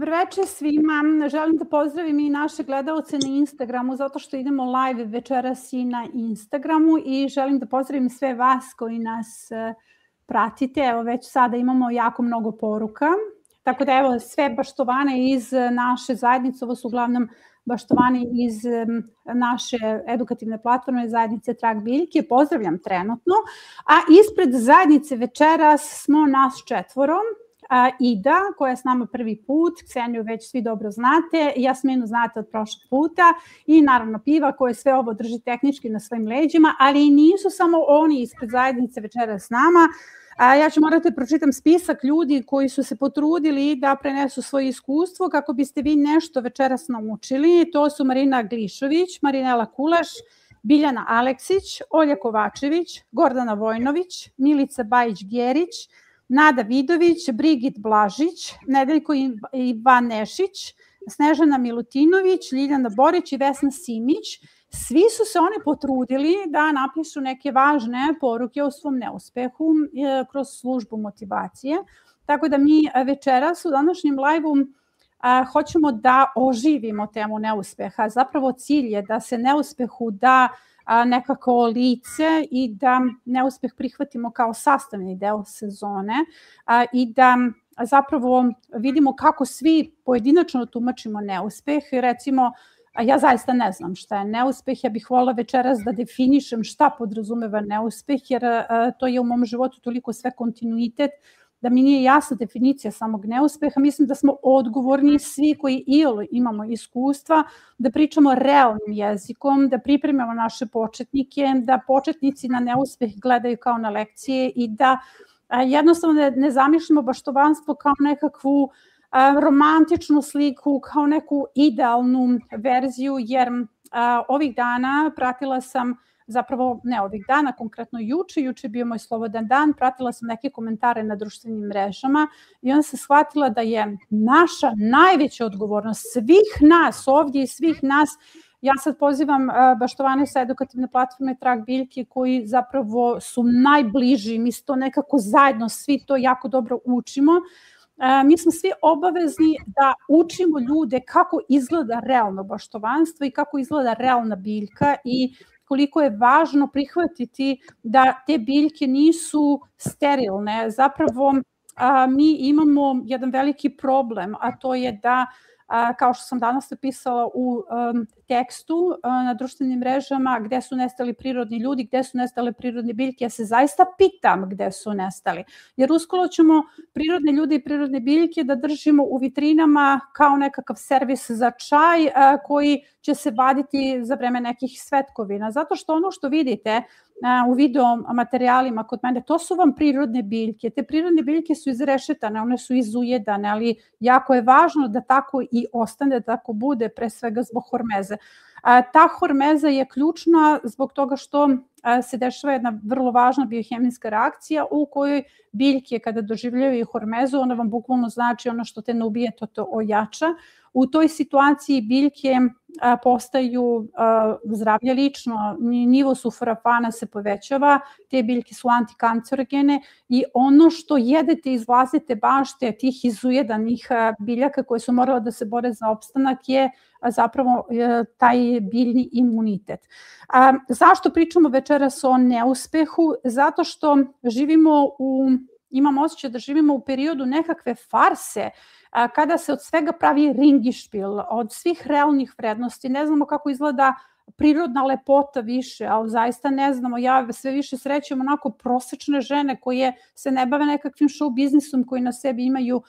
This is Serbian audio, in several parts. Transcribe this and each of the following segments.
Dobroveče svima. Želim da pozdravim i naše gledalce na Instagramu zato što idemo live večeras i na Instagramu i želim da pozdravim sve vas koji nas pratite. Evo već sada imamo jako mnogo poruka. Tako da evo sve baštovane iz naše zajednice, ovo su uglavnom baštovani iz naše edukativne platforme zajednice Trag biljke. Pozdravljam trenutno. A ispred zajednice večeras smo nas četvoro. Ida, koja je s nama prvi put, Kseniju već svi dobro znate, Jasminu znate od prošlog puta i naravno Piva koja sve ovo drži tehnički na svojim leđima, ali nisu samo oni ispred zajednice večeras s nama. Ja ću morati pročitam spisak ljudi koji su se potrudili da prenesu svoje iskustvo kako biste vi nešto večeras naučili. To su Marina Glišović, Marinela Kulaš, Biljana Aleksić, Olja Kovačević, Gordana Vojnović, Milica Bajić-Gjerić, Nada Vidović, Brigit Blažić, Nedeljko Ivanešić, Snežana Milutinović, Ljiljana Borić i Vesna Simić. Svi su se oni potrudili da napišu neke važne poruke o svom neuspehu kroz službu motivacije. Tako da mi večeras u današnjem live-u hoćemo da oživimo temu neuspeha. Zapravo cilj je da se neuspehu da nekako lice i da neuspeh prihvatimo kao sastavni deo sezone i da zapravo vidimo kako svi pojedinačno tumačimo neuspeh. Recimo, ja zaista ne znam šta je neuspeh, ja bih voljela večeras da definišem šta podrazumeva neuspeh, jer to je u mom životu toliko sve kontinuitet da mi nije jasna definicija samog neuspeha. Mislim da smo odgovorni svi koji imamo iskustva da pričamo realnim jezikom, da pripremamo naše početnike, da početnici na neuspeh gledaju kao na lekcije i da jednostavno ne zamišljamo baštovanstvo kao nekakvu romantičnu sliku, kao neku idealnu verziju, jer ovih dana pratila sam, zapravo ne ovih dana, konkretno juče je bio moj slobodan dan, pratila sam neke komentare na društvenim mrežama i onda sam shvatila da je naša najveća odgovornost svih nas ovdje i svih nas. Ja sad pozivam baštovane sa edukativne platforme Trag biljke koji zapravo su najbliži, mi to nekako zajedno svi to jako dobro učimo. Mi smo svi obavezni da učimo ljude kako izgleda realno baštovanstvo i kako izgleda realna biljka i koliko je važno prihvatiti da te biljke nisu sterilne. Zapravo mi imamo jedan veliki problem, a to je da, kao što sam danas napisala u tekstu na društvenim mrežama, gde su nestali prirodni ljudi, gde su nestale prirodne biljke, ja se zaista pitam gde su nestali. Jer uskoro ćemo prirodne ljude i prirodne biljke da držimo u vitrinama kao nekakav servis za čaj koji će se vaditi za vreme nekih svetkovina. Zato što ono što vidite u video materijalima kod mene, to su vam prirodne biljke. Te prirodne biljke su izrešetane, one su izujedane, ali jako je važno da tako i ostane, da tako bude, pre svega zbog hormeze. Ta hormeza je ključna zbog toga što se dešava jedna vrlo važna biohemijska reakcija u kojoj biljke kada doživljavaju hormezu, ona vam bukvalno znači ono što te ne ubije, to ojača. U toj situaciji biljke postaju zdravlje lično, nivo sulforafana se povećava, te biljke su antikancerogene i ono što jedete iz vlastite bašte tih izujedanih biljaka koje su morale da se bore za opstanak je zapravo taj biljni imunitet. Zašto pričamo večeras o neuspehu? Zato što imam osjećaj da živimo u periodu nekakve farse, kada se od svega pravi ringišpil, od svih realnih vrednosti. Ne znamo kako izgleda prirodna lepota više, ali zaista ne znamo. Ja sve više srećem onako prosečne žene koje se ne bave nekakvim show biznisom, koji na sebi imaju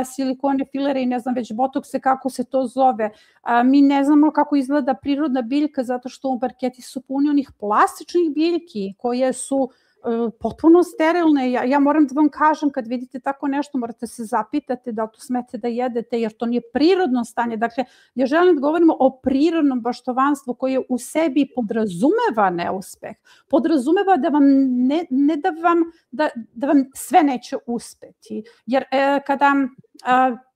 silikone, filere i ne znam već botokse, kako se to zove. Mi ne znamo kako izgleda prirodna biljka zato što u marketi su puni onih plastičnih biljki koje su potpuno sterilne. Ja moram da vam kažem, kad vidite tako nešto, morate se zapitati da li to smete da jedete, jer to nije prirodno stanje. Dakle, ja želim da govorimo o prirodnom baštovanstvu koje u sebi podrazumeva neuspeh. Podrazumeva da vam da vam sve neće uspeti. Jer kada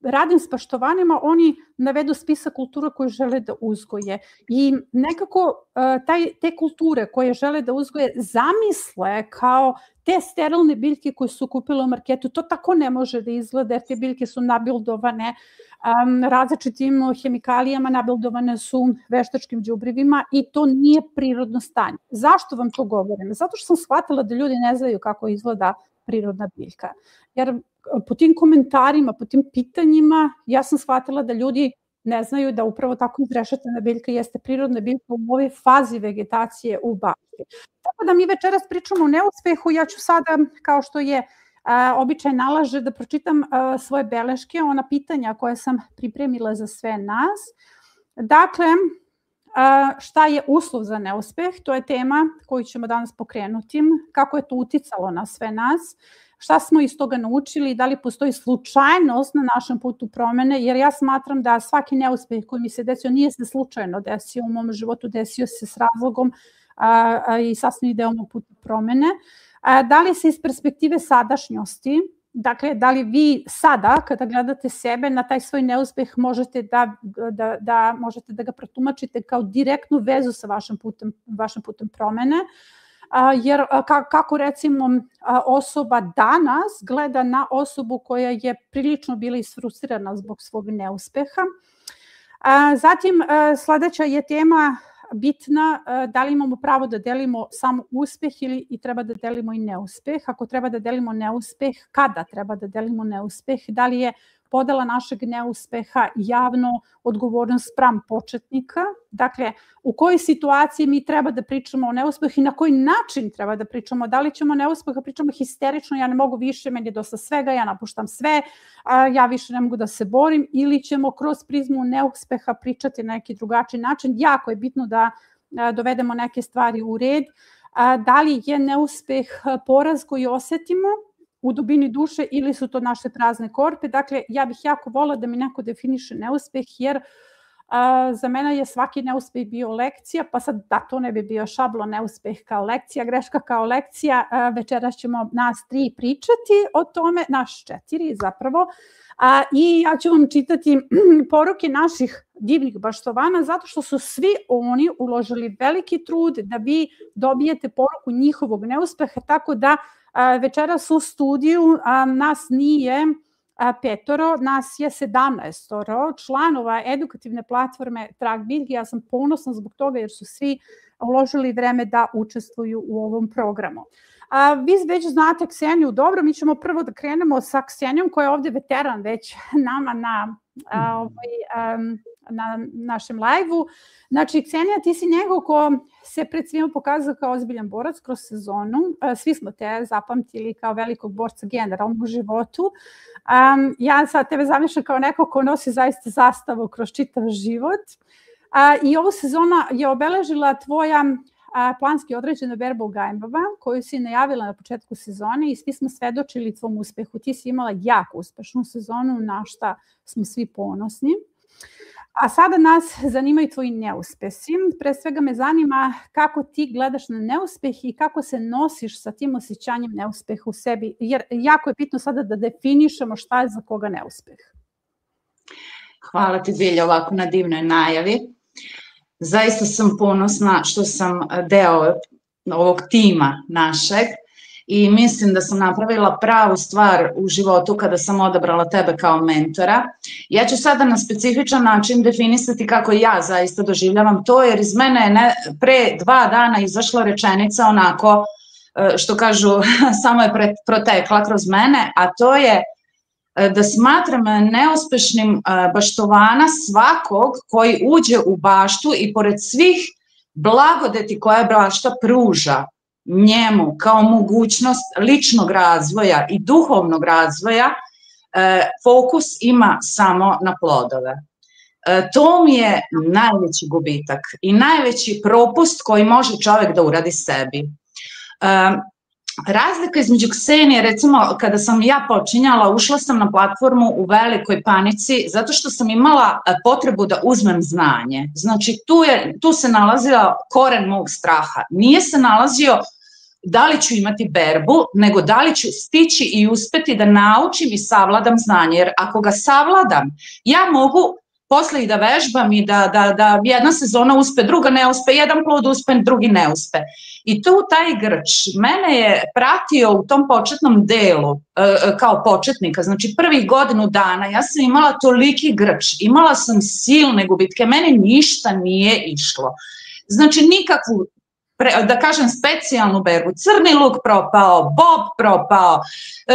radim s paštovanima, oni navedu spisak kultura koje žele da uzgoje i nekako te kulture koje žele da uzgoje zamisle kao te sterilne biljke koje su kupile u marketu. To tako ne može da izgleda jer te biljke su nabildovane različitim hemikalijama, nabildovane su veštačkim đubrivima i to nije prirodno stanje. Zašto vam to govorim? Zato što sam shvatila da ljudi ne znaju kako izgleda prirodna biljka. Jer po tim komentarima, po tim pitanjima, ja sam shvatila da ljudi ne znaju da upravo tako izrešetana biljka jeste prirodna biljka u ovoj fazi vegetacije u bašti. Tako da mi večeras pričamo o neuspehu, ja ću sada, kao što je običaj nalaže, da pročitam svoje beleške, ona pitanja koje sam pripremila za sve nas. Dakle, šta je uslov za neuspeh? To je tema koju ćemo danas pokrenuti. Kako je to uticalo na sve nas? Šta smo iz toga naučili? Da li postoji slučajnost na našem putu promene? Jer ja smatram da svaki neuspeh koji mi se desio nije se slučajno desio u mom životu, desio se s razlogom i sasvim deo mog puta promene. Da li se iz perspektive sadašnjosti, dakle, da li vi sada, kada gledate sebe, na taj svoj neuspeh možete da ga protumačite kao direktnu vezu sa vašim putem promene, jer kako recimo osoba danas gleda na osobu koja je prilično bila isfrustrirana zbog svog neuspeha. Zatim, sledeća je tema bitna, da li imamo pravo da delimo samo uspeh ili i treba da delimo i neuspeh. Ako treba da delimo neuspeh, kada treba da delimo neuspeh, da li je podela našeg neuspeha javno odgovornost spram početnika, dakle u kojoj situaciji mi treba da pričamo o neuspehu i na koji način treba da pričamo, da li ćemo neuspeha pričamo histerično, ja ne mogu više, meni je dosta svega, ja napuštam sve, ja više ne mogu da se borim, ili ćemo kroz prizmu neuspeha pričati na neki drugačiji način. Jako je bitno da dovedemo neke stvari u red. Da li je neuspeh poraz koji osetimo u dubini duše ili su to naše prazne korpe. Dakle, ja bih jako volila da mi neko definiše neuspeh, jer za mene je svaki neuspeh bio lekcija, pa sad da to ne bi bio šablon, neuspeh kao lekcija, greška kao lekcija. Večeras ćemo nas 3 pričati o tome, naš 4 zapravo, i ja ću vam čitati poruke naših divnih baštovana, zato što su svi oni uložili veliki trud da vi dobijete poruku njihovog neuspeha, tako da večeras u studiju nas nije 5, nas je 17 članova edukativne platforme Trag Biljke. Ja sam ponosna zbog toga jer su svi uložili vreme da učestvuju u ovom programu. Vi već znate Kseniju dobro, mi ćemo prvo da krenemo sa Ksenijom koja je ovde veteran već nama na našem live-u. Znači, Ksenija, ti si njegov ko se pred svima pokazao kao ozbiljan borac kroz sezonu. Svi smo te zapamtili kao velikog borca generalno u životu. Ja sad tebe zamišljam kao neko ko nosi zaista zastavu kroz čitav život. I ovu sezona je obeležila tvoja planski određena berba u Gajbama, koju si najavila na početku sezone i svi smo svedočili tvom uspehu. Ti si imala jako uspešnu sezonu, na šta smo svi ponosni. A sada nas zanimaju tvoji neuspesi. Pre svega me zanima kako ti gledaš na neuspeh i kako se nosiš sa tim osjećanjem neuspeha u sebi, jer jako je bitno sada da definišemo šta je za koga neuspeh. Hvala ti, Bilja, ovako na divnoj najavi. Zaista sam ponosna što sam deo ovog tima našeg i mislim da sam napravila pravu stvar u životu kada sam odabrala tebe kao mentora. Ja ću sada na specifičan način definisati kako ja zaista doživljavam to, jer iz mene je pre 2 dana izašla rečenica onako, što kažu, samo je protekla kroz mene, a to je da smatram neuspešnim baštovana svakog koji uđe u baštu i pored svih blagodeti koje bašta pruža njemu kao mogućnost ličnog razvoja i duhovnog razvoja, fokus ima samo na plodove. To mi je najveći gubitak i najveći propust koji može čovek da uradi sebi. Razlika između Ksenije, recimo kada sam ja počinjala, ušla sam na platformu u velikoj panici zato što sam imala potrebu da uzmem znanje. Znači tu se nalazio koren mog straha. Nije se nalazio da li ću imati berbu, nego da li ću stići i uspeti da naučim i savladam znanje. Jer ako ga savladam, ja mogu posle i da vežbam i da jedna sezona uspe, druga ne uspe, jedan plod uspe, drugi ne uspe. I tu taj grč mene je pratio u tom početnom delu kao početnika, znači prvih godinu dana ja sam imala toliki grč, imala sam silne gubitke, mene ništa nije išlo. Znači nikakvu, da kažem, specijalnu berbu, crni luk propao, bob propao,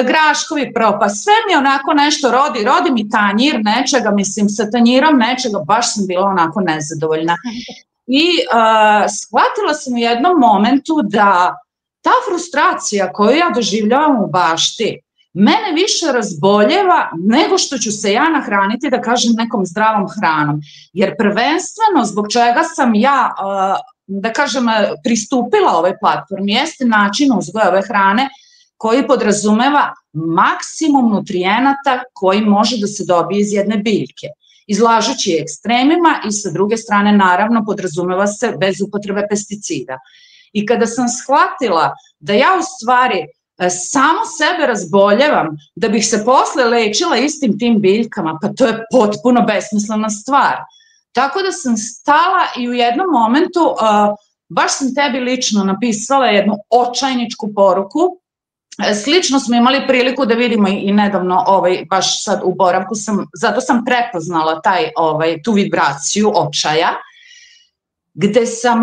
graškovi propao, sve mi onako nešto rodi mi tanjir nečega, mislim sa tanjirom nečega, baš sam bila onako nezadovoljna. I shvatila sam u jednom momentu da ta frustracija koju ja doživljavam u bašti mene više razboljeva nego što ću se ja nahraniti, da kažem, nekom zdravom hranom. Jer prvenstveno zbog čega sam ja, da kažem, pristupila ovoj platformi jeste način uzgoja ove hrane koji podrazumeva maksimum nutrijenata koji može da se dobije iz jedne biljke, izlažući je ekstremima i sa druge strane naravno podrazumeva se bez upotrebe pesticida. I kada sam shvatila da ja u stvari samo sebe razboljevam da bih se posle lečila istim tim biljkama, pa to je potpuno besmislena stvar. Tako da sam stala i u jednom momentu, baš sam tebi lično napisala jednu očajničku poruku. Slično smo imali priliku da vidimo i nedavno, baš sad u boravku zato sam prepoznala tu vibraciju očaja, gde sam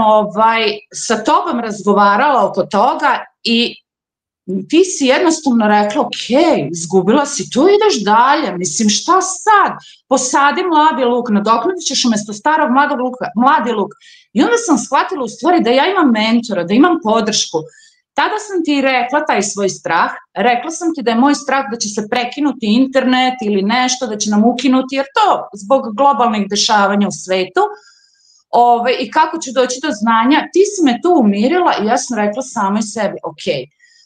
sa tobom razgovarala oko toga i ti si jednostavno rekla, ok, izgubila si, tu ideš dalje, mislim šta sad, posadi mladi luk, nadoknadit ćeš umesto starog mladog luka, mladi luk. I onda sam shvatila u stvari da ja imam mentora, da imam podršku. Tada sam ti rekla taj svoj strah, rekla sam ti da je moj strah da će se prekinuti internet ili nešto, da će nam ukinuti, jer to zbog globalnih dešavanja u svetu, i kako ću doći do znanja, ti si me tu umirila i ja sam rekla samoj sebi, ok,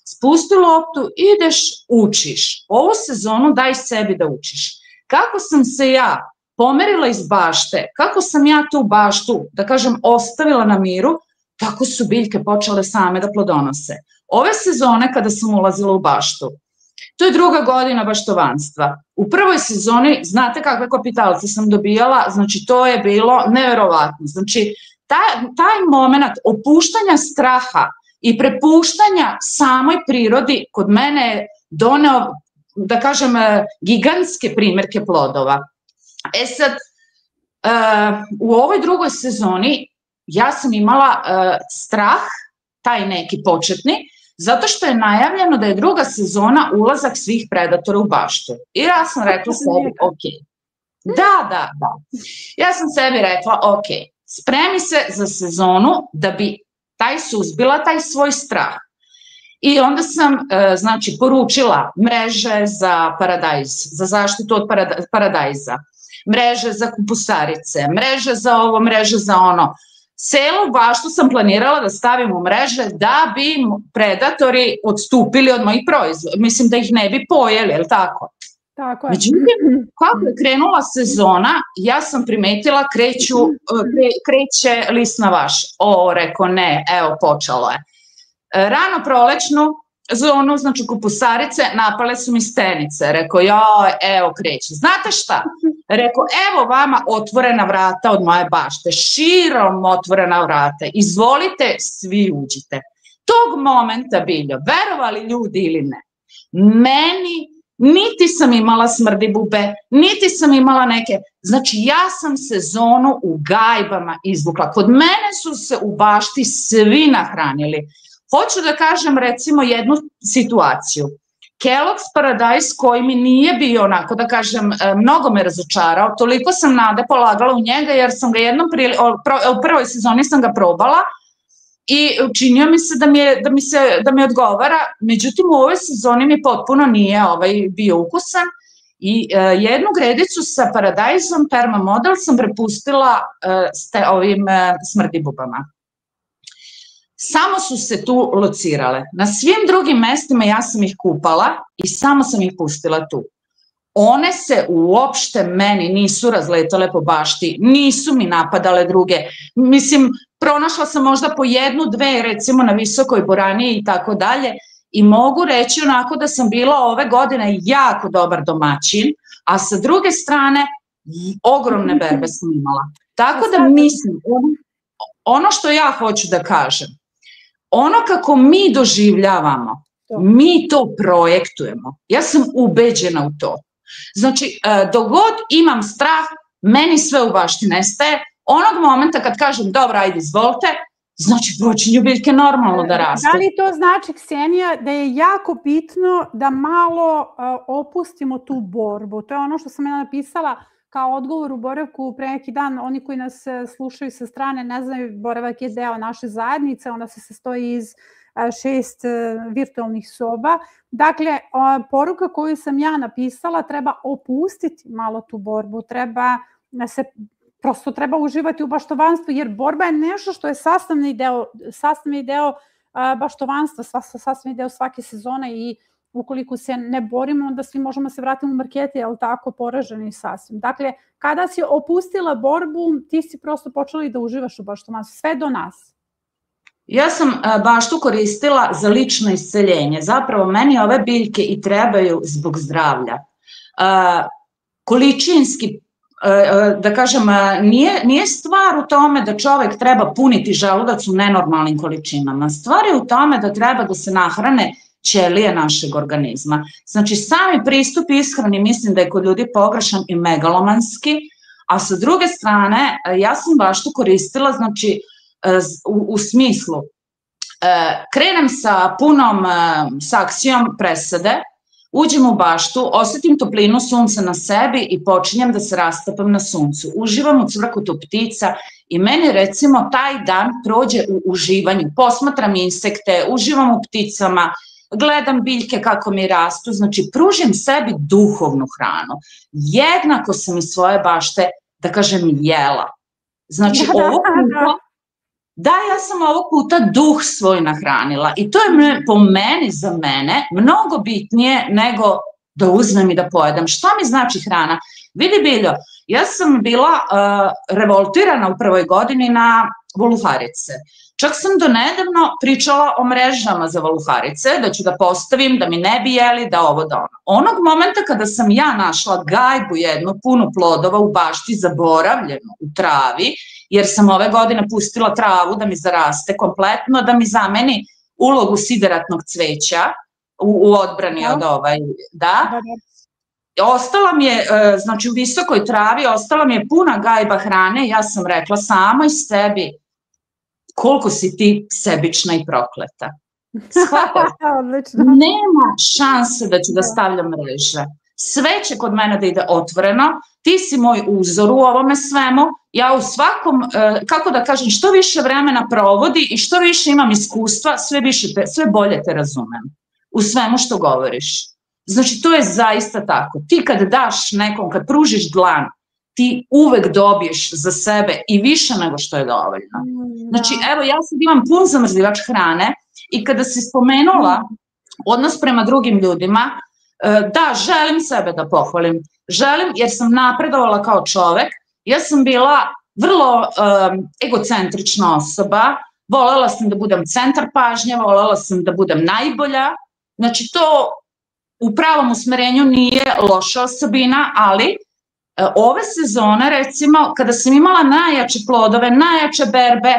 spusti loptu, ideš, učiš. Ovu sezonu daj sebi da učiš. Kako sam se ja pomerila iz bašte, kako sam ja tu baštu, da kažem, ostavila na miru, tako su biljke počele same da plodonose. Ove sezone kada sam ulazila u baštu, to je 2. godina baštovanstva. U prvoj sezoni, znate kakve kapitalce sam dobijala, znači to je bilo neverovatno. Znači, taj moment opuštanja straha i prepuštanja samoj prirodi kod mene je doneo, da kažem, gigantske primerke plodova. E sad, u ovoj drugoj sezoni ja sam imala strah, taj neki početni, zato što je najavljeno da je druga sezona ulazak svih predatora u baštu. I ja sam rekla sebi, ok, da. Ja sam sebi rekla, ok, spremi se za sezonu da bi suzbila taj svoj strah. I onda sam, znači, poručila mreže za paradajz, za zaštitu od paradajza, mreže za kupusarice, mreže za ovo, mreže za ono. Celu baštu sam planirala da stavim u mreže da bi predatori odstupili od mojih proizvoda. Mislim da ih ne bi pojeli, je li tako? Tako je. Međutim, kako je krenula sezona, ja sam primetila kreće list na vaš. Reko ne, evo počelo je. Rano prolećnu zonu, znači kupusarice, napale su mi stenice. Reko, joj, evo kreće. Znate šta? Reko, evo vama otvorena vrata od moje bašte, širom otvorena vrata, izvolite, svi uđite. Tog momenta, Biljo, verovali ljudi ili ne, meni niti sam imala smrdibube, niti sam imala neke, znači ja sam sezonu u gajbama izvukla. Kod mene su se u bašti svi nahranili. Hoću da kažem recimo jednu situaciju. Kellogg's Paradise koji mi nije bio onako, da kažem, mnogo me razočarao, toliko sam nade polagala u njega jer sam ga u prvoj sezoni sam ga probala i činio mi se da mi odgovara, međutim u ovoj sezoni mi potpuno nije bio ukusan i jednu gredicu sa paradajzom Permamodel sam prepustila ovim smrdibubama. Samo su se tu locirale. Na svim drugim mestima ja sam ih kupala i samo sam ih pustila tu. One se uopšte meni nisu razletale po bašti, nisu mi napadale druge. Mislim, pronašla sam možda po jednu, dve, recimo na Visokoj Boraniji i tako dalje, i mogu reći onako da sam bila ove godine jako dobar domaćin, a sa druge strane ogromne berbe sam imala. Tako da mislim, ono što ja hoću da kažem, ono kako mi doživljavamo, mi to projektujemo. Ja sam ubeđena u to. Znači, dok god imam strah, meni sve u bašti nestaje. Onog momenta kad kažem, dobro, ajde, izvolite, znači počinju biljke normalno da rastu. Da li to znači, Ksenija, da je jako bitno da malo opustimo tu borbu? To je ono što sam ja napisala kao odgovor u boravku pre neki dan. Oni koji nas slušaju sa strane ne znaju, boravak je deo naše zajednice, ona se sastoji iz 6 virtualnih soba. Dakle, poruka koju sam ja napisala, treba opustiti malo tu borbu, prosto treba uživati u baštovanstvu, jer borba je nešto što je sastavni deo baštovanstva, sastavni deo svake sezone, i ukoliko se ne borimo, onda svi možemo da se vratiti u markete, jel tako, poraženi sasvim. Dakle, kada si opustila borbu, ti si prosto počela da uživaš u baštovanstvu, sve do nas. Ja sam baštu koristila za lično isceljenje. Zapravo, meni ove biljke i trebaju zbog zdravlja. Količinski, da kažem, nije stvar u tome da čovek treba puniti želudac u nenormalnim količinama. Stvar je u tome da treba da se nahrane ćelije našeg organizma. Znači, sami pristup ishrani mislim da je kod ljudi pogrešan i megalomanski, a sa druge strane, ja sam baštu koristila, znači, u smislu, krenem sa punom saksijom presade, uđem u baštu, osetim toplinu sunca na sebi i počinjem da se rastapam na suncu. Uživam u cvrkutu ptica i meni recimo taj dan prođe u uživanju. Posmatram insekte, uživam u pticama, gledam biljke kako mi rastu, znači pružim sebi duhovnu hranu. Jednako sam iz svoje bašte, da kažem, jela. Znači ovo da, ja sam ovog puta duh svoj nahranila i to je po meni, za mene, mnogo bitnije nego da uzmem i da pojedem. Šta mi znači hrana? Vidi, Biljo, ja sam bila revoltirana u prvoj godini na voluharice. Čak sam donedavno pričala o mrežama za voluharice, da ću da postavim, da mi ne bi jeli, da ovo da ono. Onog momenta kada sam ja našla gajbu jednu punu plodova u bašti, zaboravljenu u travi, jer sam ove godine pustila travu da mi zaraste kompletno, da mi zameni ulogu sideratnog cveća u odbrani od ostala mi je, znači u visokoj travi, ostala mi je puna gajba hrane i ja sam rekla samoj sebi, koliko si ti sebična i prokleta. Nema šanse da ću da stavljam mreže. Sve će kod mene da ide otvoreno, ti si moj uzor u ovome svemu, ja u svakom, kako da kažem, što više vremena provodi i što više imam iskustva, sve bolje te razumem u svemu što govoriš. Znači, to je zaista tako. Ti kad daš nekom, kad pružiš dlan, ti uvek dobiješ za sebe i više nego što je dovoljno. Znači, evo, ja sad imam pun zamrzivač hrane i kada si spomenula odnos prema drugim ljudima, da, želim sebe da pohvalim. Želim jer sam napredovala kao čovek. Ja sam bila vrlo egocentrična osoba. Volela sam da budem centar pažnje, volela sam da budem najbolja. Znači, to u pravom usmerenju nije loša osobina, ali ove sezone, recimo, kada sam imala najjače plodove, najjače berbe,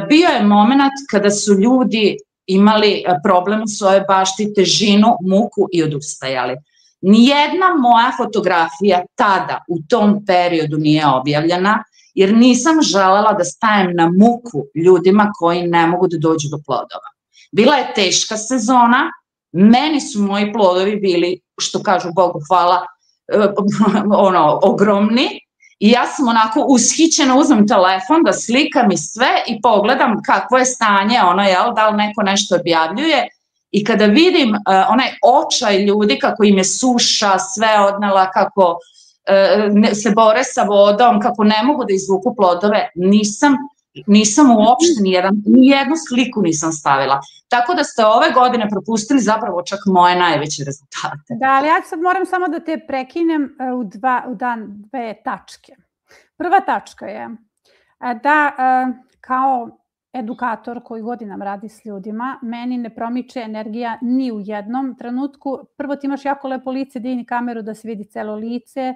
bio je moment kada su ljudi imali problem u svojoj bašti, težinu, muku i odustajali. Nijedna moja fotografija tada, u tom periodu, nije objavljena, jer nisam želela da stajem na muku ljudima koji ne mogu da dođu do plodova. Bila je teška sezona, meni su moji plodovi bili, što kažu Bogu hvala, ogromni, i ja sam onako ushićena, uzmem telefon da slikam i sve i pogledam kakvo je stanje, da li neko nešto objavljuje, i kada vidim onaj očaj ljudi, kako im je suša sve odnela, kako se bore sa vodom, kako ne mogu da izvuku plodove, nisam uopšte nijednu sliku nisam stavila. Tako da ste ove godine propustili zapravo čak moje najveće rezultate. Da, ali ja sad moram samo da te prekinem u dve tačke. Prva tačka je da kao edukator koji godinama radi s ljudima, meni ne promiče energija ni u jednom trenutku. Prvo ti imaš jako lepo lice, digni kameru da se vidi celo lice,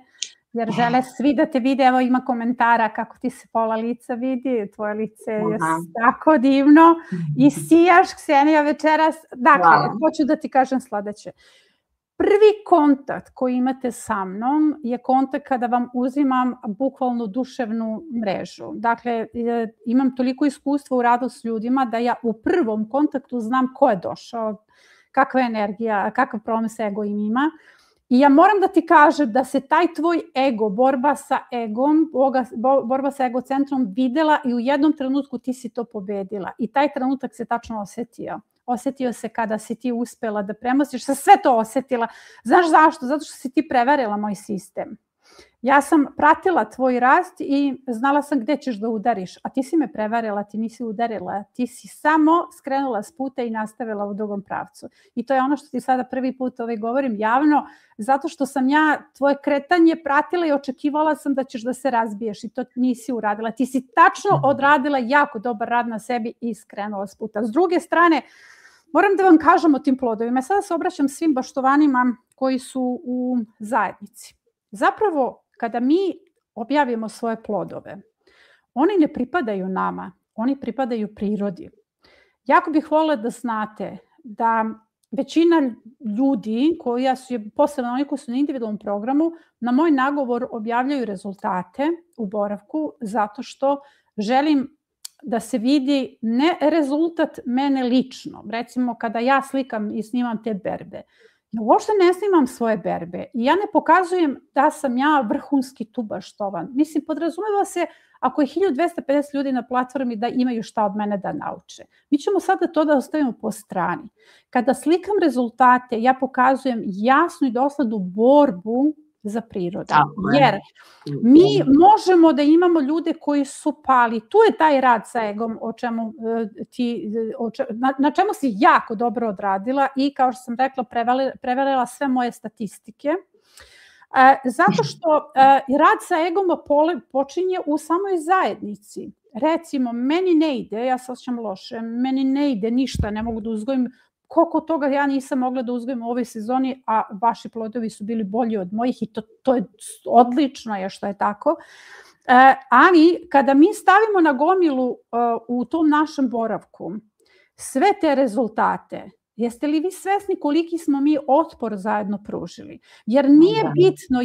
jer žele svi da te vide. Evo ima komentara kako ti se pola lica vidi, tvoje lice je tako divno i sijaš, Ksenija, večeras. Dakle, hoću da ti kažem sledeće. Prvi kontakt koji imate sa mnom je kontakt kada vam uzimam bukvalno duševnu mrežu. Dakle, imam toliko iskustva u radu s ljudima da ja u prvom kontaktu znam ko je došao, kakva je energija, kakav problem sa ego ima. I ja moram da ti kažem da se taj tvoj ego, borba sa egom, borba sa egocentrom videla i u jednom trenutku ti si to pobedila. I taj trenutak se tačno osetio. Osetio se kada si ti uspela da premostiš, sa sve to osetila. Znaš zašto? Zato što si ti prevarila moj sistem. Ja sam pratila tvoj rast i znala sam gde ćeš da udariš, a ti si me prevarila, ti nisi udarila, ti si samo skrenula s puta i nastavila u drugom pravcu. I to je ono što ti sada prvi put govorim javno, zato što sam ja tvoje kretanje pratila i očekivala sam da ćeš da se razbiješ i to nisi uradila. Ti si tačno odradila jako dobar rad na sebi i skrenula s puta. S druge strane, moram da vam kažem o tim plodovima. Sada se obraćam svim baštovanima koji su u zajednici. Zapravo, kada mi objavimo svoje plodove, oni ne pripadaju nama, oni pripadaju prirodi. Jako bih voljela da znate da većina ljudi, posebno oni koji su na individualnom programu, na moj nagovor objavljaju rezultate u boravku zato što želim da se vidi ne rezultat mene lično. Recimo, kada ja slikam i snimam te berbe, ja uopšte ne snimam svoje berbe i ja ne pokazujem da sam ja vrhunski tubaštovan. Mislim, podrazumeva se ako je 1250 ljudi na platformi da imaju šta od mene da nauče. Mi ćemo sada to da ostavimo po strani. Kada slikam rezultate, ja pokazujem jasnu i doslednu borbu za prirodu. Jer mi možemo da imamo ljude koji su pali. Tu je taj rad sa egom na čemu si jako dobro odradila i kao što sam rekla prevarila sve moje statistike. Zato što rad sa egom počinje u samoj zajednici. Recimo, meni ne ide, ja se osjećam loše, meni ne ide ništa, ne mogu da uzgojim. Koliko toga ja nisam mogla da uzgojim u ovoj sezoni, a vaši plodovi su bili bolji od mojih i to je odlično je što je tako. Ali kada mi stavimo na gomilu u tom našem boravku sve te rezultate, jeste li vi svesni koliki smo mi otpor zajedno pružili? Jer nije bitno,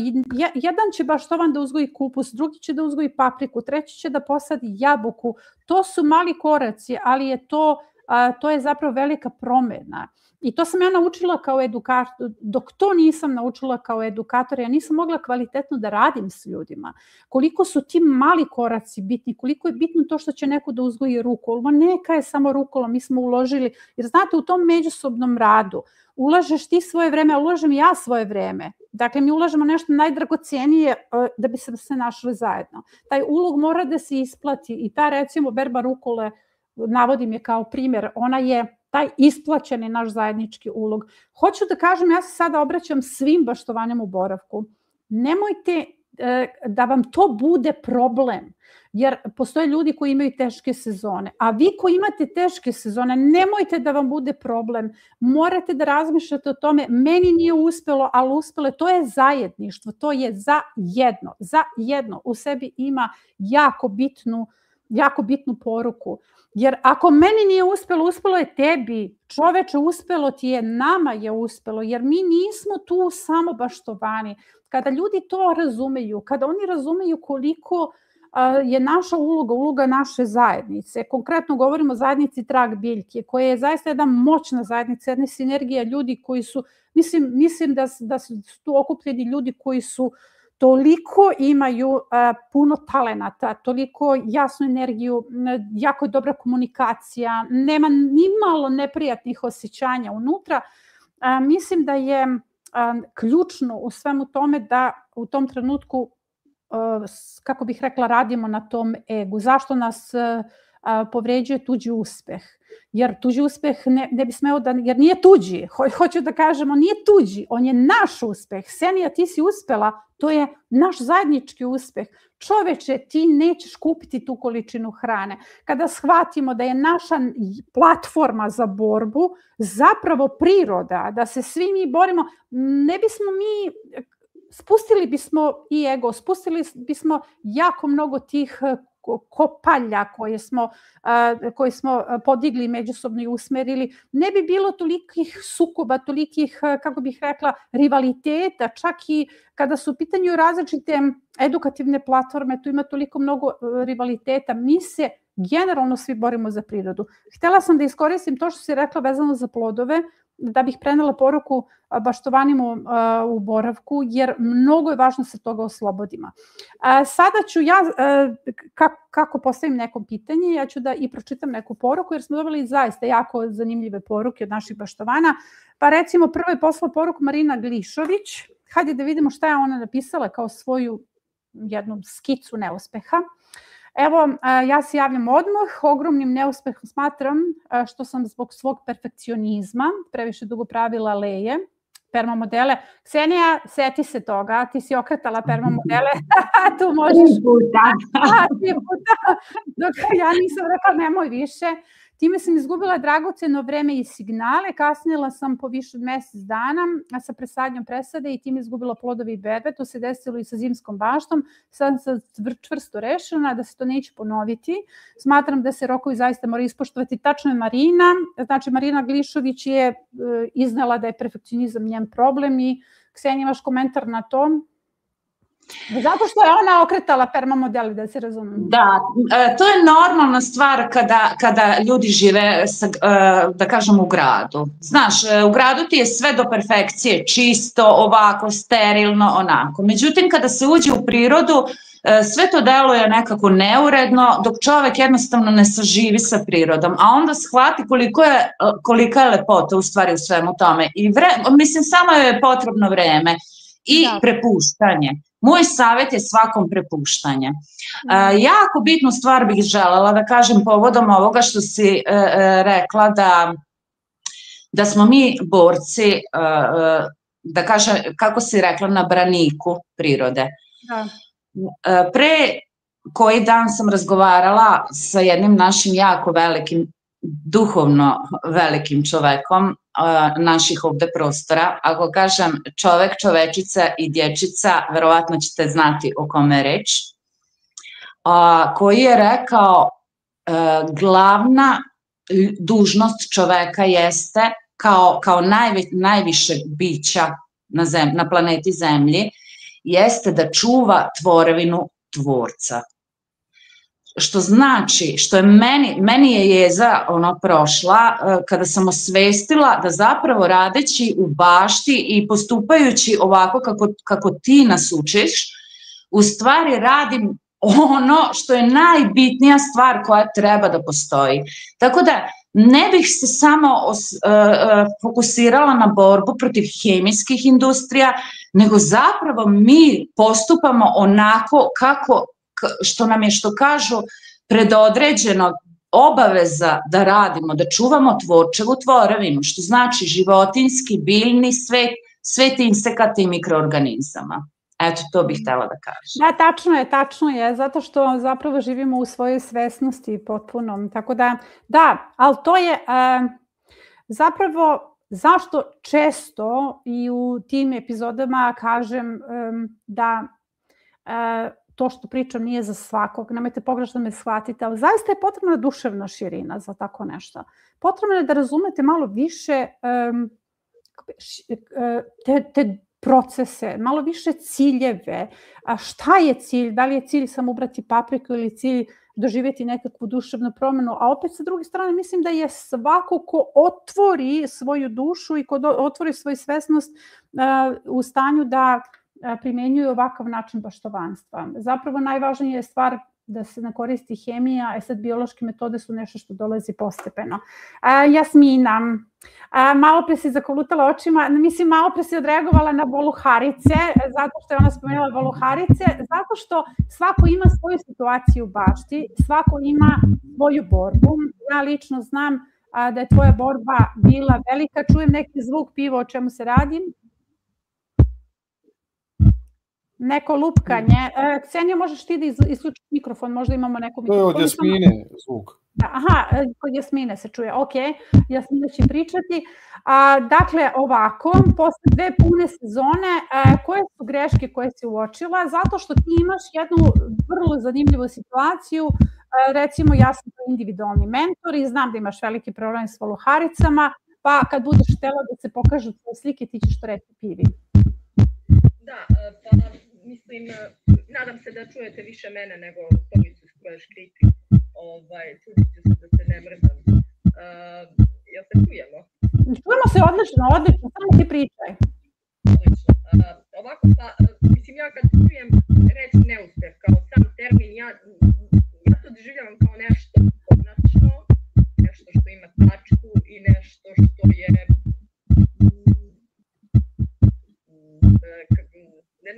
jedan će baštovan da uzgoji kupus, drugi će da uzgoji papriku, treći će da posadi jabuku. To su mali koraci, ali je to je zapravo velika promena. I to sam ja naučila kao edukator. Dok to nisam naučila kao edukator, ja nisam mogla kvalitetno da radim s ljudima. Koliko su ti mali koraci bitni, koliko je bitno to što će neko da uzgoji rukolu. Ma neka je samo rukola, mi smo uložili. Jer znate, u tom međusobnom radu ulažeš ti svoje vreme, a ulažem ja svoje vreme. Dakle, mi ulažemo nešto najdragocenije da bi se našli zajedno. Taj ulog mora da se isplati i ta, recimo, berba rukole, navodim je kao primjer, ona je taj isplaćeni naš zajednički ulog. Hoću da kažem, ja se sada obraćam svim baštovanjem u boravku. Nemojte da vam to bude problem, jer postoje ljudi koji imaju teške sezone, a vi koji imate teške sezone, nemojte da vam bude problem. Morate da razmišljate o tome, meni nije uspelo, ali uspelo, to je zajedništvo, to je za jedno. U sebi ima jako bitnu poruku. Jer ako meni nije uspelo, uspelo je tebi. Čoveče, uspelo ti je, nama je uspelo, jer mi nismo tu samo baštovani. Kada ljudi to razumeju, kada oni razumeju koliko je naša uloga naše zajednice, konkretno govorimo o zajednici Trag biljke, koja je zaista jedna moćna zajednica, jedna sinergija ljudi koji su, mislim da su tu okupljeni ljudi koji su toliko imaju puno talenata, toliko jasnu energiju, jako je dobra komunikacija, nema ni malo neprijatnih osjećanja unutra. Mislim da je ključno u svemu tome da u tom trenutku, kako bih rekla, radimo na tom egu. Zašto nas povređuje tuđi uspeh. Jer tuđi uspeh ne bi smeo da, jer nije tuđi. Hoću da kažem, on nije tuđi, on je naš uspeh. Senija, ti si uspela, to je naš zajednički uspeh. Čoveče, ti nećeš kupiti tu količinu hrane. Kada shvatimo da je naša platforma za borbu zapravo priroda, da se svi mi borimo, ne bismo mi, spustili bismo i ego, spustili bismo jako mnogo tih kopalja koje smo podigli i međusobno usmerili. Ne bi bilo tolikih sukoba, tolikih, kako bih rekla, rivaliteta, čak i kada su u pitanju različite edukativne platforme, tu ima toliko mnogo rivaliteta. Mi se generalno svi borimo za prirodu. Htela sam da iskoristim to što si rekla vezano za plodove, da bih prenela poruku baštovanima u boravku, jer mnogo je važno se toga oslobodimo. Sada ću ja, kako postavim neko pitanje, ja ću da i pročitam neku poruku, jer smo dobili zaista jako zanimljive poruke od naših baštovana. Pa recimo, prvo je poslala poruku Marina Glišović. Hajde da vidimo šta je ona napisala kao svoju jednu skicu neuspeha. Evo, ja se javljam odmah, ogromnim neuspehom smatram što sam zbog svog perfekcionizma previše dugo pravila leje, permamodele. Ksenija, seti se toga, ti si okretala permamodele, tu možeš... Tri puta. Dok ja nisam rekla nemoj više. Time sam izgubila dragoceno vreme i signale, kasnila sam po više od mesec dana sa presadnjom presade i time izgubila plodove i berbe. To se desilo i sa zimskom baštom. Sad sam čvrsto rešena da se to neće ponoviti. Smatram da se rokovi zaista moraju ispoštovati. Tačno je Marina. Znači, Marina Glišović je iznala da je perfekcionizam njen problem i Ksenija, imaš komentar na to? Zato što je ona okretala permamodeli, da se razumemo. Da, to je normalna stvar kada ljudi žive, da kažem, u gradu. Znaš, u gradu ti je sve do perfekcije, čisto, ovako, sterilno, onako. Međutim, kada se uđe u prirodu, sve to deluje nekako neuredno, dok čovek jednostavno ne saživi sa prirodom, a onda shvati kolika je lepota u stvari u svemu tome. I mislim, samo je potrebno vreme i prepuštanje. Moj savjet je svakom prepuštanje. Jako bitnu stvar bih želela da kažem povodom ovoga što si rekla da smo mi borci, da kažem, kako si rekla, na braniku prirode. Pre koji dan sam razgovarala sa jednim našim jako velikim, duhovno velikim čovekom naših ovde prostora. Ako kažem čovek, čovečica i dječica, verovatno ćete znati o kome je reč, koji je rekao glavna dužnost čoveka jeste kao najvišeg bića na planeti Zemlji jeste da čuva tvorevinu Tvorca. Što znači, što je meni je jeza prošla kada sam osvestila da zapravo radeći u bašti i postupajući ovako kako ti nas učiš, u stvari radim ono što je najbitnija stvar koja treba da postoji. Tako da ne bih se samo fokusirala na borbu protiv hemijskih industrija, nego zapravo mi postupamo onako kako, što nam je, što kažu, predodređeno, obaveza da radimo, da čuvamo Tvorčevu tvorevinu, što znači životinjski, biljni svet, svet insekata i mikroorganizama. Eto, to bih htela da kažem. Da, tačno je, zato što zapravo živimo u svojoj svesnosti potpunom, tako da, ali to je zapravo zašto često i u tim epizodama kažem da to što pričam nije za svakog, nemojte pogrešno me shvatiti, ali zaista je potrebna duševna širina za tako nešto. Potrebno je da razumete malo više te procese, malo više ciljeve. A šta je cilj? Da li je cilj samo ubrati papriku ili cilj doživjeti nekakvu duševnu promjenu? A opet sa druge strane mislim da je svako ko otvori svoju dušu i ko otvori svoju svesnost u stanju da primenjuju ovakav način baštovanstva. Zapravo najvažnija je stvar da se ne koristi hemija, sad biološke metode su nešto što dolazi postepeno. Jasmina, malo pre si zakolutala očima, mislim malo pre si odreagovala na voluharice, zato što je ona spomenula voluharice, zato što svako ima svoju situaciju u bašti, svako ima svoju borbu. Ja lično znam da je tvoja borba bila velika, čujem neki zvuk piva, o čemu se radi. Neko lupkanje. Ksenija, možeš ti da isključiš mikrofon, možda imamo neku mikrofon. To je od Jasmine zvuk. Aha, kod Jasmine se čuje, ok, Jasmina će pričati. Dakle, ovako, posle 2 pune sezone, koje su greške koje si uočila? Zato što ti imaš jednu vrlo zanimljivu situaciju, recimo ja sam individualni mentor i znam da imaš veliki problem s voluharicama, pa kad budeš htela da se pokažu tvoje slike, ti ćeš to reći pivi. Da, pa mislim, nadam se da čujete više mene nego stolicu s koje škriti. Čudit ću se da se ne mrzam. Jel se čujemo? Čujemo se odlično, samo ti pričaj. Odlično. Ovako, pa, mislim, ja kad čujem reč neuspeh kao sam termin, ja to doživljavam kao nešto konačno, nešto što ima tačku i nešto što je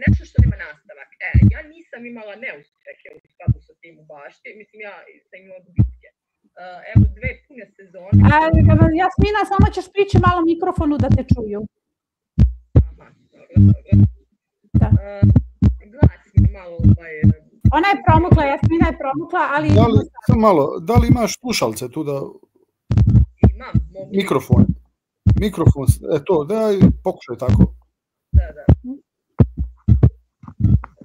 nešto što nema nastavak. Ja nisam imala neuspehe u skladu sa tim u bašti, mislim ja sam imala gubitke. Evo 2 pune sezone. Jasmina, samo ćeš prići malo mikrofonu da te čuju. Aha, dobro. Glas mi malo Ona je promukla, Jasmina je promukla, ali... Da li imaš slušalce tu da... Imam. Mikrofon, to, daj, pokušaj tako. Da.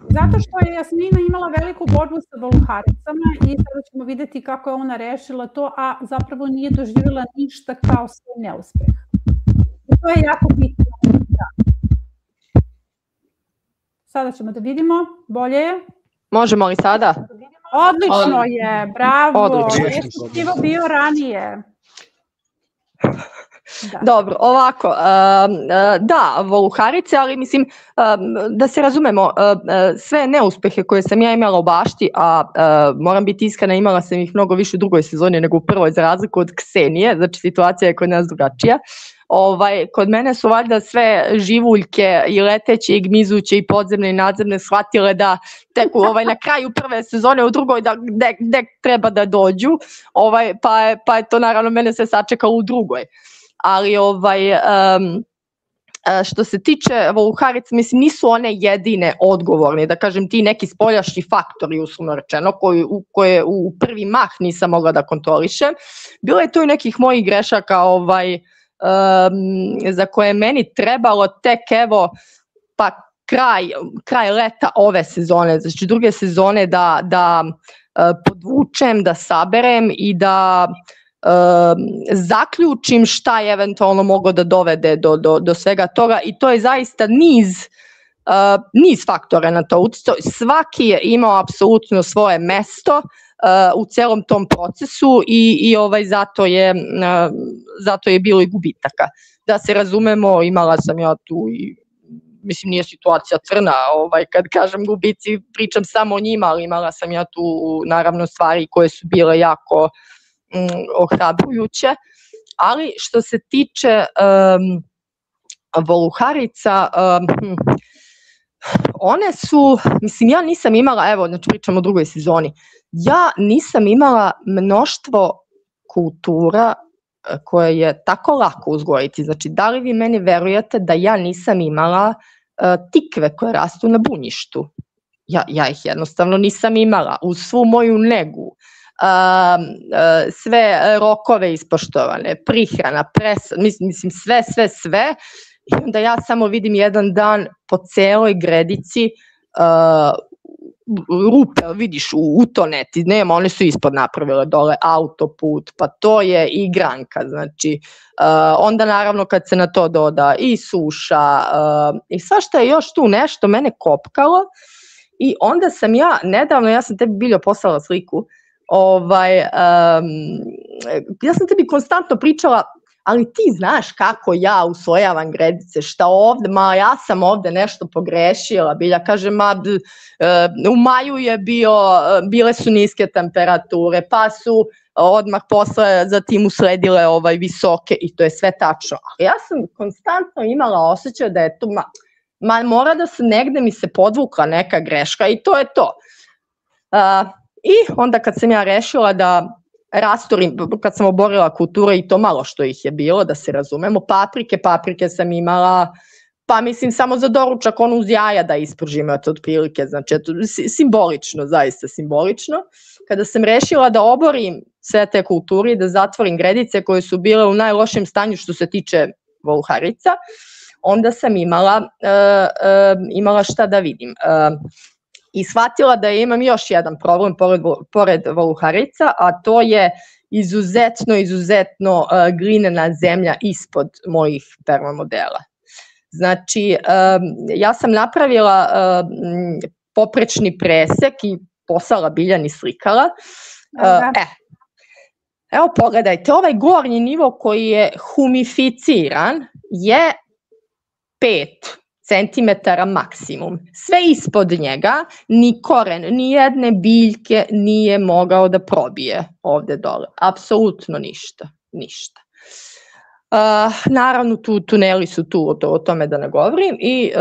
Zato što je Jasmina imala veliku borbu sa voluharicama i sada ćemo videti kako je ona rešila to, a zapravo nije doživjela ništa kao svoj neuspeh. I to je jako bitno. Sada ćemo da vidimo, bolje je. Možemo li sada? Odlično je, bravo. Odlično. Jesi bio ranije. Da. Dobro, ovako, da, voluharice, ali mislim, da se razumemo, sve neuspehe koje sam ja imala u bašti, a moram biti iskrena, imala sam ih mnogo više u drugoj sezoni nego u prvoj, za razliku od Ksenije, znači situacija je kod nas drugačija. Kod mene su valjda sve živuljke i leteće i gmizuće i podzemne i nadzemne shvatile da tek na kraju prve sezone u drugoj da gde treba da dođu, pa je to naravno mene se sačekalo u drugoj. Ali što se tiče voluharica, mislim, nisu one jedine odgovorne, da kažem ti neki spoljašnji faktori, uslovno rečeno, koje u prvi mah nisam mogla da kontrolišem. Bilo je tu i nekih mojih grešaka za koje je meni trebalo tek evo pa kraj leta ove sezone, znači druge sezone da podvučem, da saberem i da zaključim šta je eventualno moglo da dovede do svega toga i to je zaista niz faktora na to uticao. Svaki je imao apsolutno svoje mesto u celom tom procesu i zato je bilo i gubitaka. Da se razumemo, imala sam ja tu i mislim nije situacija crna, kad kažem gubici pričam samo o njima, ali imala sam ja tu naravno stvari koje su bile jako ohrabrujuće, ali što se tiče voluharica, one su, mislim ja nisam imala, evo znači pričam o drugoj sezoni, ja nisam imala mnoštvo kultura koje je tako lako uzgojiti, znači da li vi meni verujete da ja nisam imala tikve koje rastu na bunjištu, ja ih jednostavno nisam imala, uz svu moju negu, sve rokove ispoštovane, prihrana, mislim sve i onda ja samo vidim jedan dan po celoj Gredici rupe, vidiš utoneti, nema, one su ispod napravile dole autoput, pa to je igranka, znači onda naravno kad se na to doda i suša i svašta je još tu nešto mene kopkalo i onda sam ja sam tebi Biljo poslala sliku, ja sam tebi konstantno pričala ali ti znaš kako ja usvojavam gredice, šta ovde, ja sam ovde nešto pogrešila, Bilja kaže, u maju je bile su niske temperature, pa su odmah posle zatim usledile visoke i to je sve tačno. Ali ja sam konstantno imala osjećaj da je tu, mora da se negde mi se podvukla neka greška i to je to. I onda kad sam ja rešila da rastorim, kad sam oborila kulture i to malo što ih je bilo, da se razumemo, paprike sam imala, pa mislim samo za doručak ono uz jaja da ispržim, eto otprilike, znači simbolično, zaista simbolično. Kada sam rešila da oborim sve te kulture i da zatvorim gredice koje su bile u najlošijem stanju što se tiče voluharica, onda sam imala šta da vidim. I shvatila da imam još jedan problem pored voluharica, a to je izuzetno glinena zemlja ispod mojih permamodela. Znači, ja sam napravila poprečni presek i poslala Biljani slikala. Evo pogledajte, ovaj gornji nivo koji je humificiran je 5 centimetara maksimum. Sve ispod njega, ni koren, ni jedne biljke nije mogao da probije ovde dole. Apsolutno ništa. Naravno, tuneli su tu, o tome da ne govorim, i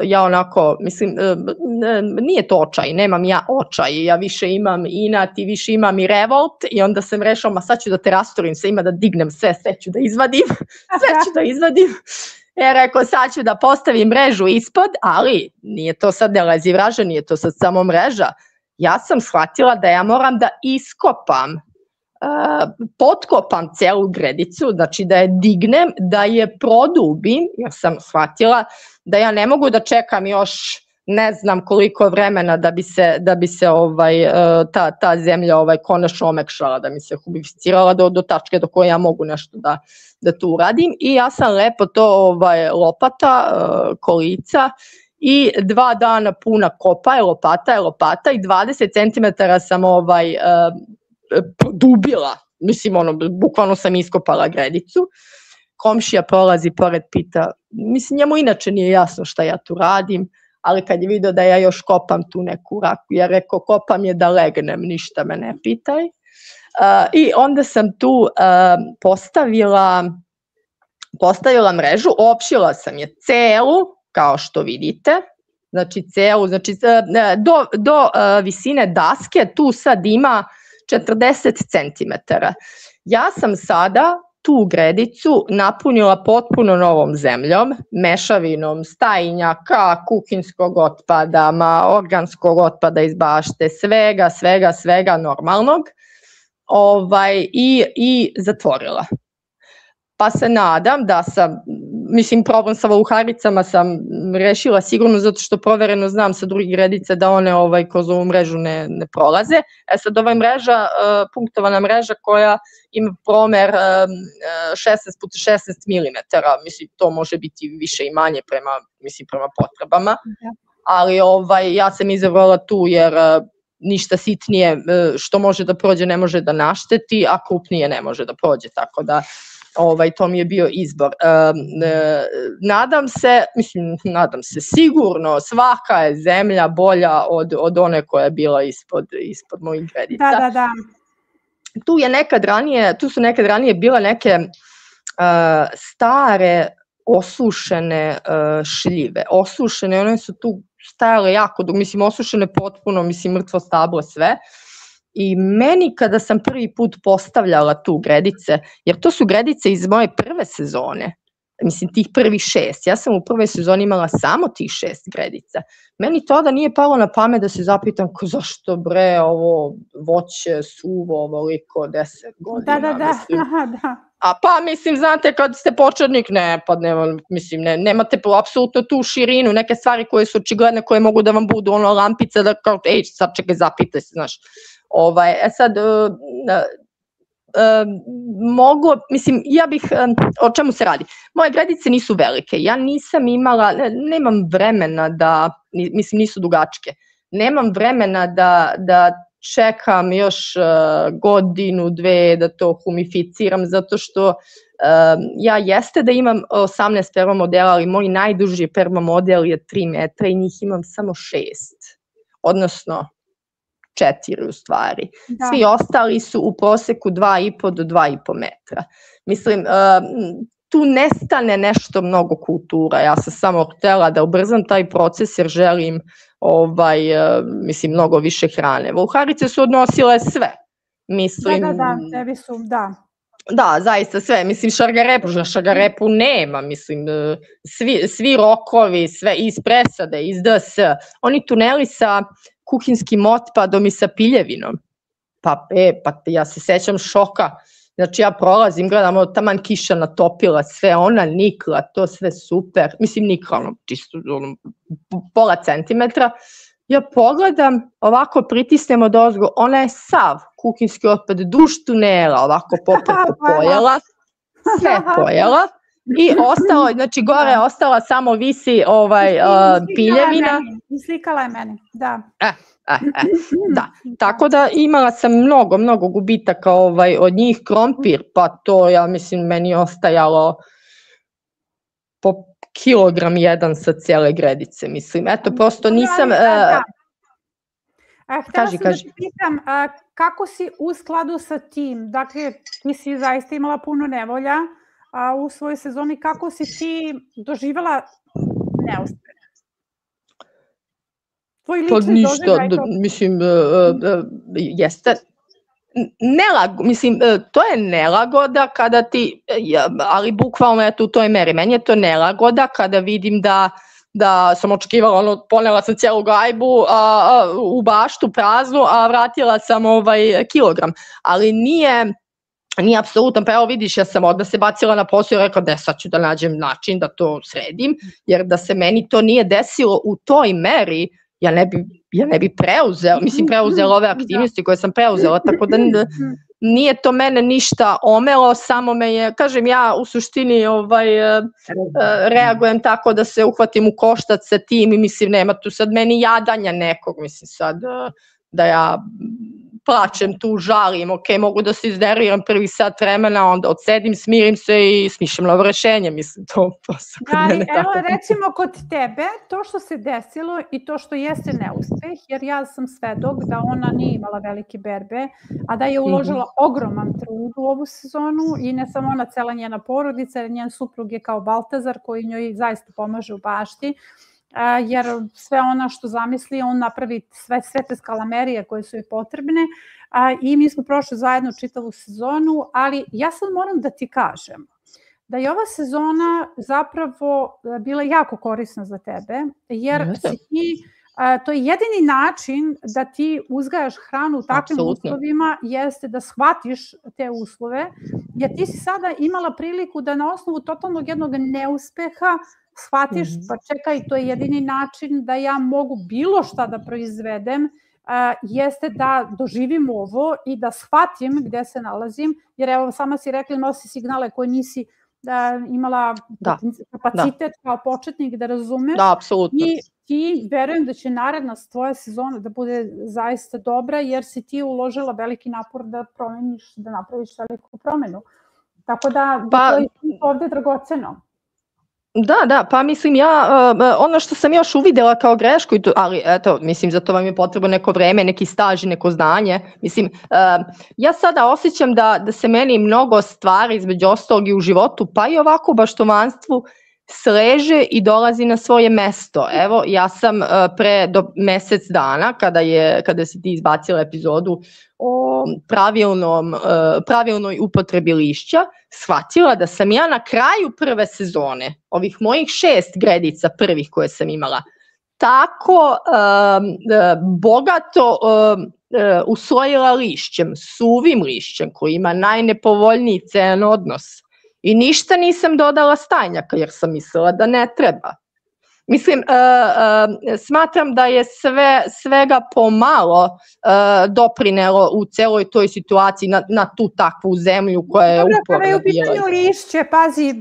ja onako, mislim, nije to očaj, nemam ja očaj, ja više imam inat i više imam i revolt i onda sam rešila, sad ću da te rastorim, sve ima da dignem sve ću da izvadim. Rekao, sad ću da postavim mrežu ispod, ali nije to sad nelazi vraža, nije to sad samo mreža. Ja sam shvatila da ja moram da iskopam, potkopam celu gredicu, znači da je dignem, da je produbim, jer sam shvatila da ja ne mogu da čekam još ne znam koliko vremena da bi se ta zemlja konačno omekšala, da mi se humificirala do tačke do koje ja mogu nešto da tu uradim. I ja sam lepo to lopata, kolica i 2 dana puna kopa je lopata i 20 cm sam produbila, mislim bukvalno sam iskopala gredicu. Komšija prolazi pored, pita, mislim njemu inače nije jasno šta ja tu radim, ali kad je vidio da ja još kopam tu neku raku, ja rekao kopam je da legnem, ništa me ne pitaj. I onda sam tu postavila mrežu, opšila sam je celu, kao što vidite, znači do visine daske tu sad ima 40 cm. Ja sam sada tu gredicu napunila potpuno novom zemljom, mešavinom stajnjaka, kuhinskog otpada, organskog otpada iz bašte, svega normalnog i zatvorila. Pa se nadam da sam, mislim problem sa voluharicama sam rešila sigurno zato što provereno znam sa drugih gredica da one kroz ovu mrežu ne prolaze. Sad ova mreža, punktovana mreža koja ima promer 16x16 mm, mislim to može biti više i manje prema potrebama, ali ja sam izabrala tu jer ništa sitnije što može da prođe ne može da našteti, a krupnije ne može da prođe, tako da to mi je bio izbor. Nadam se sigurno, svaka je zemlja bolja od one koja je bila ispod mojih gredica. Da. Tu su nekad ranije bile neke stare osušene šljive. Osušene, one su tu stajale jako dug, mislim osušene potpuno, mislim mrtvo stablo sve. I meni kada sam prvi put postavljala tu gredice, jer to su gredice iz moje prve sezone, mislim tih prvih 6, ja sam u prvoj sezoni imala samo tih 6 gredica. Meni tada nije palo na pamet da se zapitam zašto bre ovo voće suvo ovoliko 10 godina. Da. A pa mislim, znate, kad ste početnik, nemate apsolutno tu širinu, neke stvari koje su očigledne, koje mogu da vam budu lampice, da kao, sad čekaj, zapitaj se, znaš. O čemu se radi? Moje gredice nisu velike, ja nemam vremena nisu dugačke, nemam vremena da čekam još godinu, 2 da to humificiram, zato što Ja jeste da imam 18 permamodela, ali moj najduži permamodel je 3 metra i njih imam samo 6. Odnosno 4 u stvari. Svi ostali su u proseku 2,5 do 2,5 metra. Mislim, tu nestane nešto mnogo kultura. Ja sam samo htjela da ubrzam taj proces jer želim mislim, mnogo više hrane. Voluharice su odnosile sve. Mislim, tebi su, da. Da, zaista sve. Mislim, šargarepu nema. Mislim, svi rokovi, sve iz presade, iz DS. Oni tuneli sa kuhinskim otpadom i sa piljevinom. Pa ja se sećam šoka. Znači ja prolazim, gledam, taman kiša natopila sve, ona nikla, to sve super. Mislim, nikla, čisto pola centimetra. Ja pogledam, ovako pritisnem od ozgo, ona je sav kuhinski otpad duž tunela, ovako popreko pojela, sve pojela. I ostalo, znači gore je ostala, samo visi piljevina. Slikala je mene, da. Da, tako da imala sam mnogo gubitaka od njih. Krompir, pa to ja mislim meni ostajalo po kilogram jedan sa cijele gredice, mislim, eto, prosto nisam... Htjela sam da ti pitam, kako si u skladu sa tim, dakle, ti si zaista imala puno nevolja u svojoj sezoni, kako si ti doživjela neuspeh? Tvoj lični doživljaj? Mislim, jeste... Mislim, to je nelagoda kada ti, ali bukvalno je u toj meri. Meni je to nelagoda kada vidim da sam očekivala, ponela sam cijelu gajbu u baštu praznu, a vratila sam kilogram. Ali nije apsolutan, pa evo vidiš, ja sam odmah se bacila na posao i rekla da sad ću da nađem način da to sredim, jer da se meni to nije desilo u toj meri, ja ne bi preuzela ove aktivnosti koje sam preuzela, tako da nije to mene ništa omelo, samo me je, kažem, ja u suštini reagujem tako da se uhvatim u koštac sa tim i mislim, nema tu sad meni jadanja nekog, mislim sad da ja plačem tu, žalim, ok, mogu da se iznerviram prvi sat vremena, onda odsedim, smirim se i smišljam novo rešenje, mislim, to prosto kod mene tako. Evo, recimo kod tebe, to što se desilo i to što jeste neuspeh, jer ja sam svedok da ona nije imala velike berbe, a da je uložila ogroman trud u ovu sezonu i ne samo ona, cela njena porodica, njen suprug je kao Baltazar koji njoj zaista pomaže u bašti, jer sve ona što zamisli, on napravi sve te skalamerije koje su joj potrebne i mi smo prošli zajedno čitavu sezonu, ali ja sad moram da ti kažem da je ova sezona zapravo bila jako korisna za tebe, jer to je jedini način da ti uzgajaš hranu u takvim uslovima, jeste da shvatiš te uslove, jer ti si sada imala priliku da na osnovu totalnog jednog neuspeha shvatiš, pa čekaj, to je jedini način da ja mogu bilo šta da proizvedem, jeste da doživim ovo i da shvatim gde se nalazim, jer evo sama si rekla, nosi signale koje nisi imala kapacitet kao početnik da razumeš. Da, apsolutno. I ti verujem da će naredna tvoja sezona da bude zaista dobra, jer si ti uložila veliki napor da promeniš, da napraviš veliku promenu. Tako da to je ovde dragoceno. Da, pa mislim ono što sam još uvidela kao grešku, ali eto, mislim, za to vam je potrebno neko vreme, neki staž i neko znanje, mislim, ja sada osjećam da se meni mnogo stvari između ostalog i u životu, pa i ovako u baštovanstvu sleže i dolazi na svoje mesto. Evo, ja sam do mesec dana, kada si ti izbacila epizodu o pravilnoj upotrebi lišća, shvatila da sam ja na kraju prve sezone, ovih mojih 6 gredica prvih koje sam imala, tako bogato usvojila lišćem, suvim lišćem koji ima najnepovoljniji cen odnos. I ništa nisam dodala stajnjaka jer sam mislila da ne treba. Mislim, smatram da je svega pomalo doprinelo u celoj toj situaciji na tu takvu zemlju koja je uporna bila. Kada je u pitanju lišće, pazi,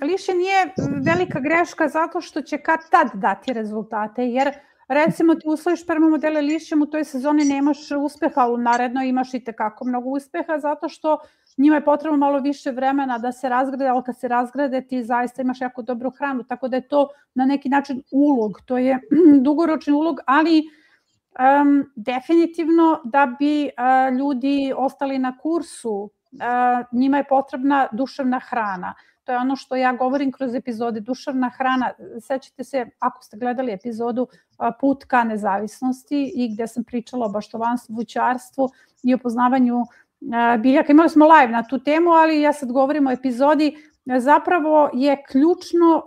lišće nije velika greška zato što će kad tad dati rezultate, jer recimo ti uslojiš permamodele lišćem, u toj sezoni nemaš uspeha, ali naredno imaš i tekako mnogo uspeha zato što njima je potrebno malo više vremena da se razgrade, ali kad se razgrade ti zaista imaš jako dobru hranu, tako da je to na neki način ulog, to je dugoročni ulog, ali definitivno da bi ljudi ostali na kursu, njima je potrebna duševna hrana. To je ono što ja govorim kroz epizode, duševna hrana. Sećate se, ako ste gledali epizodu Put ka nezavisnosti i gde sam pričala o baštovanstvu, voćarstvu i o poznavanju biljaka. Imali smo live na tu temu, ali ja sad govorim o epizodi. Zapravo je ključno,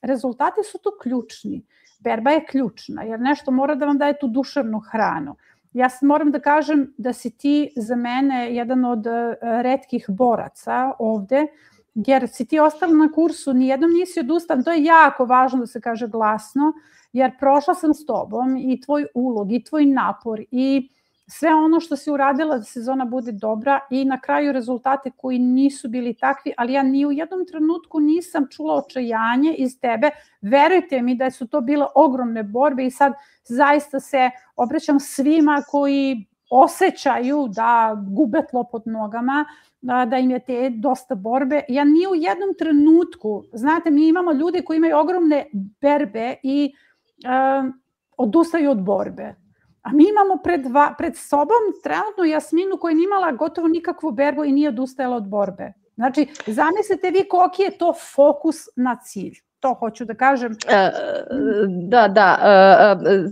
rezultati su tu ključni. Berba je ključna, jer nešto mora da vam daje tu duševnu hranu. Ja moram da kažem da si ti za mene jedan od retkih boraca ovde, jer si ti ostala na kursu, nijednom nisi odustala, to je jako važno da se kaže glasno, jer prošla sam s tobom i tvoj ulog i tvoj napor i sve ono što si uradila da sezona bude dobra i na kraju rezultate koji nisu bili takvi, ali ja ni u jednom trenutku nisam čula očajanje iz tebe. Verujte mi da su to bile ogromne borbe i sad zaista se obraćam svima koji osjećaju da gube tlo pod nogama, da im je te dosta borbe. Ja ni u jednom trenutku, znate, mi imamo ljude koji imaju ogromne berbe i odustaju od borbe. A mi imamo pred sobom trenutno Jasminu koja nije imala gotovo nikakvu berbu i nije odustajala od borbe. Znači, zamislite vi koliki je to fokus na cilj. To hoću da kažem.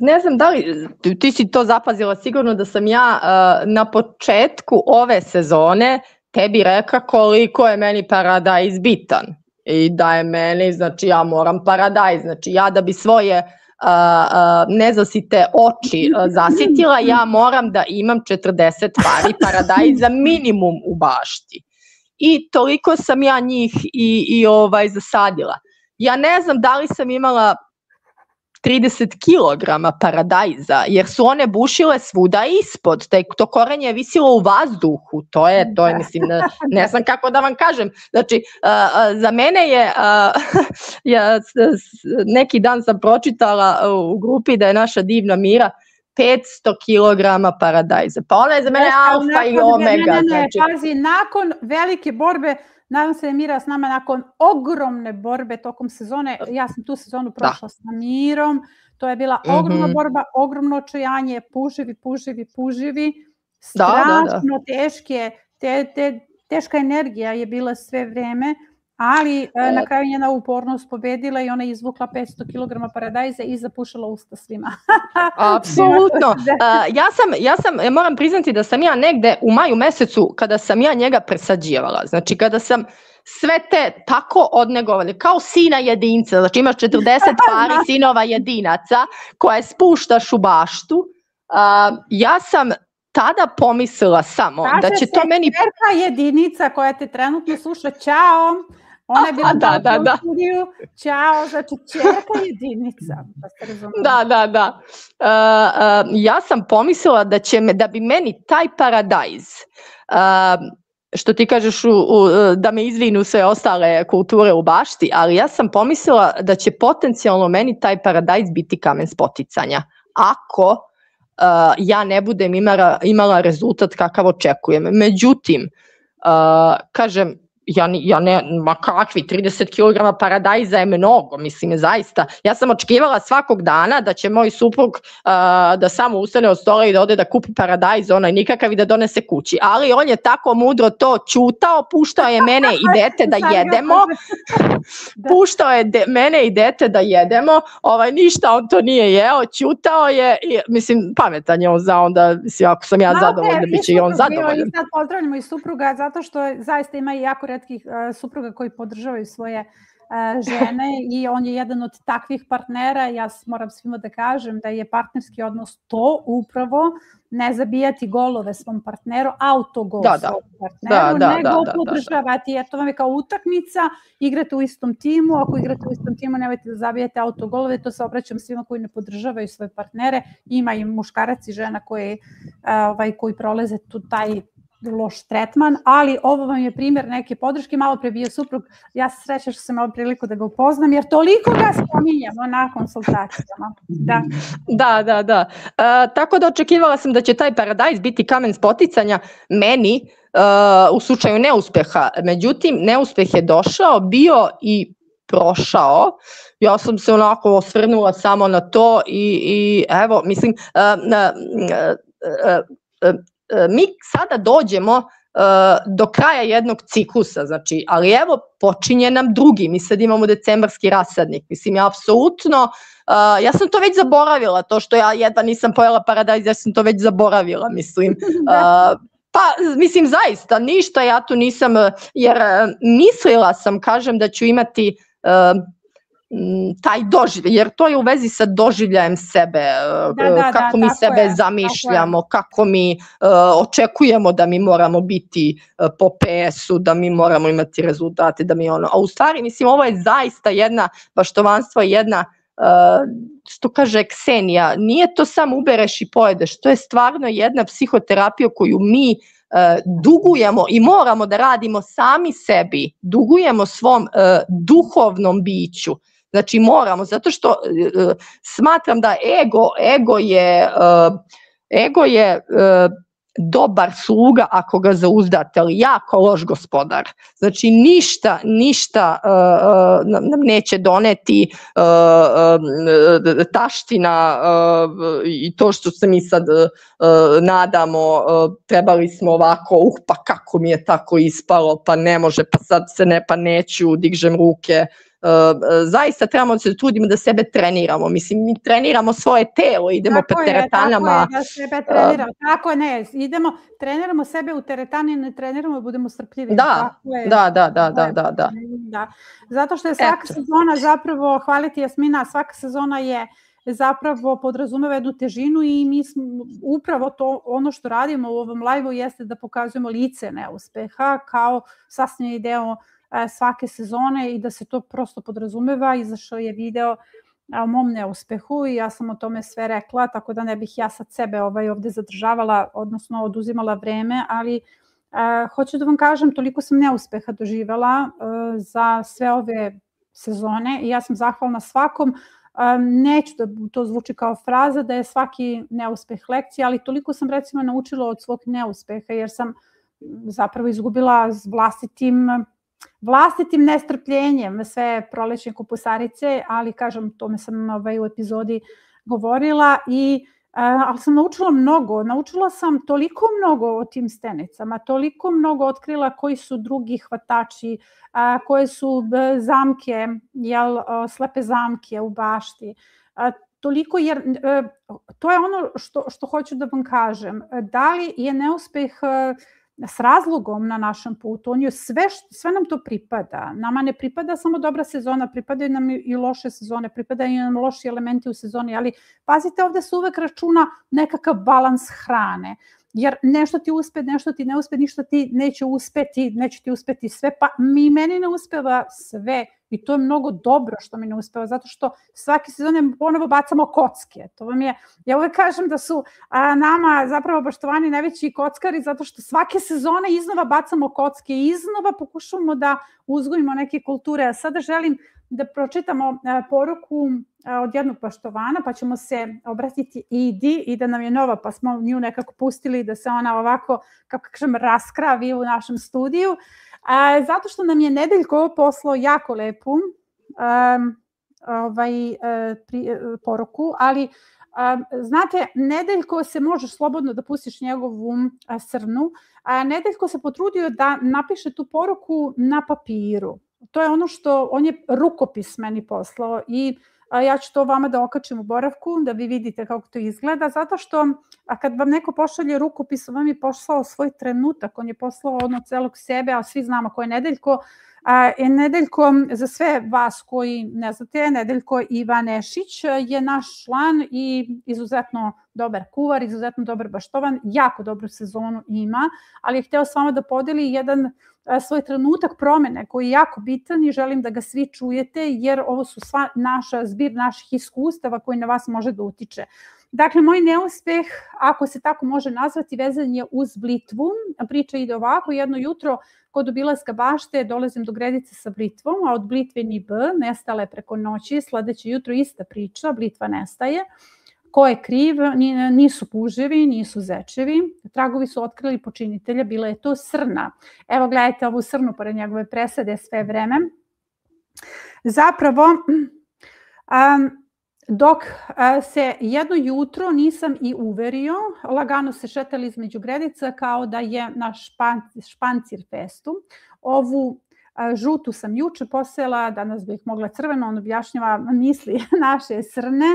Ne znam da li, ti si to zapazila sigurno da sam ja na početku ove sezone tebi rekla koliko je meni paradajz bitan. I da je meni, znači ja moram paradajz, znači ja da bi svoje nezasite oči zasitila, ja moram da imam 40 pari paradajza minimum u bašti. I toliko sam ja njih i zasadila. Ja ne znam da li sam imala 30 kilograma paradajza, jer su one bušile svuda ispod, to korenje je visilo u vazduhu, to je mislim, ne znam kako da vam kažem, znači za mene je, neki dan sam pročitala u grupi da je naša divna Mira 500 kilograma paradajza, pa ona je za mene alfa i omega. Pazi, nakon velike borbe, nadam se da je Mira s nama nakon ogromne borbe tokom sezone, ja sam tu sezonu prošla sa Mirom, to je bila ogromna borba, ogromno očajanje, puževi, strašno teške, teška energija je bila sve vreme, ali na kraju njena upornost pobedila i ona je izvukla 500 kg paradajza i zapušila usta svima. Apsolutno. Ja moram priznati da sam ja negde u maju mesecu, kada sam ja njega presađivala, znači kada sam sve te tako odnegovali, kao sina jedinca, znači imaš 40 pari sinova jedinaca koje spuštaš u baštu, ja sam tada pomislila samo da će to meni... Čerka jedinica koja te trenutno sluša, čao, ona je bila u studiju, čao, znači čerka jedinica. Da. Ja sam pomislila da bi meni taj paradajz, što ti kažeš da me izvinu sve ostale kulture u bašti, ali ja sam pomislila da će potencijalno meni taj paradajz biti kamen spoticanja. Ako ja ne budem imala rezultat kakav očekujem. Međutim, kažem, ja ne, ma kakvi, 30 kg paradajza je mnogo, mislim, zaista. Ja sam očekivala svakog dana da će moj suprug da samo ustane od stola i da ode da kupi paradajz, onaj nikakav i da donese kući. Ali on je tako mudro to ćutao, puštao je mene i dete da jedemo. Puštao je mene i dete da jedemo, ništa on to nije jeo, ćutao je, mislim, pametan je on za onda, mislim, ako sam ja zadovoljna, bit će i on zadovoljan. I sad pozdravljamo i supruga, zato što zaista ima i jako retkih supruga koji podržavaju svoje žene i on je jedan od takvih partnera. Ja moram svima da kažem da je partnerski odnos to upravo, ne zabijati golove svom partneru, autogol svom partneru, nego podržavati, jer to vam je kao utakmica, igrate u istom timu, ako igrate u istom timu nemojte da zabijate autogolove, to se obraćam svima koji ne podržavaju svoje partnere, ima i muškarac i žena koji prolaze tu taj loš tretman, ali ovo vam je primjer neke podrške, malo pre bio suprug, ja se srećam što sam imala priliku da ga upoznam, jer toliko ga spominjamo na konsultacijama. Da. Tako da očekivala sam da će taj paradajz biti kamen spoticanja meni, u slučaju neuspeha. Međutim, neuspeh je došao, bio i prošao. Ja sam se onako osvrnula samo na to i evo, mislim, mi sada dođemo do kraja jednog ciklusa, znači, ali evo počinje nam drugi, mi sad imamo decembarski rasadnik, mislim, ja apsolutno, ja sam to već zaboravila, to što ja jedva nisam pojela paradajz, ja sam to već zaboravila, mislim, pa, mislim, zaista, ništa ja tu nisam, jer mislila sam, kažem, da ću imati taj doživljaj, jer to je u vezi sa doživljajem sebe, kako mi sebe zamišljamo, kako mi očekujemo da mi moramo biti po PS-u, da mi moramo imati rezultate, da mi ono, a u stvari, mislim, ovo je zaista jedna, baštovanstvo je jedna, što kaže Ksenija, nije to samo ubereš i pojedeš, to je stvarno jedna psihoterapija koju mi dugujemo i moramo da radimo sami sebi, dugujemo svom duhovnom biću. Znači moramo, zato što smatram da ego je dobar sluga ako ga zauzdate, ali jako loš gospodar. Znači ništa nam neće doneti taština i to što se mi sad nadamo, trebali smo ovako, pa kako mi je tako ispalo, pa ne može, pa sad se ne, pa neću, dižem ruke. Zaista trebamo da se trudimo da sebe treniramo, mislim, mi treniramo svoje telo, idemo po teretanama. Tako je, da sebe treniramo, tako ne, idemo, treniramo sebe u teretani, ne treniramo da budemo strpljivi. Da. Zato što je svaka sezona zapravo, hvala ti Jasmina, svaka sezona je zapravo podrazumeva jednu težinu i mi smo upravo to, ono što radimo u ovom live-u jeste da pokazujemo lice neuspeha kao sastavni deo svake sezone i da se to prosto podrazumeva. Izašao je video o mom neuspehu i ja sam o tome sve rekla, tako da ne bih ja sad sebe ovde zadržavala, odnosno oduzimala vreme, ali hoću da vam kažem, toliko sam neuspeha doživela za sve ove sezone i ja sam zahvalna svakom. Neću da to zvuči kao fraza da je svaki neuspeh lekcija, ali toliko sam recimo naučila od svog neuspeha jer sam zapravo izgubila s vlastitim nestrpljenjem sve prolećne kupusarice, ali kažem, tome sam u epizodi govorila, ali sam naučila sam toliko mnogo o tim stenicama, toliko mnogo otkrila koji su drugi hvatači, koje su zamke, slepe zamke u bašti, toliko, jer to je ono što hoću da vam kažem, da li je neuspeh s razlogom na našem putu, sve nam to pripada. Nama ne pripada samo dobra sezona, pripadaju nam i loše sezone, pripadaju nam loši elementi u sezoni, ali pazite, ovde se uvek računa nekakav balans hrane, jer nešto ti uspe, nešto ti ne uspe, ništa ti neće uspeti sve, pa meni ne uspeva sve i to je mnogo dobro što mi ne uspeva, zato što svake sezone ponovo bacamo kocke. To vam je, ja uvek kažem da su nama zapravo baštovani najveći kockari, zato što svake sezone iznova bacamo kocke i iznova pokušamo da uzgojimo neke kulture. A sada želim da pročitamo poruku od jednog baštovana, pa ćemo se obratiti Idi. Ida nam je nova, pa smo nju nekako pustili da se ona ovako, kako kažem, raskravi u našem studiju. Zato što nam je Nedeljko poslao jako lepu poruku, ali znate, Nedeljko se možeš slobodno da pustiš njegovu srnu. Nedeljko se potrudio da napiše tu poruku na papiru. To je ono što, on je rukopis meni poslao i ja ću to vama da okačim u boravku, da vi vidite kako to izgleda, zato što kad vam neko pošalje rukopis, on vam je poslao svoj trenutak, on je poslao ono celog sebe, a svi znamo ko je Nedeljko. Nedeljko, za sve vas koji ne znate, Nedeljko Ivanešić je naš član i izuzetno dobar kuvar, izuzetno dobar baštovan, jako dobru sezonu ima, ali je hteo s vama da podeli jedan svoj trenutak promene koji je jako bitan i želim da ga svi čujete, jer ovo su sva zbir naših iskustava koji na vas može da utiče. Dakle, moj neuspeh, ako se tako može nazvati, vezan je uz blitvu. Priča ide ovako, jedno jutro kod obilaska bašte dolazim do gredice sa blitvom, a od blitve ni B, nestala je preko noći, sledeće jutro ista priča, blitva nestaje. Ko je kriv? Nisu puževi, nisu zečevi. Tragovi su otkrili počinitelja, bila je to srna. Evo gledajte ovu srnu pored njegove presade sve vreme. Zapravo, dok se jedno jutro nisam i uverio, lagano se šetali između gredica kao da je na špancir festu. Ovu žutu sam juče posela, danas bih mogla crveno, on objašnjava misli naše srne.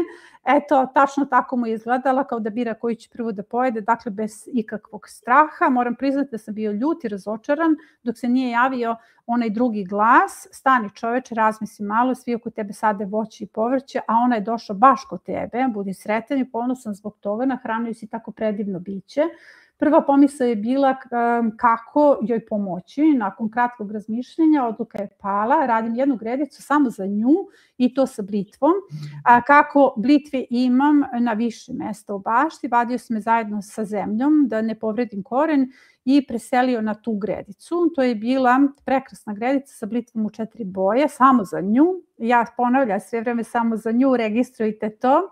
Eto, tačno tako mu je izgledala, kao da bira koji će prvo da pojede, dakle bez ikakvog straha. Moram priznati da sam bio ljut i razočaran dok se nije javio onaj drugi glas. Stani čoveče, razmisli malo, svi oko tebe sade voće i povrće, a ona je došla baš kod tebe. Budi sretan i ponosan zbog toga, nahranio si tako predivno biće. Prva pomisla je bila kako joj pomoći. Nakon kratkog razmišljenja odluka je pala. Radim jednu gredicu samo za nju i to sa blitvom. Kako blitve imam na više mesta u bašti, vadio sam je zajedno sa zemljom da ne povredim koren i preselio na tu gredicu. To je bila prekrasna gredica sa blitvom u 4 boje, samo za nju. Ja ponavljam sve vreme samo za nju, registrujte to.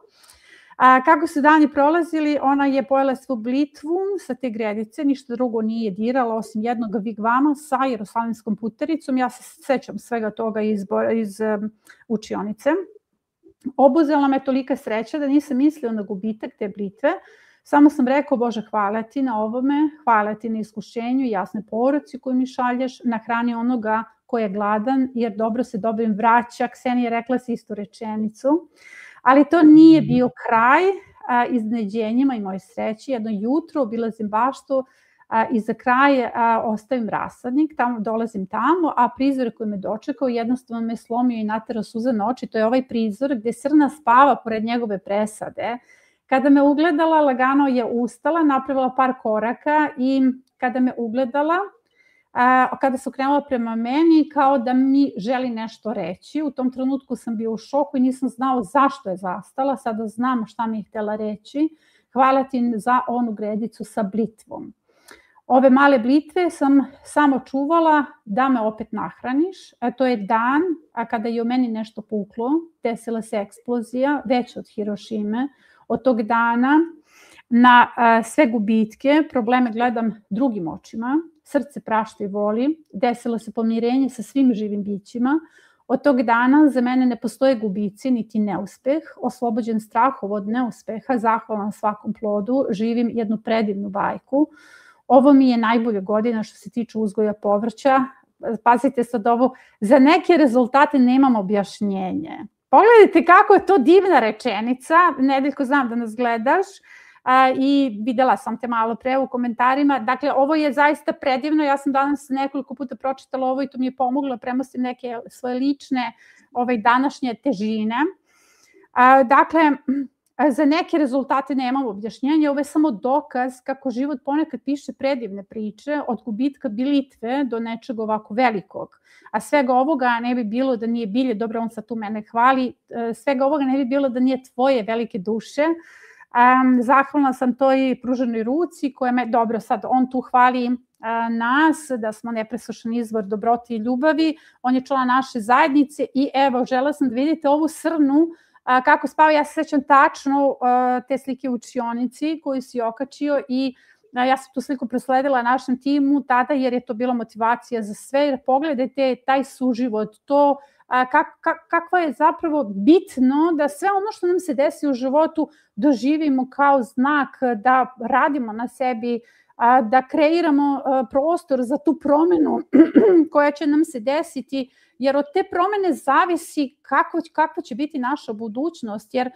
Kako su dani prolazili, ona je pojela svu blitvu sa te gredice, ništa drugo nije dirala osim jednog vigvama sa jerusalimskom putericom. Ja se sećam svega toga iz učionice. Obuzela me tolika sreća da nisam mislio na gubitak te blitve. Samo sam rekao, Bože, hvala ti na ovome, hvala ti na iskušenju i jasne poruci koju mi šalješ, nahrani onoga ko je gladan, jer dobro se dobrim vraća. Ksenija rekla si istu rečenicu. Ali to nije bio kraj iznenađenjima i moje sreći. Jedno jutro obilazim baštu i za kraj ostavim rasadnik, dolazim tamo, a prizor koji me dočekao jednostavno me slomio i naterao suze na oči. To je ovaj prizor gde srna spava pored njegove presade. Kada me ugledala, lagano je ustala, napravila par koraka i kada me ugledala, kada se okrenula prema meni kao da mi želi nešto reći. U tom trenutku sam bio u šoku i nisam znao zašto je zastala. Sada znam šta mi je htjela reći. Hvala ti za onu gredicu sa blitvom. Ove male blitve sam samo čuvala da me opet nahraniš. To je dan kada je u meni nešto puklo. Desila se eksplozija, veća od Hirošime. Od tog dana na sve gubitke, probleme gledam drugim očima. Srce prašta i voli, desilo se pomirenje sa svim živim bićima. Od tog dana za mene ne postoje gubici niti neuspeh. Oslobođen strahov od neuspeha, zahvalan svakom plodu, živim jednu predivnu bajku. Ovo mi je najbolja godina što se tiče uzgoja povrća. Pazite sad ovo, za neke rezultate nemam objašnjenje. Pogledajte kako je to divna rečenica. Nedeljko, znam da nas gledaš. I videla sam te malo pre u komentarima. Dakle, ovo je zaista predivno. Ja sam danas nekoliko puta pročitala ovo i to mi je pomoglo da premostim neke svoje lične današnje težine. Dakle, za neke rezultate nemam objašnjenja. Ovo je samo dokaz kako život ponekad piše predivne priče, od gubitka blitve do nečeg ovako velikog. A svega ovoga ne bi bilo da nije Bilje, dobro, on sad tu mene hvali, svega ovoga ne bi bilo da nije tvoje velike duše. Zahvalna sam toj pruženoj ruci koja me, dobro, sad on tu hvali nas, da smo nepresušan izvor dobrote i ljubavi, on je član naše zajednice i evo, žela sam da vidite ovu srnu kako spava. Ja se sećam tačno te slike u učionici koju si okačio i ja sam tu sliku prosledila našem timu tada jer je to bila motivacija za sve, jer pogledajte taj suživot, to kako je zapravo bitno da sve ono što nam se desi u životu doživimo kao znak da radimo na sebi, da kreiramo prostor za tu promenu koja će nam se desiti, jer od te promene zavisi kakva će biti naša budućnost, jer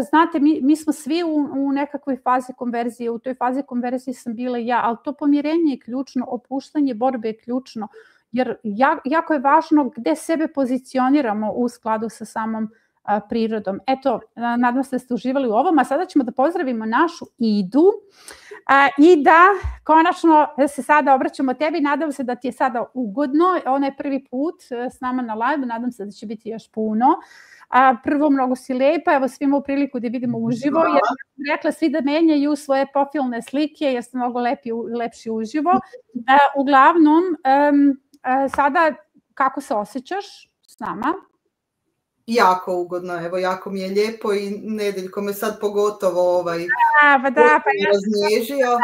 znate, mi smo svi u nekakvoj fazi konverzije, u toj fazi konverzije sam bila ja, ali to pomirenje je ključno, opuštanje borbe je ključno, jer jako je važno gde sebe pozicioniramo u skladu sa samom prirodom. Eto, nadam se da ste uživali u ovom, a sada ćemo da pozdravimo našu Idu i da konačno se sada obraćamo tebi. Nadam se da ti je sada ugodno, ona je prvi put s nama na live, nadam se da će biti još puno. Prvo, mnogo si lepa, evo svi imamo priliku da vidimo uživo, jer sam rekla svi da menjaju svoje profilne slike, jer ste mnogo lepši uživo. Uglavnom, sada kako se osjećaš s nama? Jako ugodno, evo, jako mi je lijepo i Nedeljko me sad pogotovo raznježio.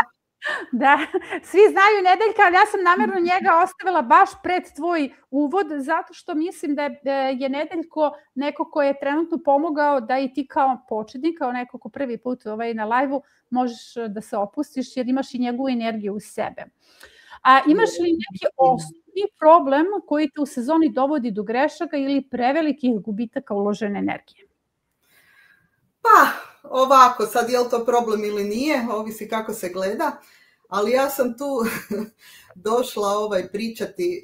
Da, svi znaju Nedeljka, ali ja sam namjerno njega ostavila baš pred tvoj uvod, zato što mislim da je Nedeljko neko ko je trenutno pomogao da i ti kao početnik, kao neko ko prvi put na live-u možeš da se opustiš jer imaš i njegovu energiju u sebe. A imaš li neki osnovni problem koji te u sezoni dovodi do grešaka ili prevelikih gubitaka uložene energije? Pa, ovako, sad je li to problem ili nije, ovisi kako se gleda, ali ja sam tu došla pričati,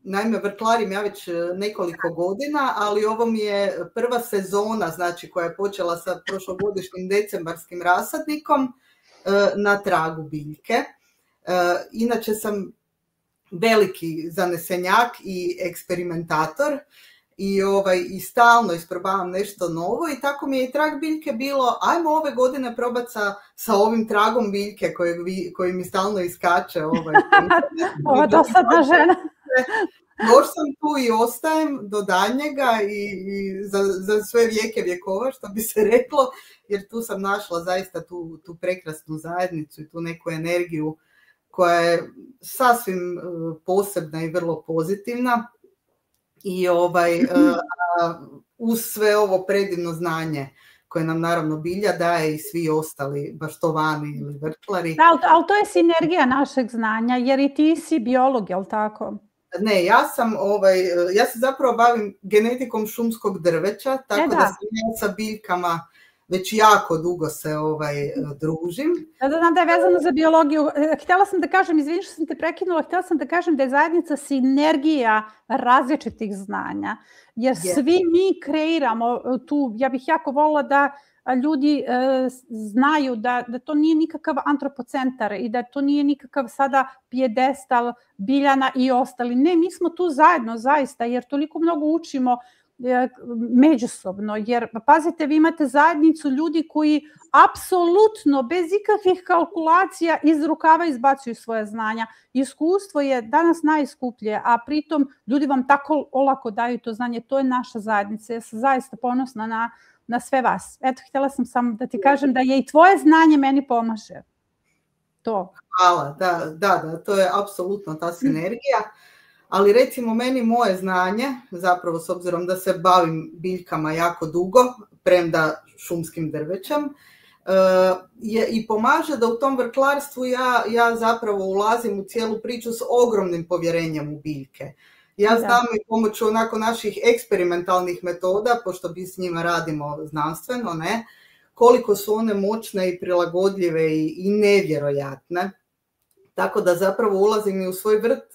naime vrtlarim ja već nekoliko godina, ali ovo mi je prva sezona, znači koja je počela sa prošlogodišnjim decembarskim rasadnikom na tragu biljke. Inače sam veliki zanesenjak i eksperimentator i stalno isprobavam nešto novo i tako mi je i trag biljke bilo, ajmo ove godine probati sa ovim tragom biljke koji mi stalno iskače. Ovo je dosadna žena. Još sam tu i ostajem do daljnjega i za sve vijeke vjekova, što bi se reklo, jer tu sam našla zaista tu prekrasnu zajednicu i tu neku energiju koja je sasvim posebna i vrlo pozitivna i uz sve ovo predivno znanje koje nam naravno bilja daje i svi ostali baštovani ili vrtlari. Da, ali to je sinergija našeg znanja, jer i ti si biolog, je li tako? Ne, ja se zapravo bavim genetikom šumskog drveća, tako da sam ja sa biljkama već jako dugo se družim. Da je vezano za biologiju. Htjela sam da kažem, izvini što sam te prekinula, htjela sam da kažem da je zajednica sinergija različitih znanja. Jer svi mi kreiramo tu, ja bih jako volila da ljudi znaju da to nije nikakav antropocentar i da to nije nikakav sada pijedestal Biljana i ostali. Ne, mi smo tu zajedno zaista, jer toliko mnogo učimo međusobno, jer pazite, vi imate zajednicu ljudi koji apsolutno bez ikakvih kalkulacija iz rukava izbacuju svoje znanja. Iskustvo je danas najskuplje, a pritom ljudi vam tako olako daju to znanje. To je naša zajednica. Ja sam zaista ponosna na sve vas. Eto, htjela sam samo da ti kažem da je i tvoje znanje meni pomaže. To. Hvala, da, to je apsolutno ta sinergija. Ali recimo meni moje znanje, zapravo s obzirom da se bavim biljkama jako dugo, premda šumskim drvećem, i pomaže da u tom vrtlarstvu ja zapravo ulazim u cijelu priču s ogromnim povjerenjem u biljke. Ja znam i pomoću onako naših eksperimentalnih metoda, pošto mi s njima radimo znanstveno, koliko su one moćne i prilagodljive i nevjerojatne. Tako da zapravo ulazim i u svoj vrt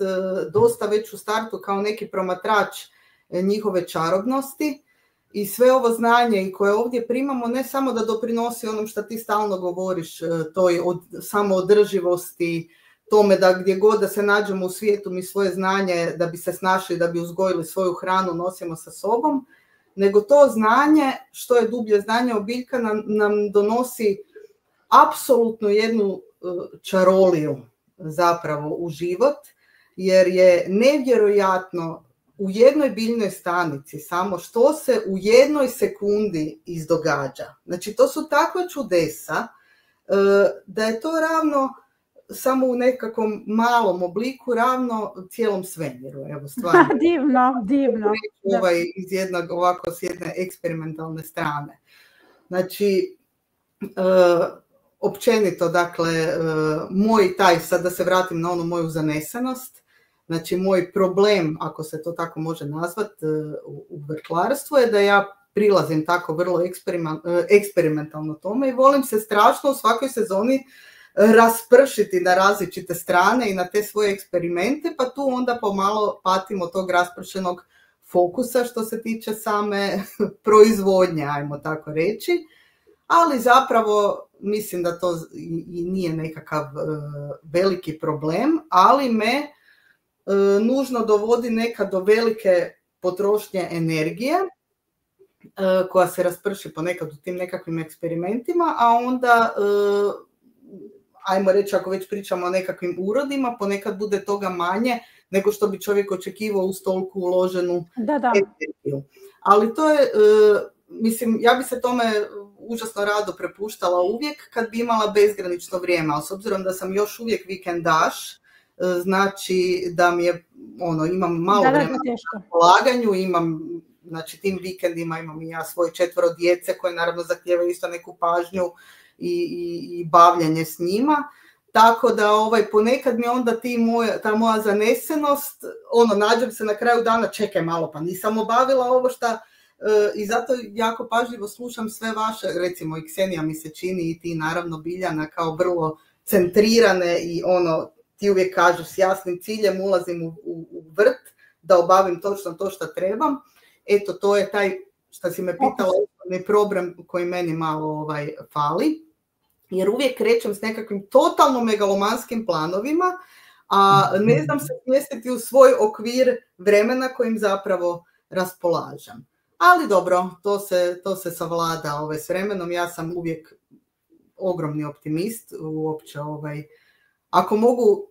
dosta već u startu kao neki promatrač njihove čarobnosti i sve ovo znanje koje ovdje primamo ne samo da doprinosi onom što ti stalno govoriš, toj samoodrživosti, tome da gdje god da se nađemo u svijetu mi svoje znanje da bi se snašli, da bi uzgojili svoju hranu nosimo sa sobom, nego to znanje, što je dublje znanje o biljka, nam donosi apsolutno jednu čaroliju zapravo u život, jer je nevjerojatno u jednoj biljnoj stanici samo što se u jednoj sekundi izdogađa. Znači to su takva čudesa da je to ravno samo u nekakvom malom obliku ravno cijelom svemiru. Evo, stvarno. Divno. Iz jednog ovako s jedne eksperimentalne strane. Znači, općenito, dakle, moj taj, sad da se vratim na onu moju zanesenost, znači moj problem, ako se to tako može nazvati u vrtlarstvu, je da ja prilazim tako vrlo eksperimentalno tome i volim se strašno u svakoj sezoni raspršiti na različite strane i na te svoje eksperimente, pa tu onda pomalo patim od tog raspršenog fokusa što se tiče same proizvodnje, ajmo tako reći. Ali zapravo mislim da to i nije nekakav veliki problem, ali me nužno dovodi nekad do velike potrošnje energije koja se rasprši ponekad u tim nekakvim eksperimentima, a onda, ajmo reći, ako već pričamo o nekakvim urodima, ponekad bude toga manje nego što bi čovjek očekivao uz toliku uloženu Da. energiju. Ali to je, mislim, ja bi se tome užasno rado prepuštala uvijek kad bi imala bezgranično vrijeme, ali s obzirom da sam još uvijek vikendaš, znači da mi je, imam malo vremena na polaganju, imam, znači tim vikendima imam i ja svoje 4 djece koje naravno zahtijevaju isto neku pažnju i bavljanje s njima. Tako da ponekad mi onda ta moja zanesenost, nađem se na kraju dana, čekaj malo, pa nisam obavila ovo šta, i zato jako pažljivo slušam sve vaše, recimo i Ksenija mi se čini i ti naravno Biljana kao vrlo centrirane i ti uvijek kažeš s jasnim ciljem ulazim u vrt da obavim točno to što trebam. Eto, to je taj, što si me pitala, problem koji meni malo fali. Jer uvijek krećem s nekakvim totalno megalomanskim planovima, a ne znam se smjestiti u svoj okvir vremena kojim zapravo raspolažem. Ali dobro, to se savlada s vremenom. Ja sam uvijek ogromni optimist. Uopće, ako mogu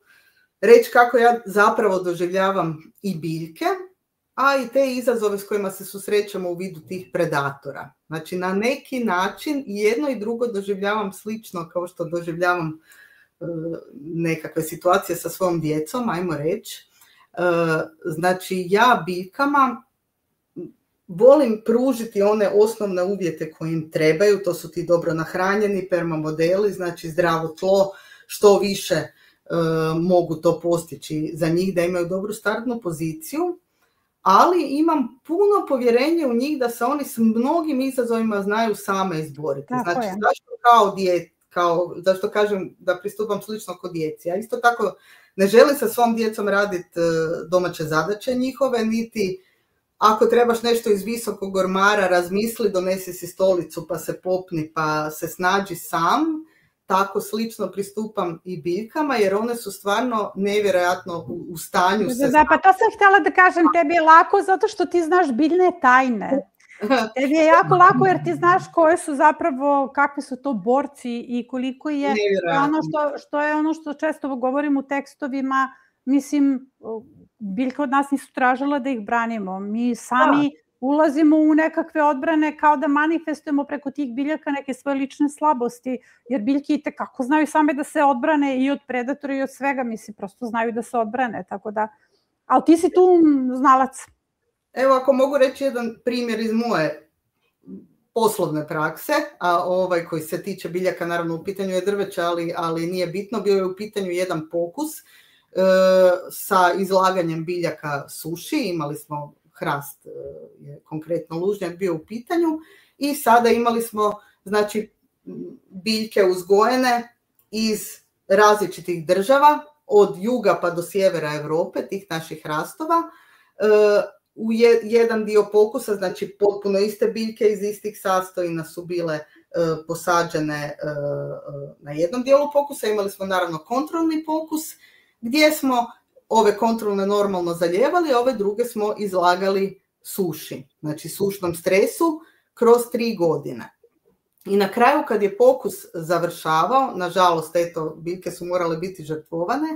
reći kako ja zapravo doživljavam i biljke, a i te izazove s kojima se susrećemo u vidu tih predatora. Znači, na neki način jedno i drugo doživljavam slično kao što doživljavam nekakve situacije sa svojom djecom, ajmo reći. Znači, ja biljkama volim pružiti one osnovne uvjete koje im trebaju, to su ti dobro nahranjeni permamodeli, znači zdravo tlo, što više mogu to postići za njih, da imaju dobru startnu poziciju, ali imam puno povjerenje u njih da se oni s mnogim izazovima znaju same izboriti. Znači, zašto kažem da pristupam slično kod djeci. Ja isto tako ne želim sa svom djecom raditi domaće zadaće njihove, niti ako trebaš nešto iz visokog ormara, razmisli, donesi si stolicu pa se popni pa se snađi sam. Tako slično pristupam i biljkama, jer one su stvarno nevjerojatno u stanju se... Da, pa to sam htjela da kažem, tebi je lako zato što ti znaš biljne tajne. Tebi je jako lako jer ti znaš koje su zapravo, kakvi su to borci i koliko je ono što često govorim u tekstovima, mislim, biljke od nas nisu tražile da ih branimo. Mi sami ulazimo u nekakve odbrane kao da manifestujemo preko tih biljaka neke svoje lične slabosti, jer biljke itekako znaju same da se odbrane i od predatora i od svega, mislim, prosto znaju da se odbrane, tako da, ali ti si tu znalac. Evo, ako mogu reći jedan primjer iz moje poslovne prakse, a koji se tiče biljaka, naravno u pitanju je drveće, ali nije bitno, bio je u pitanju jedan pokus sa izlaganjem biljaka suši, imali smo hrast, je konkretno lužnjak bio u pitanju, i sada imali smo, znači, biljke uzgojene iz različitih država, od juga pa do sjevera Europe, tih naših hrastova. U jedan dio pokusa, znači potpuno iste biljke iz istih sastojina su bile posađene na jednom dijelu pokusa. Imali smo naravno kontrolni pokus, gdje smo ove kontrolne normalno zalijevali, a ove druge smo izlagali suši, znači sušnom stresu kroz 3 godine. I na kraju kad je pokus završavao, nažalost, eto, biljke su morale biti žrtvovane,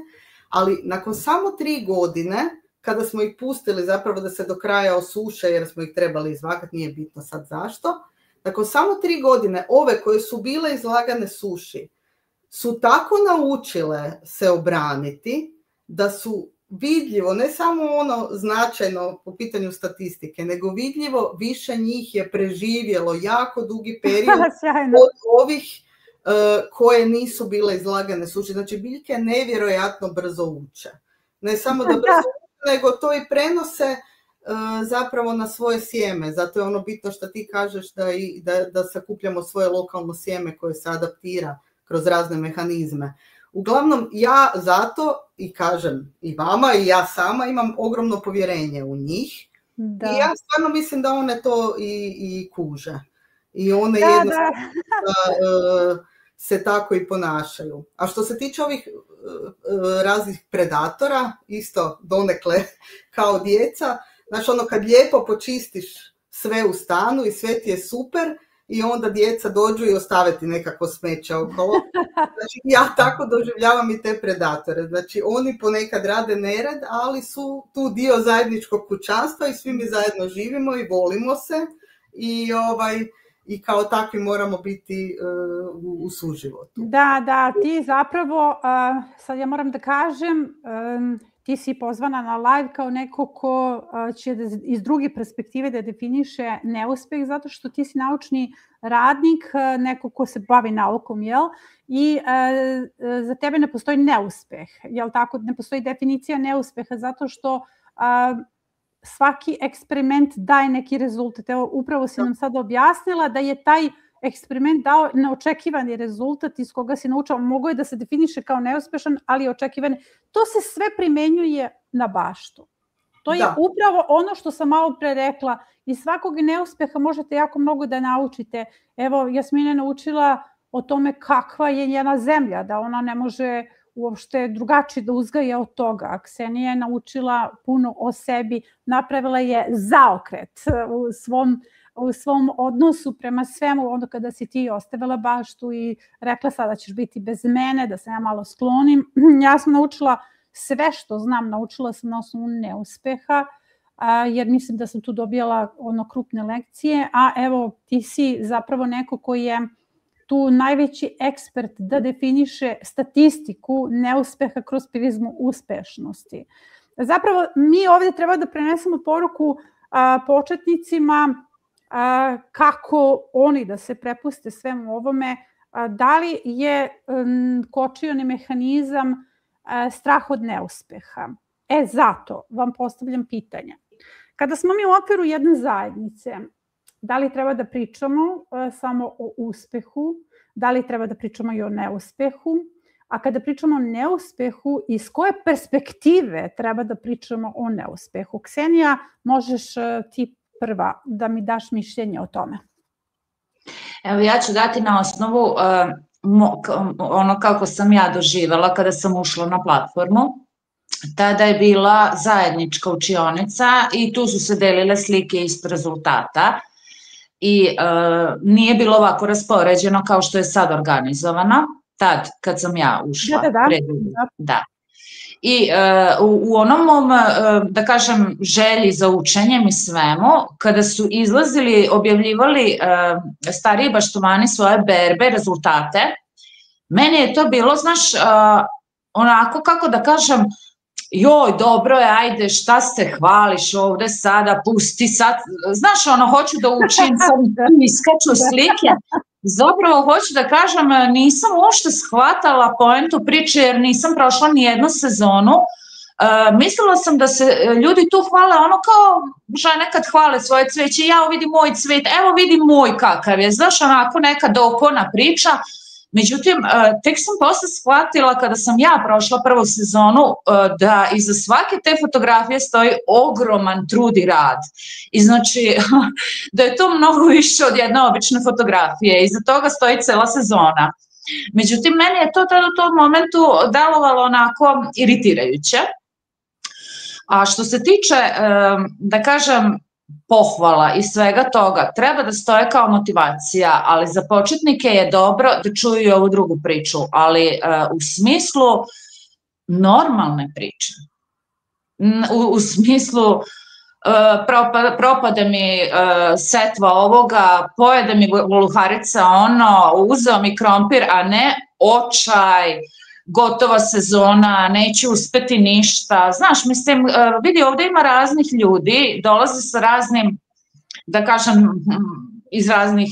ali nakon samo 3 godine, kada smo ih pustili zapravo da se do kraja osuše, jer smo ih trebali izvagati, nije bitno sad zašto, nakon samo 3 godine, ove koje su bile izlagane suši, su tako naučile se obraniti, da su vidljivo, ne samo ono značajno po pitanju statistike, nego vidljivo više njih je preživjelo jako dugi period od ovih koje nisu bile izlagane suši. Znači, biljke nevjerojatno brzo uče. Ne samo da brzo uče, nego to i prenose zapravo na svoje sjeme. Zato je ono bitno što ti kažeš da sakupljamo svoje lokalno sjeme koje se adaptira kroz razne mehanizme. Uglavnom, ja zato i kažem i vama i ja sama imam ogromno povjerenje u njih. Da. I ja stvarno mislim da one to i kuže. I one jednostavno se tako i ponašaju. A što se tiče ovih raznih predatora, isto donekle kao djeca, znači ono kad lijepo počistiš sve u stanu i sve ti je super, i onda djeca dođu i ostave ti nekako smeće okolo. Znači ja tako doživljavam i te predatore. Znači oni ponekad rade nered, ali su tu dio zajedničkog kućanstva i svi mi zajedno živimo i volimo se i kao takvi moramo biti u suživotu. Da, ti zapravo, sad ja moram da kažem, ti si pozvana na live kao neko ko će iz druge perspektive da definiše neuspeh, zato što ti si naučni radnik, neko ko se bavi naukom, jel? I za tebe ne postoji neuspeh, jel tako? Ne postoji definicija neuspeha, zato što svaki eksperiment daje neki rezultat. Evo, upravo si nam sad objasnila da je taj eksperiment dao neočekivani rezultat iz koga si naučao. Mogo je da se definiše kao neuspešan, ali je očekivani. To se sve primenjuje na baštu. To je upravo ono što sam malo pre rekla. Iz svakog neuspeha možete jako mnogo da naučite. Evo, Jasmina je naučila o tome kakva je njena zemlja, da ona ne može uopšte drugačije da uzgaja od toga. Ksenija je naučila puno o sebi, napravila je zaokret u svom odnosu prema svemu, onda kada si ti ostavila baštu i rekla sada ćeš biti bez mene, da se ja malo sklonim. Ja sam naučila sve što znam, naučila sam na osnovu neuspeha, jer mislim da sam tu dobijala krupne lekcije, a evo ti si zapravo neko koji je tu najveći ekspert da definiše statistiku neuspeha kroz prizmu uspešnosti. Zapravo mi ovdje treba da prenesemo poruku početnicima kako oni da se prepuste svemu ovome, da li je kočioni mehanizam strah od neuspeha. Zato vam postavljam pitanje. Kada smo mi u okviru jedne zajednice, da li treba da pričamo samo o uspehu, da li treba da pričamo i o neuspehu, a kada pričamo o neuspehu, iz koje perspektive treba da pričamo o neuspehu? Ksenija, možeš ti prva da mi daš mišljenje o tome. Evo, ja ću dati na osnovu ono kako sam ja doživela kada sam ušla na platformu. Tada je bila zajednička učionica i tu su se delile slike ispred rezultata i nije bilo ovako raspoređeno kao što je sad organizovano, tad kad sam ja ušla. Da. I u onom mom, da kažem, želji za učenjem i svemu, kada su izlazili, objavljivali stariji baštovani svoje berbe, rezultate, meni je to bilo, znaš, onako, kako da kažem, joj, dobro je, ajde, šta se hvališ ovde sada, pusti sad, znaš, ono, hoću da učim, sad mi iskaču slike, zapravo hoću da kažem, nisam uopšte shvatala poentu priče, jer nisam prošla ni jednu sezonu, mislila sam da se ljudi tu hvale ono kao žene kad hvale svoje cveće, ja vidi moj cvet, evo vidi moj kakav je, znaš, onako neka dokona priča. Međutim, tek sam posle shvatila kada sam ja prošla prvu sezonu da iza svake te fotografije stoji ogroman trud i rad. I znači da je to mnogo više od jedne obične fotografije. Iza toga stoji cela sezona. Međutim, meni je to u tom momentu delovalo onako iritirajuće. A što se tiče, da kažem, pohvala i svega toga, treba da stoje kao motivacija, ali za početnike je dobro da čuju i ovu drugu priču, ali u smislu normalne priče. U smislu propade mi setva ovoga, pojede mi voluharica ono, uzeo mi krompir, a ne očaj, gotova sezona, neće uspeti ništa. Znaš, mislim, vidi, ovde ima raznih ljudi, dolaze sa raznim, da kažem, iz raznih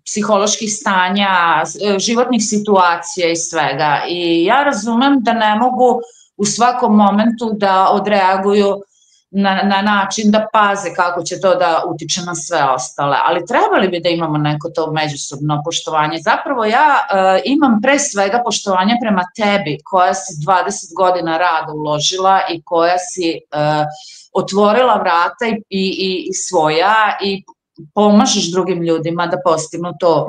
psiholoških stanja, životnih situacija i svega. I ja razumem da ne mogu u svakom momentu da odreaguju na način da paze kako će to da utiče na sve ostale, ali trebali bi da imamo neko to međusobno poštovanje. Zapravo ja imam pre svega poštovanje prema tebi koja si 20 godina rada uložila i koja si otvorila vrata i svoja i pomažeš drugim ljudima da postignu to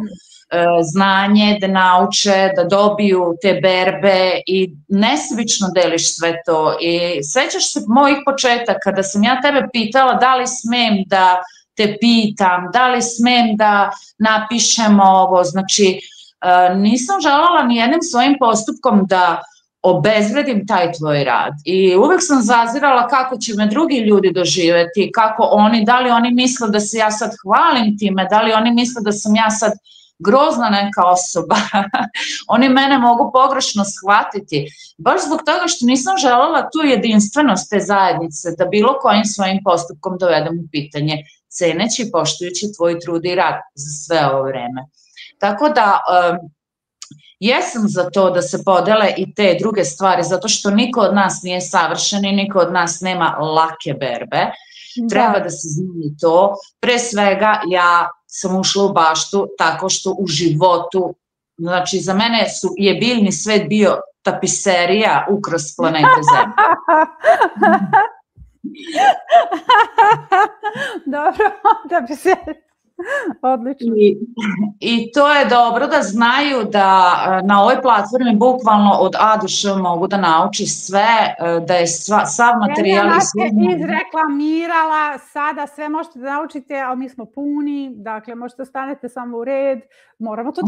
znanje, da nauče, da dobiju te berbe i nesebično deliš sve to. I sećaš se mojih početaka da sam ja tebe pitala da li smem da te pitam, da li smem da napišem ovo, znači nisam želela ni jednim svojim postupkom da obezvredim taj tvoj rad i uvek sam zazirala kako će me drugi ljudi doživeti, kako oni, da li oni misle da se ja sad hvalim time, da li oni misle da sam ja sad grozna neka osoba, oni mene mogu pogrešno shvatiti, baš zbog toga što nisam želela tu jedinstvenost te zajednice, da bilo kojim svojim postupkom dovedem u pitanje, ceneći i poštujući tvoj trud i rad za sve ovo vreme. Tako da, jesam za to da se podele i te druge stvari, zato što niko od nas nije savršen i niko od nas nema lake berbe, treba da se zna to. Pre svega, ja sam ušla u baštu tako što u životu, znači za mene je biljni svet bio tapiserija ukras planete Zemlje. Dobro, tapiserija. Odlično. I to je dobro da znaju da na ovoj platformi bukvalno od A do Š mogu da nauči sve, da je sav materijal i sve. Ja sam izreklamirala, sada sve možete da naučite, ali mi smo puni, dakle možete stanete samo u red, moramo to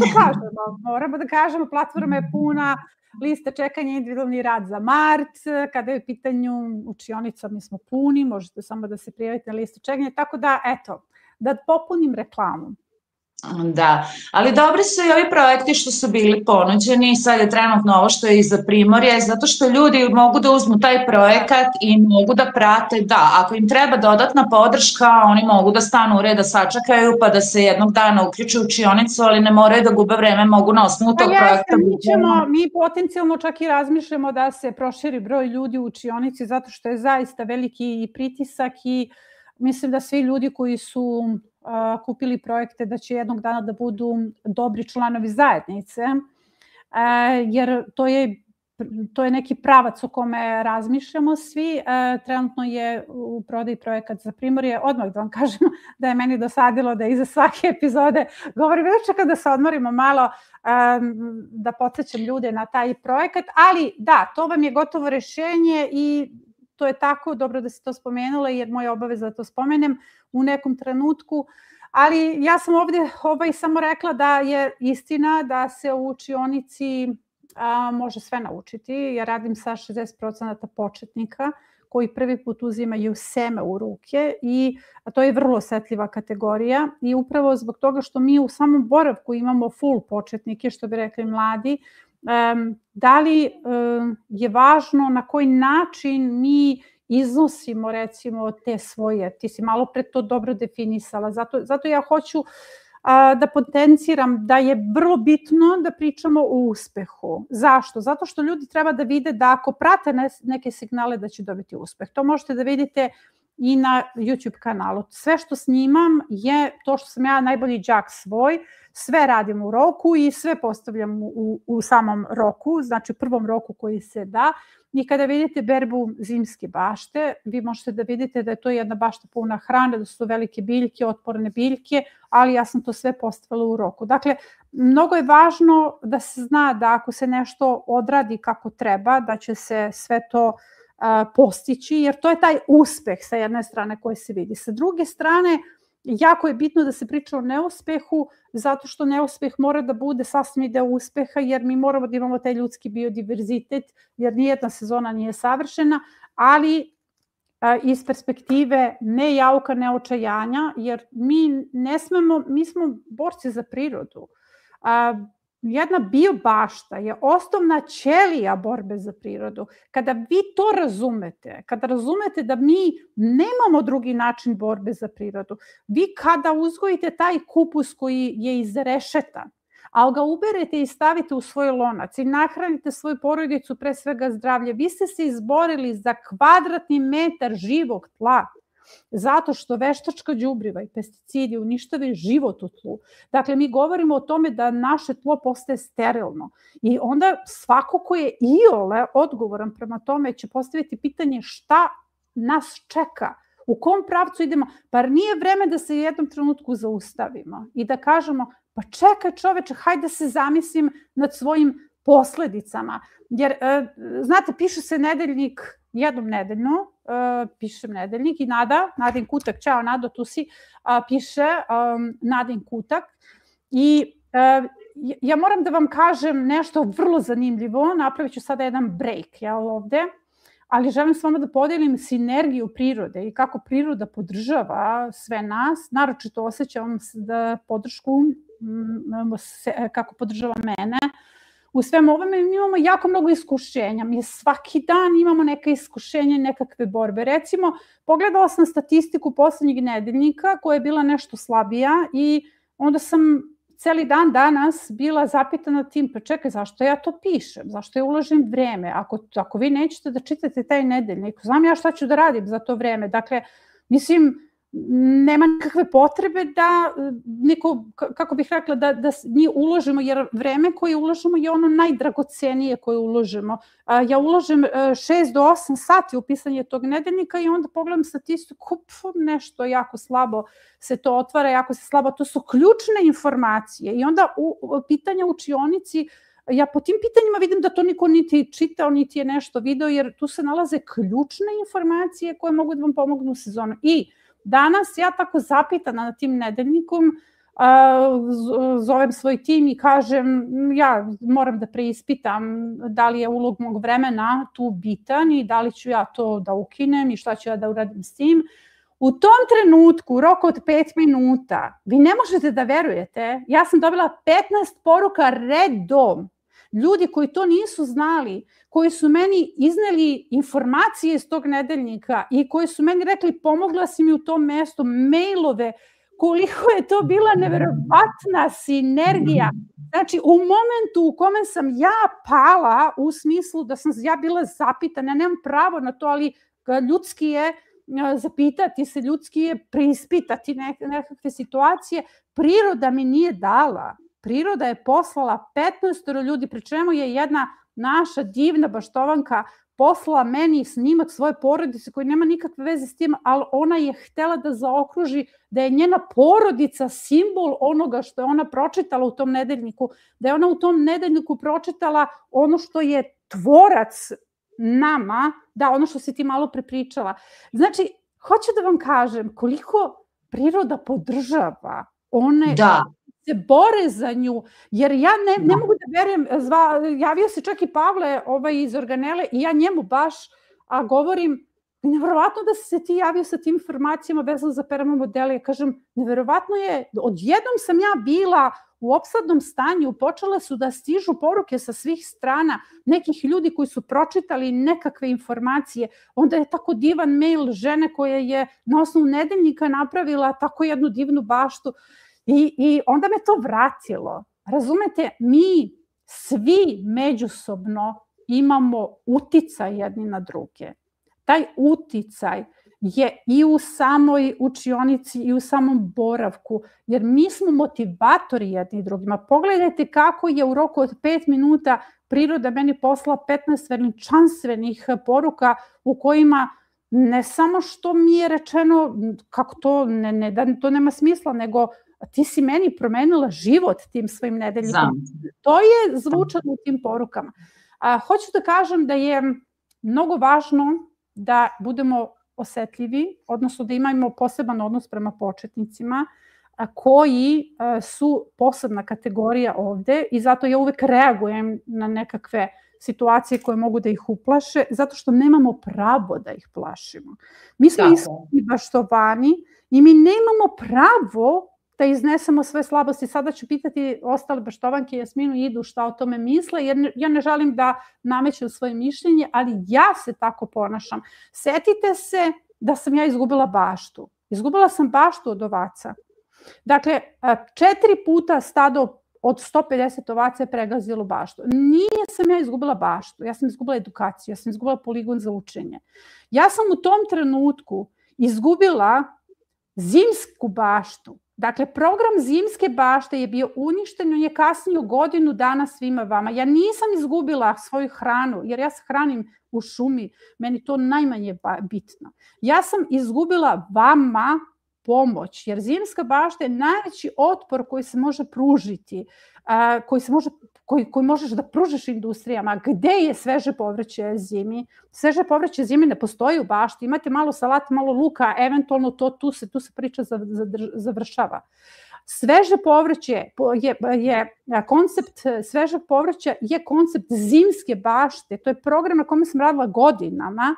da kažemo, platforma je puna, lista čekanja individualni rad za mart, kada je u pitanju učionica mi smo puni, možete samo da se prijavite na listu čekanja, tako da eto, da popunim reklamu. Da, ali dobri su i ovi projekti što su bili ponuđeni, sad je trenutno ovo što je iza Primorje, zato što ljudi mogu da uzmu taj projekat i mogu da prate, da, ako im treba dodatna podrška, oni mogu da stanu u red, da sačekaju, pa da se jednog dana uključe u učionicu, ali ne moraju da gube vreme, mogu na osnovu tog projekta. Mi potencijalno čak i razmišljamo da se proširi broj ljudi u učionici, zato što je zaista veliki pritisak i mislim da svi ljudi koji su kupili projekte da će jednog dana da budu dobri članovi zajednice, jer to je neki pravac o kome razmišljamo svi. Trenutno je u prodaji projekat za Primorje. Odmah da vam kažem da je meni dosadilo da iza svake epizode govorim, čekam da se odmorimo malo, da podsjećam ljude na taj projekat, ali da, to vam je gotovo rešenje i to je tako, dobro da si to spomenula jer moja obaveza da to spomenem u nekom trenutku, ali ja sam ovdje samo rekla da je istina da se u učionici može sve naučiti. Ja radim sa 60% početnika koji prvi put uzimaju seme u ruke i to je vrlo osetljiva kategorija i upravo zbog toga što mi u samom boravku imamo full početnike, što bi rekli mladi, da li je važno na koji način mi iznosimo recimo te svoje, ti si malo pre to dobro definisala, zato ja hoću da potenciram da je vrlo bitno da pričamo o uspehu. Zašto? Zato što ljudi treba da vide da ako prate neke signale da će dobiti uspeh. To možete da vidite i na YouTube kanalu. Sve što snimam je to što sam ja najbolji đak svoj, sve radim u roku i sve postavljam u samom roku, znači prvom roku koji se da. I kada vidite berbu zimske bašte, vi možete da vidite da je to jedna bašta puna hrane, da su to velike biljke, otporne biljke, ali ja sam to sve postavila u roku. Dakle, mnogo je važno da se zna da ako se nešto odradi kako treba, da će se sve to postići, jer to je taj uspeh sa jedne strane koji se vidi. Sa druge strane, jako je bitno da se priča o neuspehu, zato što neuspeh mora da bude sastavni deo uspeha, jer mi moramo da imamo taj ljudski biodiverzitet, jer nijedna sezona nije savršena, ali iz perspektive ne jauka, ne očajanja, jer mi smo borci za prirodu. Jedna biobašta je osnovna ćelija borbe za prirodu. Kada vi to razumete, kada razumete da mi nemamo drugi način borbe za prirodu, vi kada uzgojite taj kupus koji je izrešetan, ali ga uberete i stavite u svoj lonac i nahranite svoju porodicu, pre svega zdravlje, vi ste se izborili za kvadratni metar živog tla. Zato što veštačka đubriva i pesticidi uništavaju život u tlu. Dakle, mi govorimo o tome da naše tlo postaje sterilno i onda svako ko je iole odgovoran prema tome će postaviti pitanje šta nas čeka, u kom pravcu idemo, pa nije vreme da se u jednom trenutku zaustavimo i da kažemo pa čekaj čoveče, hajde da se zamislim nad svojim posledicama. Jer, znate, piše se nedeljnik jednom nedeljno, pišem nedeljnik i Nadin Kutak, čao Nado, tu si, piše Nadin Kutak i ja moram da vam kažem nešto vrlo zanimljivo, napravit ću sada jedan break ovde, ali želim s vama da podelim sinergiju prirode i kako priroda podržava sve nas, naročito osjećam podršku, kako podržava mene. U svemu ovome mi imamo jako mnogo iskušenja, mi svaki dan imamo neka iskušenja i nekakve borbe. Recimo, pogledala sam statistiku poslednjeg nedeljnika koja je bila nešto slabija i onda sam celi dan danas bila zapitana tim, pa čekaj, zašto ja to pišem, zašto ja ulažem vreme, ako vi nećete da čitate taj nedeljnik, znam ja šta ću da radim za to vreme. Dakle, mislim, nema nikakve potrebe da neko, kako bih rekla, da mi uložimo, jer vreme koje uložimo je ono najdragocenije koje uložimo. Ja uložem 6 do 8 sati u pisanje tog nedeljnika i onda pogledam statistiku, nešto jako slabo se to otvara, jako se slabo, to su ključne informacije i onda pitanja u učionici, ja po tim pitanjima vidim da to niko niti čitao, niti je nešto video, jer tu se nalaze ključne informacije koje mogu da vam pomognu u sezonu. I danas ja tako zapitana na tim nedeljnikom, zovem svoj tim i kažem ja moram da preispitam da li je ulog mog vremena tu bitan i da li ću ja to da ukinem i šta ću ja da uradim s tim. U tom trenutku, u roku od 5 minuta, vi ne možete da verujete, ja sam dobila 15 poruka redom. Ljudi koji to nisu znali, koji su meni izneli informacije iz tog nedeljnika i koji su meni rekli pomogla si mi u tom mestu, mailove, koliko je to bila neverovatna sinergija. Znači, u momentu u kome sam ja pala, u smislu da sam ja bila zapitana, ja nemam pravo na to, ali ljudski je zapitati se, ljudski je preispitati nekakve situacije, priroda mi nije dala. Priroda je poslala 15 ljudi, pri čemu je jedna naša divna baštovanka poslala meni snimak svoje porodice koji nema nikakve veze s tim, ali ona je htela da zaokruži da je njena porodica simbol onoga što je ona pročitala u tom nedeljniku, da je ona u tom nedeljniku pročitala ono što je tvorac nama, da, ono što si ti malo prepričala. Znači, hoću da vam kažem koliko priroda podržava one se bore za nju, jer ja ne mogu da verujem, javio se čak i Pavle iz Organele i ja njemu baš govorim, neverovatno da se ti javio sa tim informacijama vezano za perama modele, ja kažem, neverovatno je, odjednom sam ja bila u opsadnom stanju, počele su da stižu poruke sa svih strana nekih ljudi koji su pročitali nekakve informacije, onda je tako divan mail žene koja je na osnovu nedeljnika napravila tako jednu divnu baštu. I onda me to vratilo. Razumete, mi svi međusobno imamo uticaj jedni na druge. Taj uticaj je i u samoj učionici i u samom boravku, jer mi smo motivatori jedni drugima. Pogledajte kako je u roku od 5 minuta priroda meni poslala 15 veličanstvenih poruka u kojima ne samo što mi je rečeno kako to, to nema smisla, nego ti si meni promenila život tim svojim nedeljnikom. To je zvučano u tim porukama. Hoću da kažem da je mnogo važno da budemo osetljivi, odnosno da imamo poseban odnos prema početnicima koji su posebna kategorija ovde i zato ja uvek reagujem na nekakve situacije koje mogu da ih uplaše, zato što nemamo pravo da ih plašimo. Mi smo iskreni baštovani i mi nemamo pravo da iznesemo sve slabosti. Sada ću pitati ostale baštovanke Jasminu i Idu šta o tome misle, jer ja ne želim da namećem svoje mišljenje, ali ja se tako ponašam. Setite se da sam ja izgubila baštu. Izgubila sam baštu od ovaca. Dakle, 4 puta stado od 150 ovaca je pregazilo baštu. Nije sam ja izgubila baštu, ja sam izgubila edukaciju, ja sam izgubila poligon za učenje. Ja sam u tom trenutku izgubila zimsku baštu. Dakle, program zimske bašte je bio uništen, on je kasnio godinu dana svima vama. Ja nisam izgubila svoju hranu, jer ja se hranim u šumi, meni to najmanje bitno. Ja sam izgubila vama pomoć, jer zimska bašta je najveći otpor koji se može pružiti, koji možeš da pružiš industrijama. Gde je sveže povrće zimi? Sveže povrće zimi ne postoji u bašti. Imate malo salata, malo luka, eventualno tu se priča završava. Sveže povrće je koncept svežeg povrća je koncept zimske bašte. To je program na kome sam radila godinama,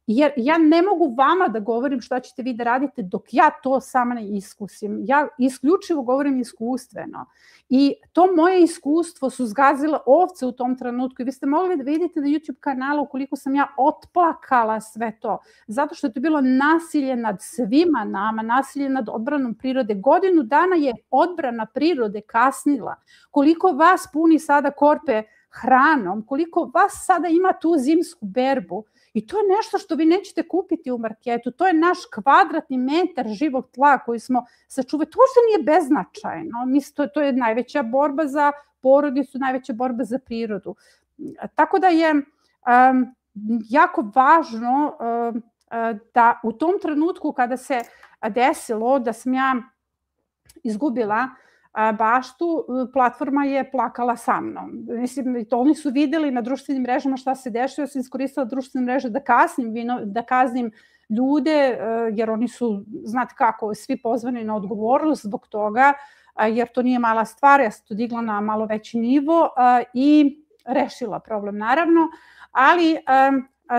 jer ja ne mogu vama da govorim šta ćete vi da radite dok ja to sama ne iskusim. Ja isključivo govorim iskustveno. I to moje iskustvo su zgazile ovce u tom trenutku. I vi ste mogli da vidite na YouTube kanalu koliko sam ja otplakala sve to. Zato što je to bilo nasilje nad svima nama, nasilje nad odbranom prirode. Godinu dana je odbrana prirode kasnila. Koliko vas puni sada korpe hranom, koliko vas sada ima tu zimsku berbu. I to je nešto što vi nećete kupiti u marketu. To je naš kvadratni metar živog tla koji smo sačuvali. To uopšte nije beznačajno. Mislim, to je najveća borba za porodicu, najveća borba za prirodu. Tako da je jako važno da u tom trenutku kada se desilo da sam ja izgubila baštu, platforma je plakala sa mnom. Mislim, oni su videli na društvenim mrežama šta se dešava, ja sam iskoristila društvene mreže da kaznim ljude, jer oni su, znate kako, svi pozvani na odgovornost zbog toga, jer to nije mala stvar, ja sam to digla na malo veći nivo i rešila problem, naravno, ali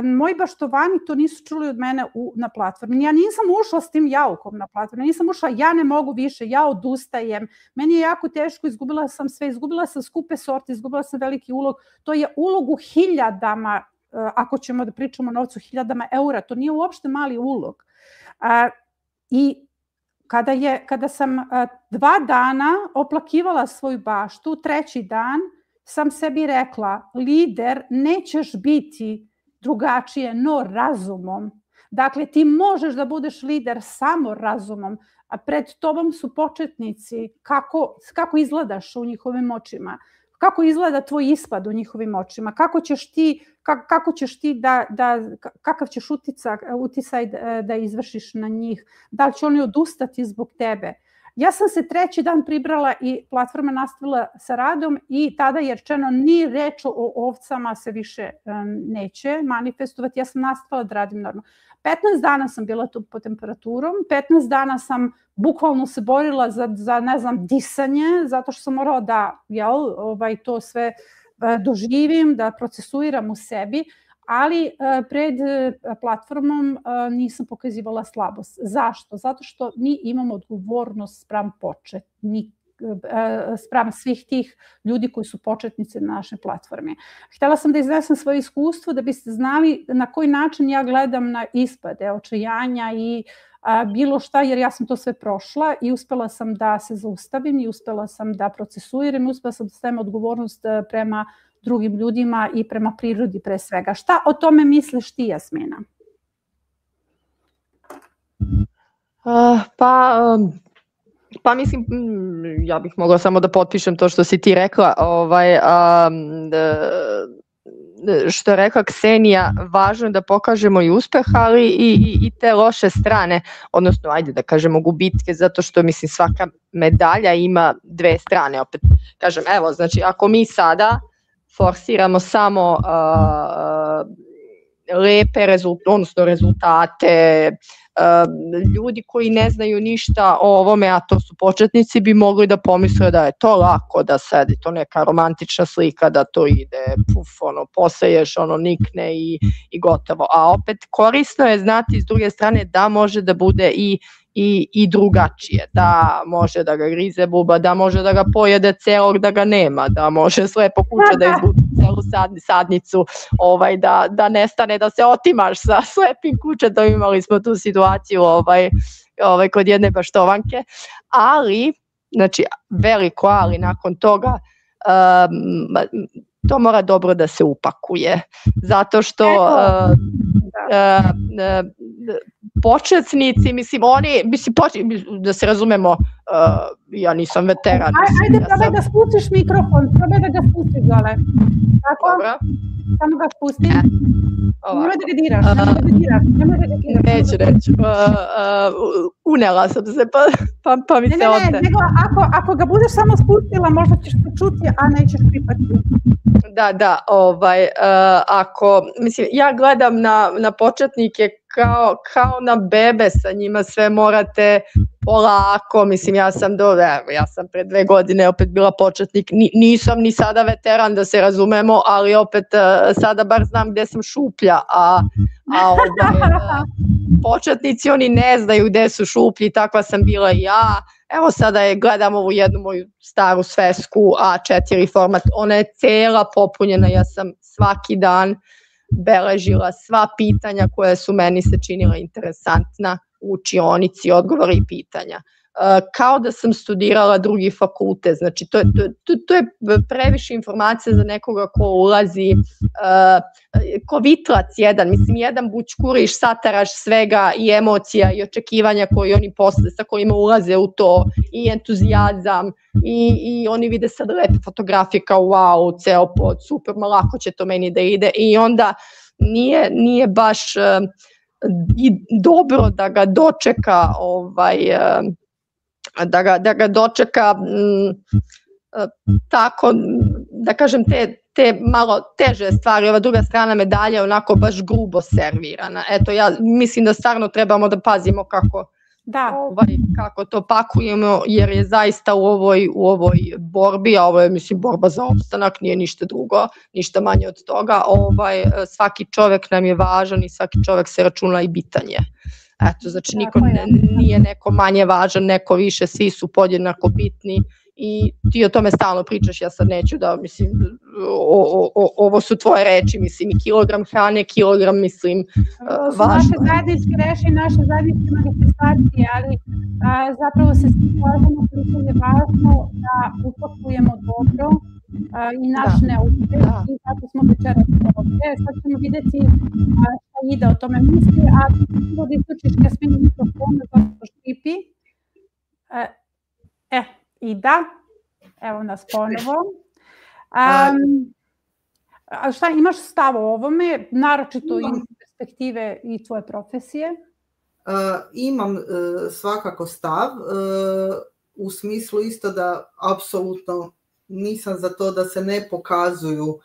moji baštovani to nisu čuli od mene na platformi. Ja nisam ušla s tim jaukom na platformi, nisam ušla, ja ne mogu više, ja odustajem, meni je jako teško, izgubila sam sve, izgubila sam skupe sorte, izgubila sam veliki ulog, to je ulog u hiljadama, ako ćemo da pričamo o novcu, 1000 eura, to nije uopšte mali ulog. I kada sam 2 dana oplakivala svoju baštu, 3. dan sam sebi rekla, lider nećeš biti drugačije, no razumom. Dakle, ti možeš da budeš lider samo razumom, a pred tobom su početnici, kako izgledaš u njihovim očima, kako izgleda tvoj ispad u njihovim očima, kakav ćeš uticaj da izvršiš na njih, da li će oni odustati zbog tebe. Ja sam se 3. dan pribrala i platforma nastavila sa radom i tada je rečeno ni reč o ovcama se više neće manifestovati. Ja sam nastavila da radim normalno. 15 dana sam bila tu pod temperaturom, 15 dana sam bukvalno se borila za ne znam, disanje, zato što sam morala da to sve doživim, da procesuiram u sebi, ali pred platformom nisam pokazivala slabost. Zašto? Zato što mi imamo odgovornost spram svih tih ljudi koji su početnici na našoj platformi. Htela sam da iznesem svoje iskustvo da biste znali na koji način ja gledam na ispade, očajanja i bilo šta, jer ja sam to sve prošla i uspela sam da se zaustavim i uspela sam da procesuiram i uspela sam da stavim odgovornost prema drugim ljudima i prema prirodi pre svega. Šta o tome misliš ti, Jasmina? Pa mislim, ja bih mogla samo da potpišem to što si ti rekla. Što je rekla Ksenija, važno je da pokažemo i uspeh, ali i te loše strane, odnosno ajde da kažemo gubitke, zato što mislim svaka medalja ima 2 strane. Opet kažem, evo, znači ako mi sada forsiramo samo lepe rezultate, ljudi koji ne znaju ništa o ovome, a to su početnici, bi mogli da pomisle da je to lako, da sedi to neka romantična slika, da to ide, poseješ, nikne i gotovo. A opet korisno je znati s druge strane da može da bude i drugačije, da može da ga grize buba, da može da ga pojede celog, da ga nema, da može slepo kuće da izgubi celu sadnicu, da nestane, da se otimaš sa slepim kućetom. Imali smo tu situaciju kod jedne baštovanke, ali, znači veliko ali nakon toga, to mora dobro da se upakuje, zato što početnici, mislim, da se razumemo, ja nisam veteran. Ajde, probaj da spustiš mikrofon, probaj da ga spustiš dole. Tako? Dobro. Samo ga spusti. Nemoj da ga diraš, nemoj da ga diraš. Neću. Unela sam se, pa mi se ote. Ne, nego ako ga budeš samo spustila, možda ćeš to čuti, a nećeš pripatiti. Da, mislim, ja gledam na početnike kao na bebe, sa njima sve morate polako, mislim, ja sam pre 2 godine opet bila početnik, nisam ni sada veteran da se razumemo, ali opet sada bar znam gde sam šuplja, a početnici oni ne znaju gde su šuplji, takva sam bila i ja. Evo sada gledam ovu jednu moju staru svesku A4 format, ona je cela popunjena, ja sam svaki dan beležila sva pitanja koje su meni se činila interesantna u učionici, odgovori i pitanja. Kao da sam studirala drugi fakultet, znači to je previše informacija za nekoga ko ulazi, ko vitlac jedan, mislim jedan bućkuriš, sataraš svega i emocija i očekivanja koji oni posle sa kojima ulaze u to i entuzijazam i oni vide sad lepe fotografije kao wow, ceo pod, super, ma lako će to meni da ide i onda nije baš dobro da ga dočeka da ga dočeka tako, da kažem, te malo teže stvari, ova druga strana medalje je onako baš grubo servirana. Eto, ja mislim da stvarno trebamo da pazimo kako to pakujemo, jer je zaista u ovoj borbi, a ovo je, mislim, borba za opstanak, nije ništa drugo, ništa manje od toga, svaki čovek nam je važan i svaki čovek se računa i bitan je. Eto, znači niko nije neko manje važan, neko više, svi su podjednako bitni i ti o tome stalno pričaš, ja sad neću da, mislim, ovo su tvoje reči, mislim, i kilogram hrane, kilogram, mislim, važno. Naše zajedničke reči, naše zajedničke manifestacije, ali zapravo se svi slažemo koliko je važno da upakujemo dobro i naš neuspeh i zato smo večeras ovdje. Sad ćemo vidjeti šta Ida o tome misli, a da isključiš Jasminu mikrofonu zato što škripi. Ida, evo nas ponovo. A šta, imaš stav o ovome, naročito iz perspektive i tvoje profesije? Imam svakako stav, u smislu isto da apsolutno nisam za to da se ne pokazuju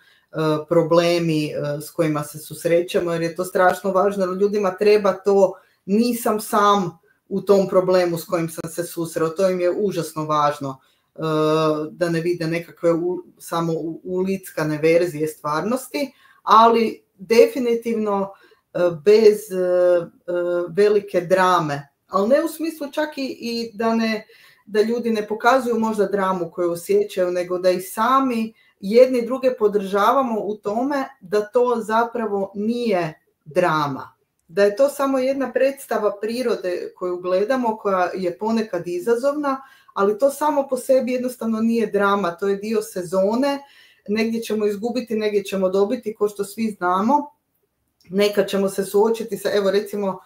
problemi s kojima se susrećemo, jer je to strašno važno, jer ljudima treba to, nisam sam u tom problemu s kojim sam se susreo, to im je užasno važno, da ne vide nekakve samo ulickane verzije stvarnosti, ali definitivno bez velike drame, ali ne u smislu čak i da ljudi ne pokazuju možda dramu koju osjećaju, nego da i sami jedni i druge podržavamo u tome da to zapravo nije drama. Da je to samo jedna predstava prirode koju gledamo, koja je ponekad izazovna, ali to samo po sebi jednostavno nije drama, to je dio sezone, negdje ćemo izgubiti, negdje ćemo dobiti, kao što svi znamo, nekad ćemo se suočiti sa, evo recimo,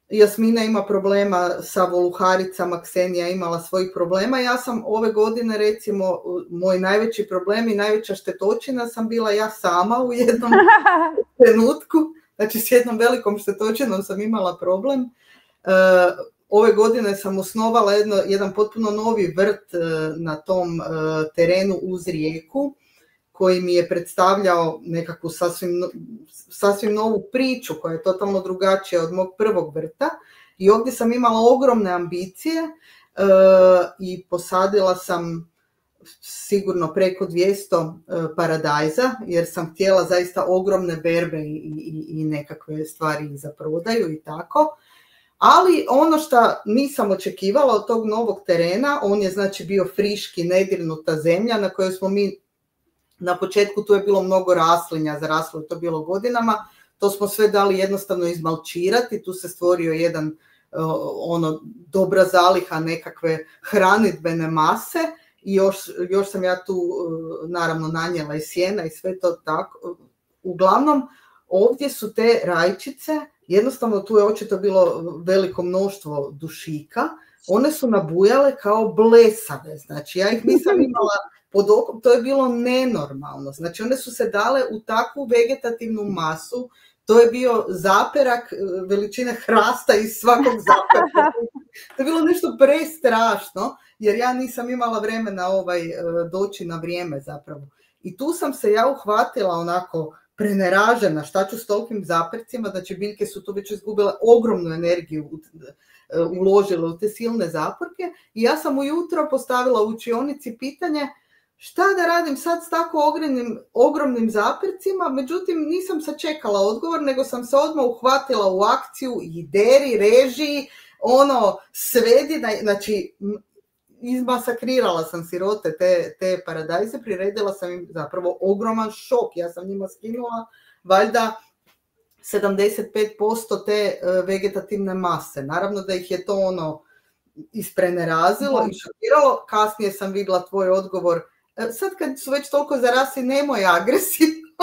Jasmina ima problema sa voluharicama, Ksenija imala svojih problema, ja sam ove godine recimo, moj najveći problem i najveća štetočina sam bila ja sama u jednom trenutku, znači s jednom velikom štetočinom sam imala problem. Ove godine sam osnovala jedan potpuno novi vrt na tom terenu uz rijeku, koji mi je predstavljao nekakvu sasvim novu priču koja je totalno drugačija od mog prvog vrta. I ovdje sam imala ogromne ambicije i posadila sam sigurno preko 200 paradajza, jer sam htjela zaista ogromne berbe i nekakve stvari za prodaju i tako. Ali ono što nisam očekivala od tog novog terena, on je znači bio friški, nedirnuta zemlja na kojoj smo mi na početku, tu je bilo mnogo raslinja, zaraslo je to bilo godinama, to smo sve dali jednostavno izmalčirati, tu se stvorio jedan dobra zaliha nekakve hranidbene mase i još sam ja tu naravno nanijela i sjena i sve to tako. Uglavnom, ovdje su te rajčice, jednostavno tu je očito bilo veliko mnoštvo dušika, one su nabujale kao blesave, znači ja ih nisam imala pod okom, to je bilo nenormalno, znači one su se dale u takvu vegetativnu masu, to je bio zaperak veličine hrasta iz svakog zaperka, to je bilo nešto prestrašno, jer ja nisam imala vremena doći na vrijeme zapravo. I tu sam se ja uhvatila onako preneražena, šta ću s tolikim zapercima, znači biljke su tu već izgubile ogromnu energiju, uložile u te silne zaporke i ja sam ujutro postavila u učionici pitanje šta da radim sad s tako ogromnim zapercima, međutim nisam sačekala odgovor, nego sam se odmah uhvatila u akciju i deri, reži, svedi, znači izmasakrirala sam sirote te paradajze, priredila sam im zapravo ogroman šok, ja sam njima skinula valjda 75% te vegetativne mase. Naravno da ih je to isprenerazilo i šokiralo. Kasnije sam vidjela tvoj odgovor. Sad kad su već toliko zarasli, nemoj agresivno.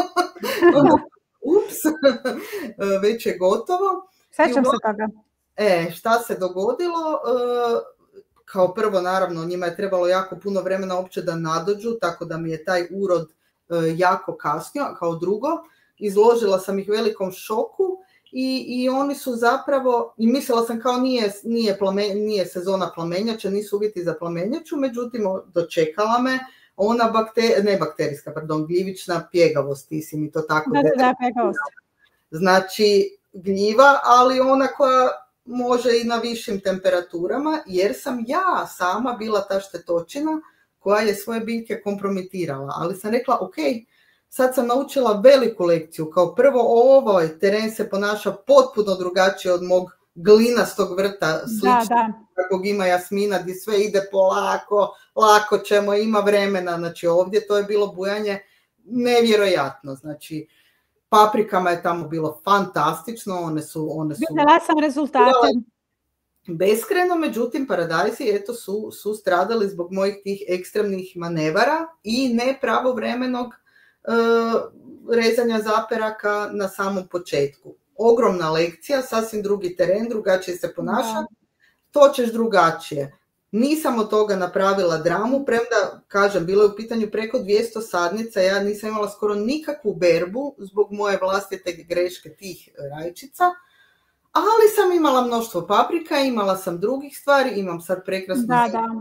Ups, već je gotovo. Sećam se toga. Šta se dogodilo? Kao prvo, naravno, njima je trebalo jako puno vremena uopće da nadođu, tako da mi je taj urod jako kasnio. Kao drugo, izložila sam ih velikom šoku i oni su zapravo, i mislila sam kao nije sezona plamenjača, nisu uvjeti za plamenjaču, međutim dočekala me ona gljivična pjegavost, ti si mi to tako da, pjegavost. Znači gljiva, ali ona koja može i na višim temperaturama, jer sam ja sama bila ta štetočina koja je svoje biljke kompromitirala, ali sam rekla ok, sad sam naučila veliku lekciju, kao prvo ovaj teren se ponaša potpuno drugačije od mog glinastog vrta, slično kakvog ima Jasmina, gdje sve ide polako, lako ćemo, ima vremena, znači ovdje to je bilo bujanje nevjerojatno, znači paprikama je tamo bilo fantastično, one su vidjela sam rezultate beskreno, međutim paradajzi su stradali zbog mojih tih ekstremnih manevara i nepravovremenog rezanja zaperaka na samom početku. Ogromna lekcija, sasvim drugi teren, drugačije se ponaša, to ćeš drugačije. Nisam od toga napravila dramu, premda, kažem, bilo je u pitanju preko 200 sadnica, ja nisam imala skoro nikakvu berbu zbog moje vlastite greške tih rajčica, ali sam imala mnoštvo paprika, imala sam drugih stvari, imam sad prekrasnu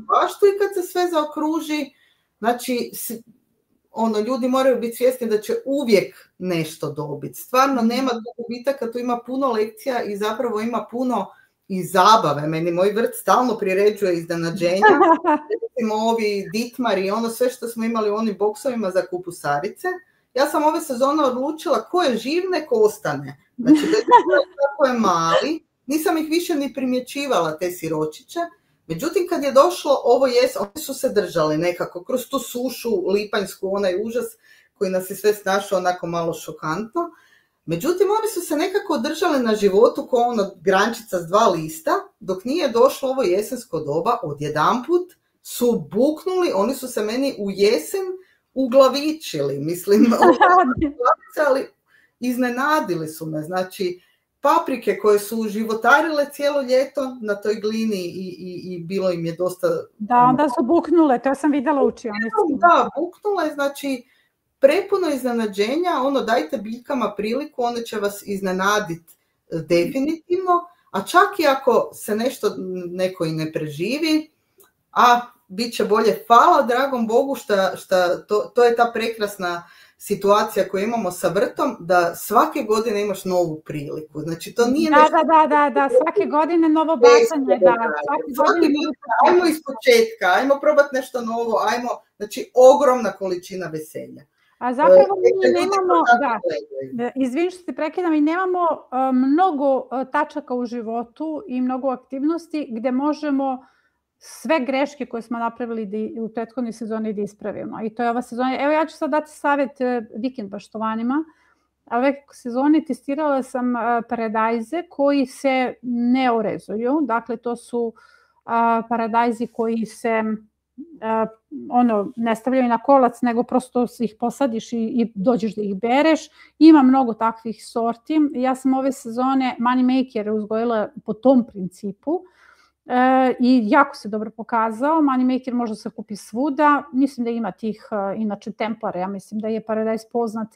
baštu i kad se sve zaokruži, znači ljudi moraju biti svjesni da će uvijek nešto dobiti. Stvarno nema gubitaka, tu ima puno lekcija i zapravo ima puno i zabave. Meni moj vrt stalno priređuje iznenađenja. Recimo ovi ditmari, sve što smo imali u onim boksovima za kupusarice. Ja sam ove sezone odlučila ko je živ, neko ostane. Znači, kako je mali, nisam ih više ni primjećivala, te siročiće. Međutim, kad je došlo ovo jesen, oni su se držali nekako kroz tu sušu lipanjsku, onaj užas koji nas je sve snašao onako malo šokantno. Međutim, oni su se nekako držali na životu kao grančica s 2 lista, dok nije došlo ovo jesensko doba, odjedanput su buknuli, oni su se meni u jesen uglavičili, mislim, ali iznenadili su me, znači paprike koje su životarile cijelo ljeto na toj glini i bilo im je dosta... Da, onda su buknule, to sam vidjela u učionici. Da, buknule, znači prepuno iznenađenja, dajte biljkama priliku, one će vas iznenaditi definitivno, a čak i ako se neko i ne preživi, a bit će bolje, hvala dragom Bogu šta to je ta prekrasna situacija koju imamo sa vrtom, da svake godine imaš novu priliku. Znači, to nije nešto... Da, svake godine novo bacanje, Ajmo iz početka, ajmo probati nešto novo, znači, ogromna količina veselja. A zapravo mi nemamo, izvini što ti prekidam, mi nemamo mnogo tačaka u životu i mnogo aktivnosti gde možemo sve greške koje smo napravili u prethodnoj sezoni da ispravimo. I to je ova sezona. Evo ja ću sad dati savjet vikend baštovanima. Ove sezone testirala sam paradajze koji se ne orezuju. Dakle, to su paradajzi koji se ne stavljaju na kolac, nego prosto ih posadiš i dođeš da ih bereš. Ima mnogo takvih sorti. Ja sam ove sezone Money Maker uzgojila po tom principu. i jako se dobro pokazao. Moneymaker može se kupi svuda, mislim da ima tih, inače Templar, ja mislim da je Paradise poznat,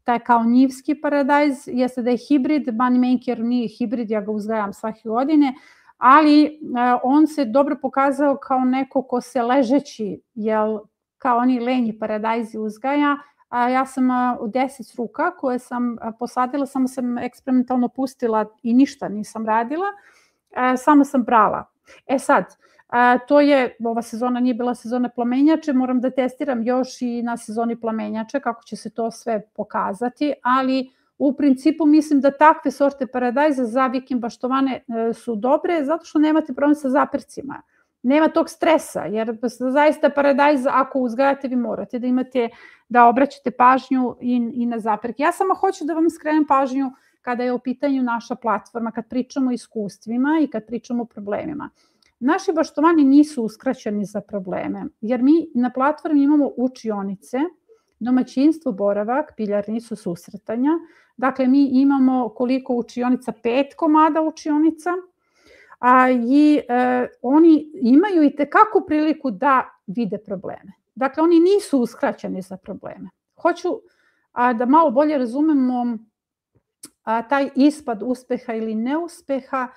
taj kao njivski Paradise, jeste da je hibrid, Moneymaker nije hibrid, ja ga uzgajam svake godine, ali on se dobro pokazao kao neko ko se ležeći, jel, kao oni lenji Paradise uzgaja, a ja sam u 10 ruka koje sam posadila, samo sam eksperimentalno pustila i ništa nisam radila, samo sam brala. Sad, to je, ova sezona nije bila sezona plamenjače, moram da testiram još i na sezoni plamenjače kako će se to sve pokazati, ali u principu mislim da takve sorte paradajza za viking baštovane su dobre zato što nemate problem sa zapercima. Nema tog stresa, jer zaista paradajz ako uzgajate vi morate da imate, da obraćate pažnju i na zaperke. Ja samo hoću da vam skrenem pažnju kada je u pitanju naša platforma, kad pričamo o iskustvima i kad pričamo o problemima. Naši baštovani nisu uskraćeni za probleme, jer mi na platformi imamo učionice, domaćinstvo, boravak, piljarnicu, susretanja. Dakle, mi imamo koliko učionica, 5 komada učionica, i oni imaju i tekako priliku da vide probleme. Dakle, oni nisu uskraćeni za probleme. Hoću da malo bolje razumemo taj ispad uspeha ili neuspeha,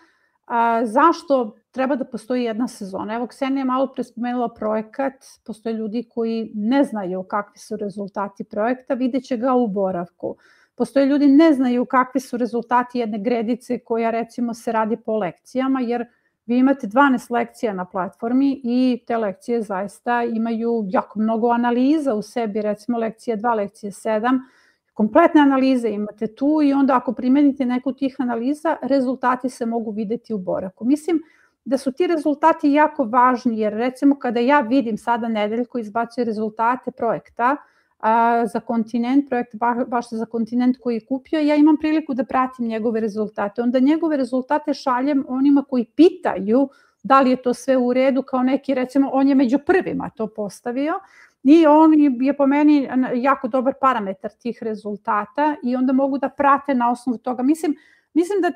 zašto treba da postoji jedna sezona. Evo, Ksenija je malo pre spomenula projekat, postoje ljudi koji ne znaju kakvi su rezultati projekta, vidjet će ga u boravku. Postoje ljudi ne znaju kakvi su rezultati jedne gredice koja recimo se radi po lekcijama, jer vi imate 12 lekcija na platformi i te lekcije zaista imaju jako mnogo analiza u sebi, recimo lekcija 2, lekcija 7, kompletne analize imate tu i onda ako primenite neku tih analiza, rezultati se mogu videti u boravku. Mislim da su ti rezultati jako važni, jer recimo kada ja vidim sada Nedeljko izbacuje rezultate projekta za kontinent, projekt baš za kontinent koji je kupio, ja imam priliku da pratim njegove rezultate. Onda njegove rezultate šaljem onima koji pitaju da li je to sve u redu, kao neki, recimo, on je među prvima to postavio i on je po meni jako dobar parametar tih rezultata i onda mogu da prate na osnovu toga. Mislim da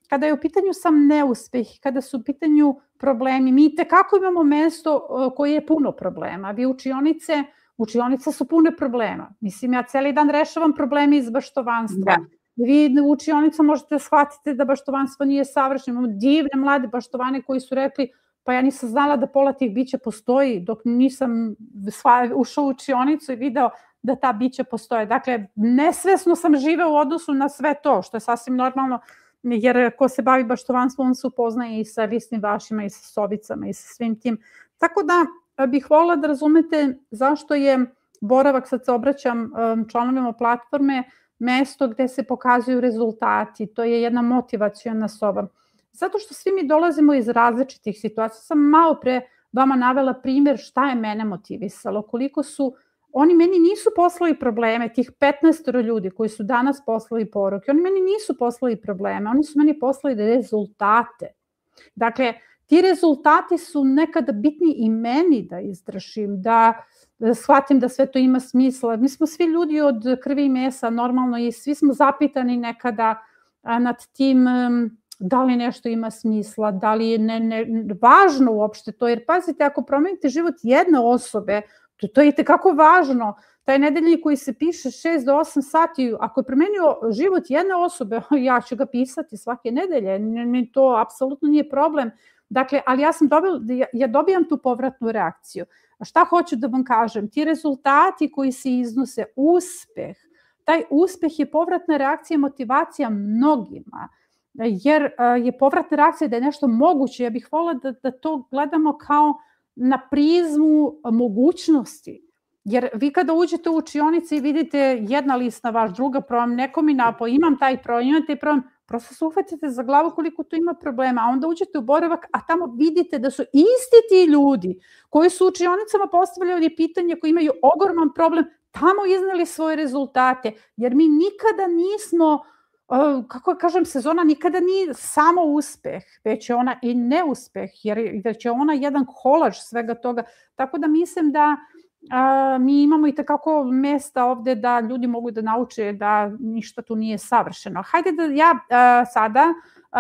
kada je u pitanju sam neuspeh, kada su u pitanju problemi, mi tekako imamo mesto koje je puno problema. Vi učionice su pune problema. Mislim, ja celi dan rešavam probleme iz baštovanstva. Vi u učionica možete shvatiti da baštovanstvo nije savršeno. Imamo divne mlade baštovane koji su rekli pa ja nisam znala da pola tih bića postoji dok nisam ušao u učionicu i video da ta bića postoje. Dakle, nesvesno sam živeo u odnosu na sve to, što je sasvim normalno, jer ko se bavi baštovanstvom, on se upoznaje i sa lisnim vašima, i sa sovicama, i sa svim tim. Tako da bih voljela da razumete zašto je boravak, sad se obraćam članovima platforme, mesto gde se pokazuju rezultati, to je jedna motivaciona soba. Zato što svi mi dolazimo iz različitih situacija. Sam malo pre vama navela primjer šta je mene motivisalo, koliko su, oni meni nisu poslali probleme, tih 15 ljudi koji su danas poslali poruke, oni meni nisu poslali probleme, oni su meni poslali rezultate. Dakle, ti rezultati su nekada bitni i meni da izdržim, da shvatim da sve to ima smisla. Mi smo svi ljudi od krvi i mesa normalno i svi smo zapitani nekada nad tim da li nešto ima smisla, da li je važno uopšte to, jer pazite, ako promenite život jedne osobe, to je itekako važno. Taj nedeljnik koji se piše 6 do 8 sati, ako je promenio život jedne osobe, ja ću ga pisati svake nedelje, to apsolutno nije problem. Dakle, ali ja dobijam tu povratnu reakciju. A šta hoću da vam kažem? Ti rezultati koji se iznose, uspeh, taj uspeh je povratna reakcija, motivacija mnogima, jer je povratna reakcija da je nešto moguće. Ja bih voljela da to gledamo kao na prizmu mogućnosti. Jer vi kada uđete u učionice i vidite jedna lista vaš, druga problem, neko mi napao, imam taj problem, imam taj problem, prosto se uhvatite za glavu koliko tu ima problema, a onda uđete u boravak, a tamo vidite da su isti ti ljudi koji su učionicama postavljali pitanje, koji imaju ogroman problem, tamo izneli svoje rezultate, jer mi nikada nismo, kako kažem, sezona nikada nije samo uspeh, već je ona i neuspeh, jer je ona jedan kolaž svega toga, tako da mislim da mi imamo i takako mesta ovde da ljudi mogu da nauče da ništa tu nije savršeno. Hajde da ja sada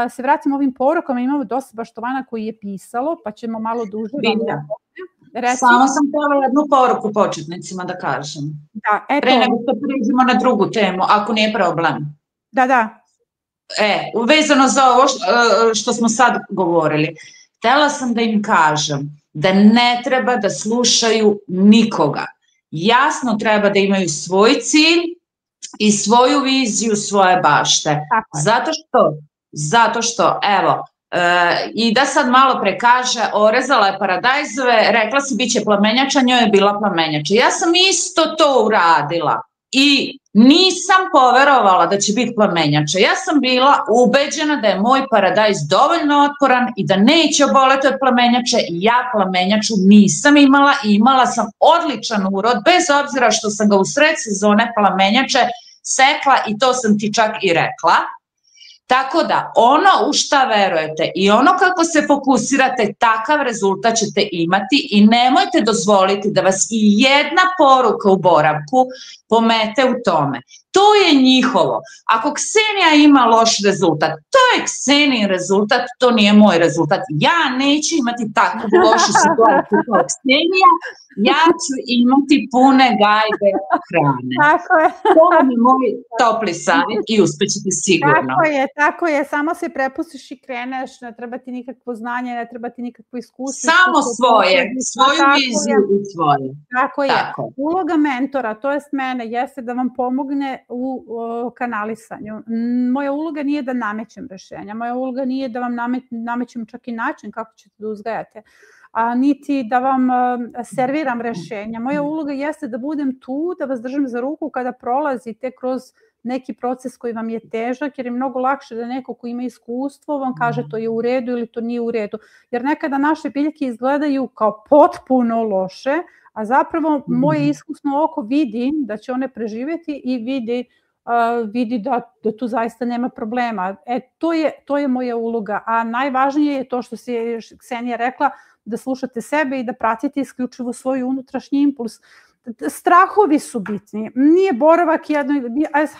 se vratimo ovim porukama, imamo dosta baštovana koji je pisalo, pa ćemo malo duže. Samo sam htjela jednu poruku početnicima da kažem. Da, eto. Pre nego što priđemo na drugu temu, ako nije problem. Da. Vezano za ovo što smo sad govorili, htjela sam da im kažem da ne treba da slušaju nikoga. Jasno treba da imaju svoj cilj i svoju viziju svoje bašte. Zato što, evo, i da sad malo pre kaže, orezala je paradajzove, rekla si biće plamenjača, njoj je bila plamenjača. Ja sam isto to uradila i nisam poverovala da će biti plamenjača. Ja sam bila ubeđena da je moj paradajz dovoljno otporan i da neće oboleti od plamenjače. Ja plamenjaču nisam imala i imala sam odličan urod, bez obzira što sam ga u sred sezone plamenjače sekla i to sam ti čak i rekla. Tako da ono u šta verujete i ono kako se fokusirate, takav rezultat ćete imati i nemojte dozvoliti da vas i jedna poruka u boravku pomete u tome. To je njihovo. Ako Ksenija ima loš rezultat, to je Ksenijin rezultat, to nije moj rezultat. Ja neću imati takvu lošu situaciju kao Ksenija, ja ću imati pune gajbe hrane. Tako je. To je moj topli savjet i uspećete sigurno. Tako je, samo se prepustiš i kreneš, ne treba ti nikakvo znanje, ne treba ti nikakvo iskustvo. Samo svoju viziju i svoje. Tako je. Uloga mentora, to jest mene, jeste da vam pomogne u kanalisanju. Moja uloga nije da namećem rešenja, moja uloga nije da vam namećem čak i način kako ćete da uzgajate, niti da vam serviram rešenja. Moja uloga jeste da budem tu, da vas držim za ruku kada prolazite kroz neki proces koji vam je težak, jer je mnogo lakše da neko ko ima iskustvo vam kaže to je u redu ili to nije u redu. Jer nekada naše biljke izgledaju kao potpuno loše, a zapravo moje iskusno oko vidi da će one preživjeti i vidi da tu zaista nema problema. To je moja uloga, a najvažnije je to što se Ksenija rekla, da slušate sebe i da pratite isključivo svoj unutrašnji impuls. Strahovi su bitni, nije boravak jedno,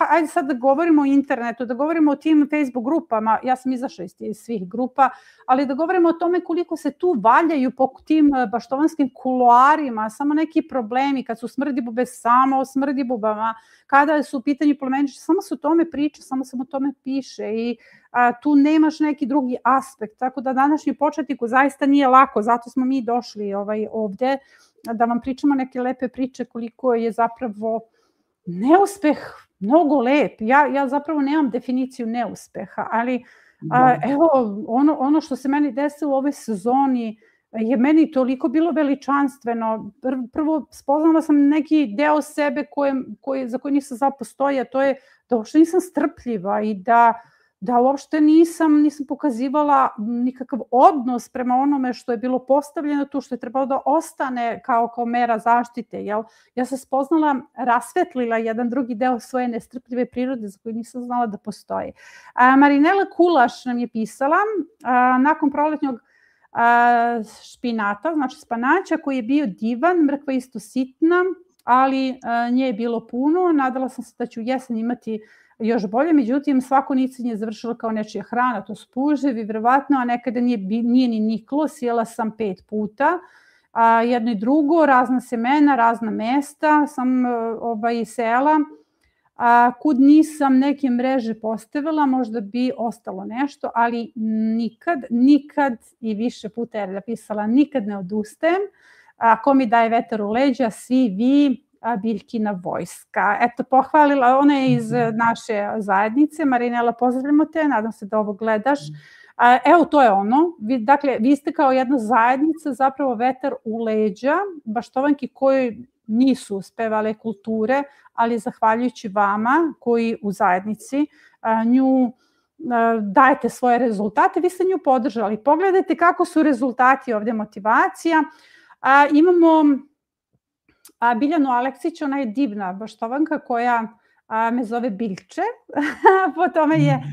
ajde sad da govorimo o internetu, da govorimo o tim Facebook grupama, ja sam izašla iz svih grupa, ali da govorimo o tome koliko se tu valjaju po tim baštovanskim kuloarima, samo neki problemi, kad su smrdibube samo o smrdibubama, kada su u pitanju plemeniče, samo se o tome priča, samo se o tome piše i tu nemaš neki drugi aspekt, tako da današnji početniku zaista nije lako, zato smo mi došli ovde, da vam pričamo neke lepe priče koliko je zapravo neuspeh mnogo lep. Ja zapravo nemam definiciju neuspeha, ali evo ono što se meni desilo u ovoj sezoni je meni toliko bilo veličanstveno. Prvo spoznala sam neki deo sebe za koji nisam znala postoji, a to je da uopšte nisam strpljiva i da uopšte nisam pokazivala nikakav odnos prema onome što je bilo postavljeno tu, što je trebalo da ostane kao mera zaštite. Ja sam spoznala, rasvetlila jedan drugi deo svoje nestrpljive prirode za koju nisam znala da postoji. Marinela Kulaš nam je pisala nakon proletnjog špinata, znači spanaća, koji je bio divan, mrkva isto sitna, ali nje je bilo puno. Nadala sam se da ću jesen imati još bolje, međutim svako nicanje je završilo kao nečija hrana, to su puževi, verovatno, a nekada nije ni niklo, sjela sam 5 puta, jedno i drugo, razna semena, razna mesta sam sela, kud nisam neke mreže postavila, možda bi ostalo nešto, ali nikad i više puta je napisala, nikad ne odustajem, ko mi daje vetar u leđa, svi vi, Biljkina vojska. Eto, pohvalila, ona je iz naše zajednice. Marinela, pozdravljamo te, nadam se da ovo gledaš. Evo, to je ono. Dakle, vi ste kao jedna zajednica, zapravo vetar u leđa, baštovanki koji nisu uspevale kulture, ali zahvaljujući vama koji u zajednici nju dajete svoje rezultate, vi ste nju podržali. Pogledajte kako su rezultati ovde, motivacija. Imamo Biljanu Aleksić, ona je divna baštovanka koja me zove Biljče, po tome je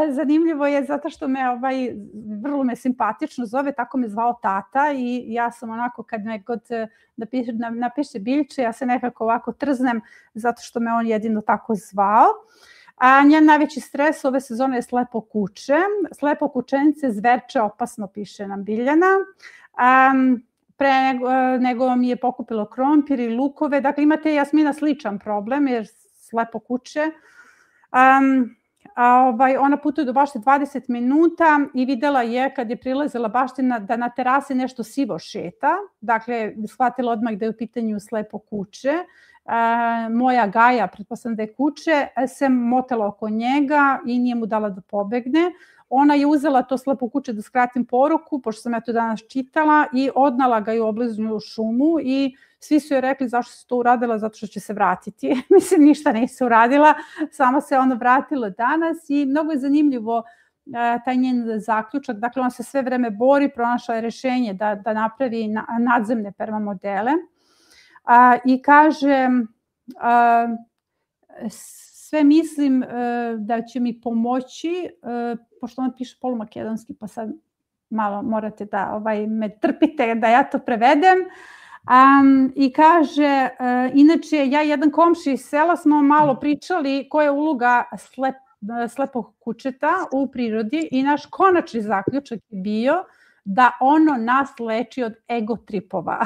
zanimljivo je zato što me vrlo me simpatično zove, tako me zvao tata i ja sam onako kad me god napiše Biljče, ja se nekako ovako trznem zato što me on jedino tako zvao. A njen najveći stres ove sezone je slepo kuče. Slepo kučence zverče opasno, piše nam Biljana. Pre nego mi je pokupilo krompir i lukove. Dakle, imate, Jasmina, sličan problem jer slepo kuće. Ona putuje do bašte 20 minuta i videla je kad je prilazila baština da na terasi nešto sivo šeta. Dakle, shvatila odmah da je u pitanju slepo kuće. Moja Gaja, pretpostavljam da je kuće, se motala oko njega i nije mu dala da pobegne. Ona je uzela to slepo kuće, da skratim poruku, pošto sam ja to danas čitala, i odnala ga u obliznu šumu i svi su joj rekli zašto se to uradila, zato što će se vratiti. Mislim, ništa nije uradila, samo se ona vratila danas i mnogo je zanimljivo taj njen zaključak. Dakle, ona se sve vreme bori, pronašla je rešenje da napravi nadzemne permamodele. I kaže, sve mislim da će mi pomoći, pošto on piše polumakedonski, pa sad malo morate da me trpite da ja to prevedem. I kaže, inače, ja i jedan komši iz sela smo malo pričali koja je uloga slepog kučeta u prirodi i naš konačni zaključak je bio da ono nas leči od ego tripova.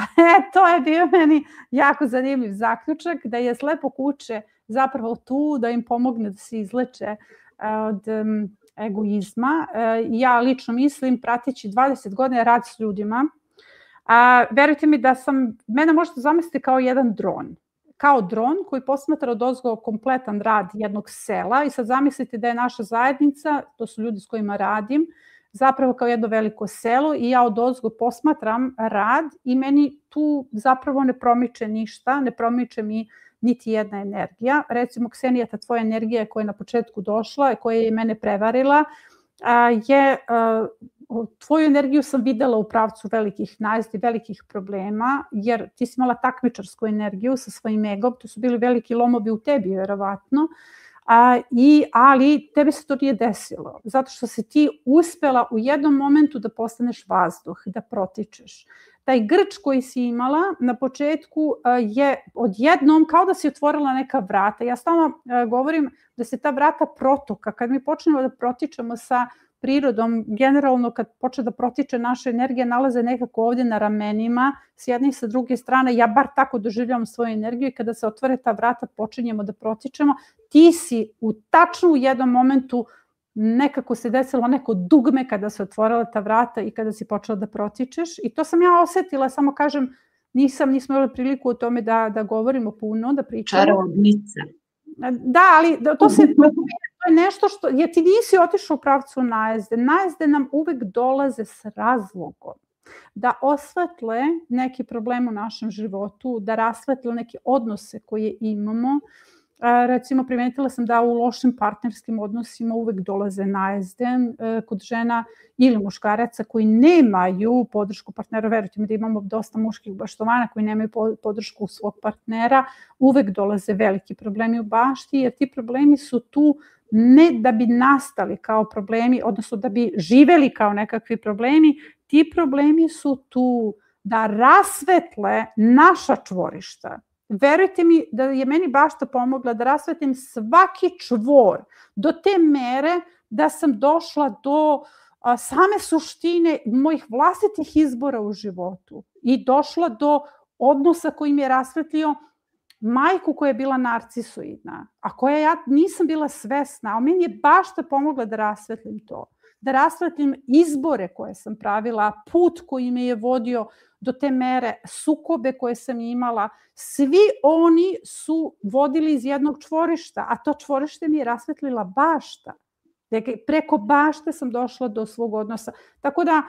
To je bio meni jako zanimljiv zaključak, da je slepo kuće zapravo tu da im pomogne da se izleče od egoizma. Ja lično mislim, prateći 20 godina rad s ljudima, verujte mi da mene možete zamisliti kao jedan dron. Kao dron koji posmatra odozgo kompletan rad jednog sela i sad zamislite da je naša zajednica, to su ljudi s kojima radim, zapravo kao jedno veliko selo i ja odozgo posmatram rad i meni tu zapravo ne promiče ništa, ne promiče mi niti jedna energija. Recimo, Ksenija, ta tvoja energija koja je na početku došla, koja je mene prevarila, tvoju energiju sam videla u pravcu velikih najezdi, velikih problema, jer ti si imala takmičarsku energiju sa svojim egom, to su bili veliki lomovi u tebi, verovatno, ali tebi se to nije desilo, zato što si ti uspela u jednom momentu da postaneš vazduh, da protičeš. Taj grč koji si imala na početku je odjednom kao da si otvorila neka vrata. Ja stalno govorim da se ta vrata protoka, kad mi počnemo da protičemo sa prirodom, generalno kad počne da protiče naša energija, nalaze nekako ovdje na ramenima, s jedne i sa druge strane, ja bar tako doživljavam svoju energiju i kada se otvore ta vrata počinjemo da protičemo, ti si tačno u jednom momentu nekako se desilo neko dugme kada se otvorila ta vrata i kada si počela da protičeš i to sam ja osetila, samo kažem, nismo imali priliku o tome da govorimo puno, da pričamo. Čarovnica. Da, ali to je nešto što, jer ti nisi otišao u pravcu najezde. Najezde nam uvek dolaze s razlogom da osvetle neki problem u našem životu, da rasvetle neke odnose koje imamo. Recimo, primetila sam da u lošim partnerskim odnosima uvek dolaze najezde kod žena ili muškaraca koji nemaju podršku partnera. Verujte mi da imamo dosta muških baštovana koji nemaju podršku svog partnera. Uvek dolaze veliki problemi u bašti, jer ti problemi su tu ne da bi nastali kao problemi, odnosno da bi živeli kao nekakvi problemi. Ti problemi su tu da rasvetle naša čvorišta. Verujte mi da je meni bašta pomogla da rasvetim svaki čvor do te mere da sam došla do same suštine mojih vlastitih izbora u životu i došla do odnosa koji mi je rasvetlio majku koja je bila narcisoidna, a koja ja nisam bila svesna, a meni je bašta pomogla da rasvetlim to, da rasvetlim izbore koje sam pravila, put koji me je vodio do te mere, sukobe koje sam imala, svi oni su vodili iz jednog čvorišta, a to čvorište mi je rasvetlila bašta. Dakle, preko bašte sam došla do svog odnosa. Tako da,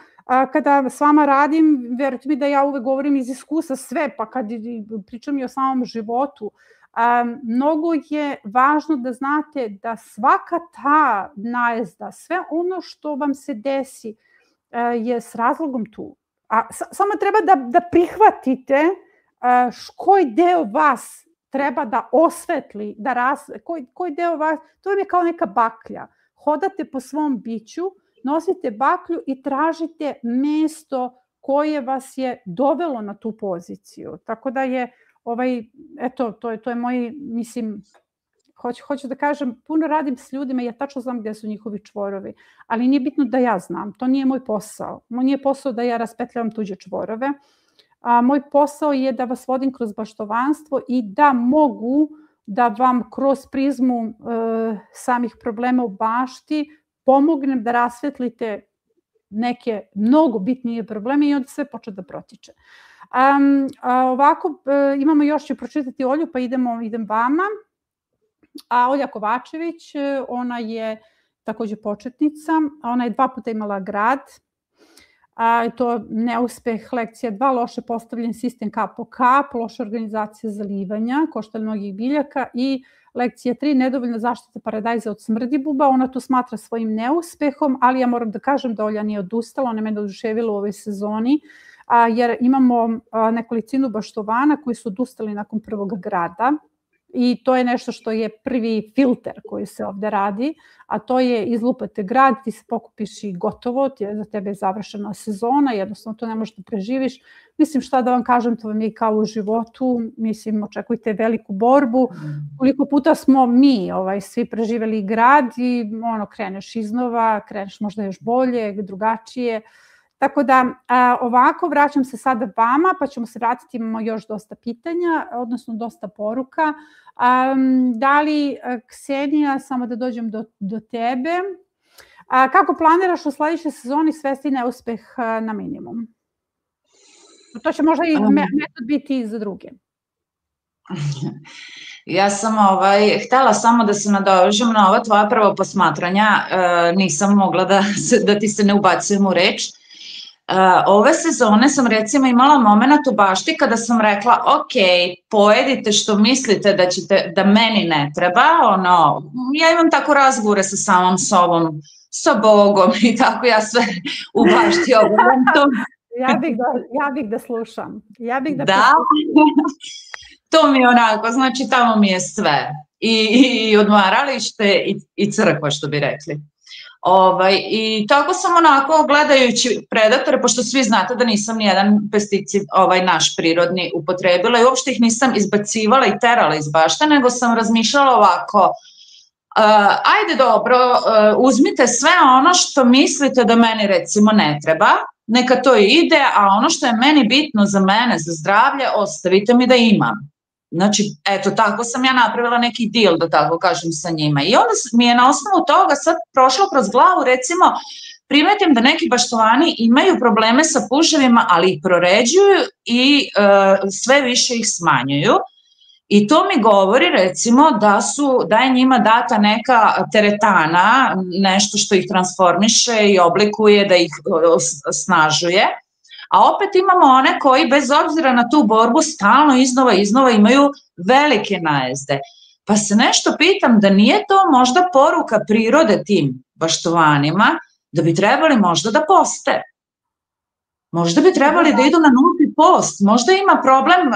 kada s vama radim, verujte mi da ja uvek govorim iz iskustva sve, pa kad pričam i o samom životu, mnogo je važno da znate da svaka ta najezda, sve ono što vam se desi je s razlogom tu. A samo treba da prihvatite koji deo vas treba da osvetli, koji deo vas, to vam je kao neka baklja. Hodate po svom biću, nosite baklju i tražite mesto koje vas je dovelo na tu poziciju. Tako da je, eto, to je moj, mislim, hoću da kažem, puno radim s ljudima, ja tačno znam gdje su njihovi čvorovi, ali nije bitno da ja znam, to nije moj posao. Moj nije posao da ja raspetljavam tuđe čvorove. Moj posao je da vas vodim kroz baštovanstvo i da mogu da vam kroz prizmu samih problema u bašti pomognem da rasvetlite neke mnogo bitnije probleme i onda sve počne da protiče. Ovako, imamo još, ću pročitati Olju, pa idem vama. Olja Kovačević, ona je također početnica, ona je 2 puta imala grad, to neuspeh lekcija 2, loše postavljen sistem kap po kap, loša organizacija zalivanja, koštali mnogih biljaka i lekcija 3, nedovoljna zaštita paradajza od smrdibuba. Ona to smatra svojim neuspehom, ali ja moram da kažem da Olja nije odustala, ona je mene oduševila u ovoj sezoni, jer imamo nekolicinu baštovana koji su odustali nakon prvog grada. I to je nešto što je prvi filter koji se ovde radi, a to je izlupate grad, ti se pokupiš i gotovo, za tebe je završena sezona, jednostavno to ne možeš da preživiš. Mislim, šta da vam kažem, to vam je kao u životu, mislim, očekujte veliku borbu. Koliko puta smo mi svi preživeli grad i kreneš iznova, kreneš možda još bolje, drugačije. Tako da ovako, vraćam se sada vama, pa ćemo se vratiti, imamo još dosta pitanja, odnosno dosta poruka. Da li, Ksenija, samo da dođem do tebe, kako planiraš u sledećoj sezoni svesti neuspeh na minimum? To će možda i metod biti i za druge. Ja sam htela samo da se nadovežem na ova tvoja prva posmatranja, nisam mogla da ti se ne ubacujem u reč. Ove sezone sam recimo imala moment u bašti kada sam rekla ok, pojedite što mislite da meni ne treba, ja imam tako razgovore sa samom sobom, sa Bogom i tako ja sve u bašti obavljam to. Ja bih da slušam. Da, to mi je onako, znači tamo mi je sve. I odmaralište i crkva, što bi rekli. I tako sam onako gledajući predatore, pošto svi znate da nisam nijedan pesticid naš prirodni upotrebila i uopšte ih nisam izbacivala i terala iz bašte, nego sam razmišljala ovako, ajde dobro, uzmite sve ono što mislite da meni recimo ne treba, neka to ide, a ono što je meni bitno za mene, za zdravlje, ostavite mi da imam. Znači, eto, tako sam ja napravila neki deal, da tako kažem, sa njima. I onda mi je na osnovu toga sad prošlo kroz glavu, recimo, primetim da neki baštovani imaju probleme sa puževima, ali ih proređuju i sve više ih smanjuju. I to mi govori, recimo, da je njima data neka teretana, nešto što ih transformiše i oblikuje, da ih snažuje. A opet imamo one koji bez obzira na tu borbu stalno iznova imaju velike najezde. Pa se nešto pitam da nije to možda poruka prirode tim baštovanima, da bi trebali možda da poste. Možda bi trebali da idu na nulti post. Možda ima problem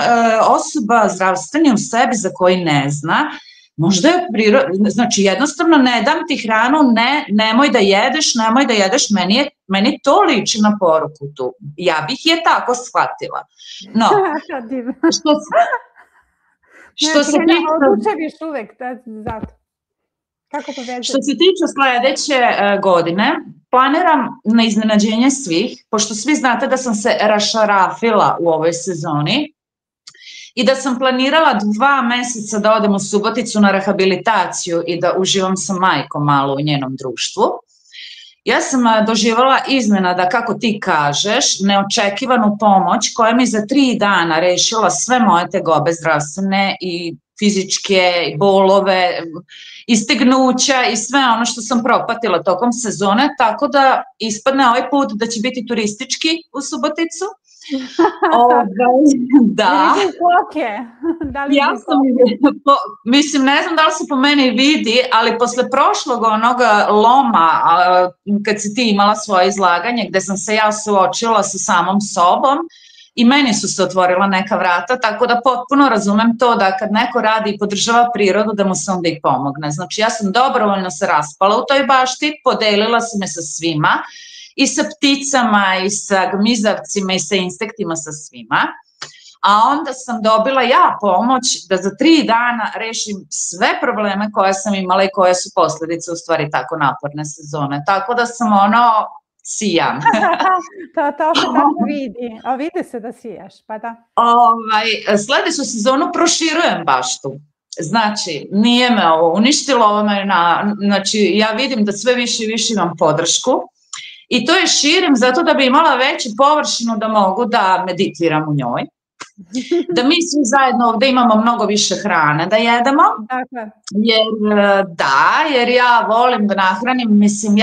osoba zdravstveni u sebi za koji ne zna. Možda je znači jednostavno ne dam ti hranu, nemoj da jedeš, meni to liči na poruku tu. Ja bih je tako shvatila. No, što se tiče sledeće godine, planiram na iznenađenje svih, pošto svi znate da sam se rašarafila u ovoj sezoni, i da sam planirala 2 meseca da odem u Suboticu na rehabilitaciju i da uživam sa majkom malo u njenom društvu. Ja sam doživala iznenada, kako ti kažeš, neočekivanu pomoć koja mi za 3 dana rešila sve moje tegobe zdravstvene i fizičke, bolove, istegnuća i sve ono što sam propatila tokom sezone, tako da ispadne ovaj put da će biti turistički u Suboticu. Da. Ja sam, mislim, ne znam da li se po meni vidi, ali posle prošlog onoga loma, kad si ti imala svoje izlaganje, gde sam se ja suočila sa samom sobom, i meni su se otvorila neka vrata, tako da potpuno razumem to da kad neko radi i podržava prirodu, da mu se onda i pomogne. Znači, ja sam dobrovoljno se raspala u toj bašti, podelila sam je sa svima, i sa pticama, i sa gmizavcima, i sa insektima, sa svima. a onda sam dobila ja pomoć da za 3 dana rešim sve probleme koje sam imala i koje su posledice u stvari tako naporne sezone. Tako da sam sijam. To se tako vidi, a vidi se da sijaš, pa da. Sledeću sezonu proširujem baštu. Znači, nije me ovo uništilo, znači ja vidim da sve više i više imam podršku i to je širim zato da bi imala veću površinu da mogu da meditiram u njoj. Da mi svi zajedno ovde imamo mnogo više hrane da jedemo, jer ja volim da nahranim, mislim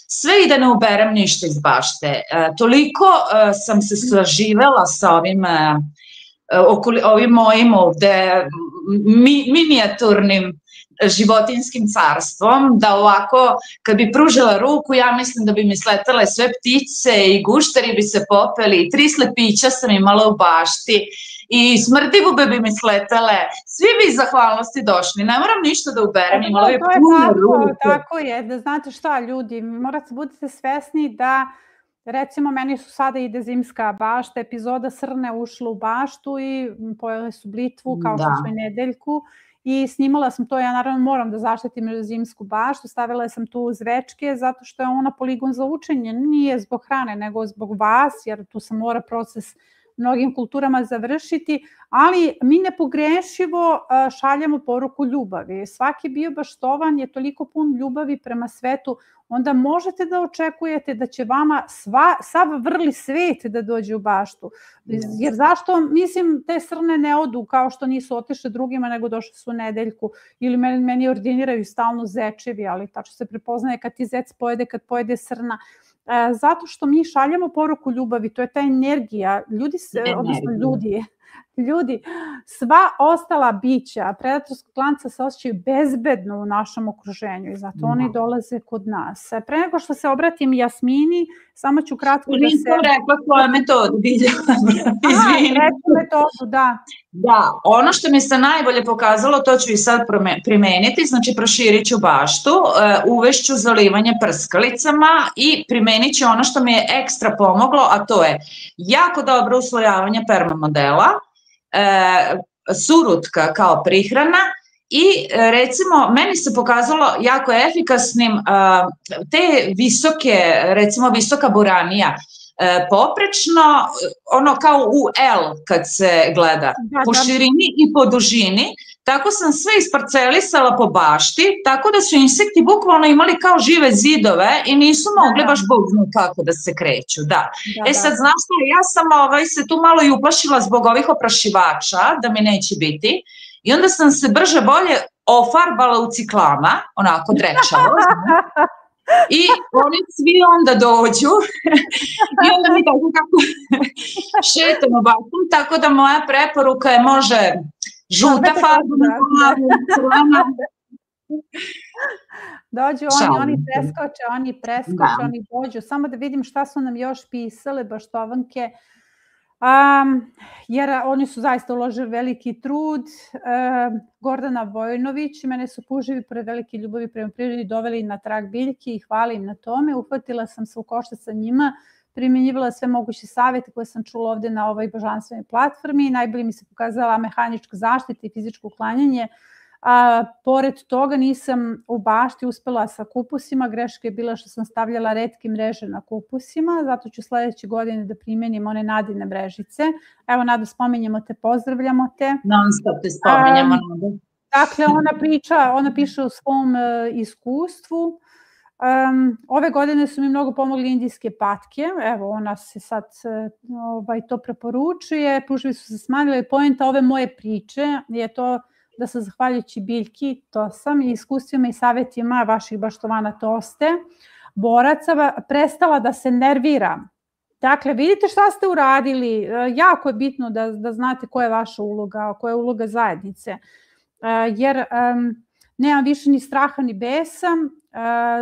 sve i da ne uberem ništa iz bašte. Toliko sam se saživela sa ovim mojim ovde minijaturnim životinskim carstvom, da ovako, kad bi pružila ruku, ja mislim da bi mi sletale sve ptice i gušteri bi se popeli, i 3 slepića sam imala u bašti, i smrdivube bi mi sletale, svi bi iz zahvalnosti došli, ne moram ništa da uberem, imala bi puno ruke. Tako je, da znate šta ljudi, morate budete svesni da recimo, meni su sada ide zimska bašta, epizoda Srne ušla u baštu i pojele su blitvu, kao što su i nedeljku. I snimala sam to, ja naravno moram da zaštitim zimsku baštu, stavila sam tu zvečke zato što je ona poligon za učenje, nije zbog hrane, nego zbog vas, jer tu se mora proces mnogim kulturama završiti, ali mi nepogrešivo šaljemo poruku ljubavi. Svaki biobaštovan je toliko pun ljubavi prema svetu, onda možete da očekujete da će vama sav vrli svet da dođe u baštu. Jer zašto, mislim, te srne ne odu kao što nisu otišle drugima, nego došle su u nedeljku, ili meni ordiniraju stalno zečevi, ali tačno se prepoznaje kad ti zec pojede, kad pojede srna. Zato što mi šaljamo poruku ljubavi, to je ta energija, ljudi, sva ostala bića predatorskog klanca se osjećaju bezbedno u našem okruženju i zato oni dolaze kod nas. Pre nego što se obratim Jasmini, samo ću kratko da se... Nisam rekla koja metoda, izvini. Metodu, da. Da, ono što mi se najbolje pokazalo, to ću i sad primeniti, znači proširit ću baštu, uvešću zalivanje prskalicama i primenit ću ono što mi je ekstra pomoglo, a to je jako dobro uslojavanje permamodela, surutka kao prihrana i recimo meni se pokazalo jako efikasnim te visoke, recimo visoka buranija, poprečno, ono kao u L kad se gleda, po širini i po dužini, tako sam sve isparcelisala po bašti, tako da su insekti bukvalno imali kao žive zidove i nisu mogli baš Bog zna kako da se kreću, sad znaš što, ja sam se tu malo i uplašila zbog ovih oprašivača, da mi neće biti, i onda sam se brže bolje ofarbala u ciklama, onako drečavo, i oni svi onda dođu i onda mi tako kako šetamo bakom, tako da moja preporuka je može žuta farba, dođu oni preskoče, oni dođu, samo da vidim šta su nam još pisale baštovanke, jer oni su zaista uložili veliki trud. Gordana Vojnović, mene su puževi pored velike ljubavi prema prirodi doveli na trag biljki i hvala im na tome. Uhvatila sam se u koštac sa njima, primjenjivala sve moguće savjete koje sam čula ovde na ovoj božanstvenoj platformi. Najbolje mi se pokazala mehanička zaštita i fizičko uklanjanje. Pored toga nisam u bašti uspela sa kupusima, greška je bila što sam stavljala retke mreže na kupusima, zato ću sledeće godine da primenim one Nadine mrežice. Evo Nada, spominjemo te, pozdravljamo te. Non stop te spominjamo, Nada. Dakle, ona piše o svom iskustvu. Ove godine su mi mnogo pomogli indijske patke, evo ona se sad to preporučuje, puževi su se smanjili, poenta ove moje priče je to da se zahvaljujući biljki, to sam, i iskustvima i savjetima vaših baštovana Toste, boraca, prestala da se nerviram. Dakle, vidite šta ste uradili, jako je bitno da znate koja je vaša uloga, koja je uloga zajednice, jer nemam više ni straha ni besa,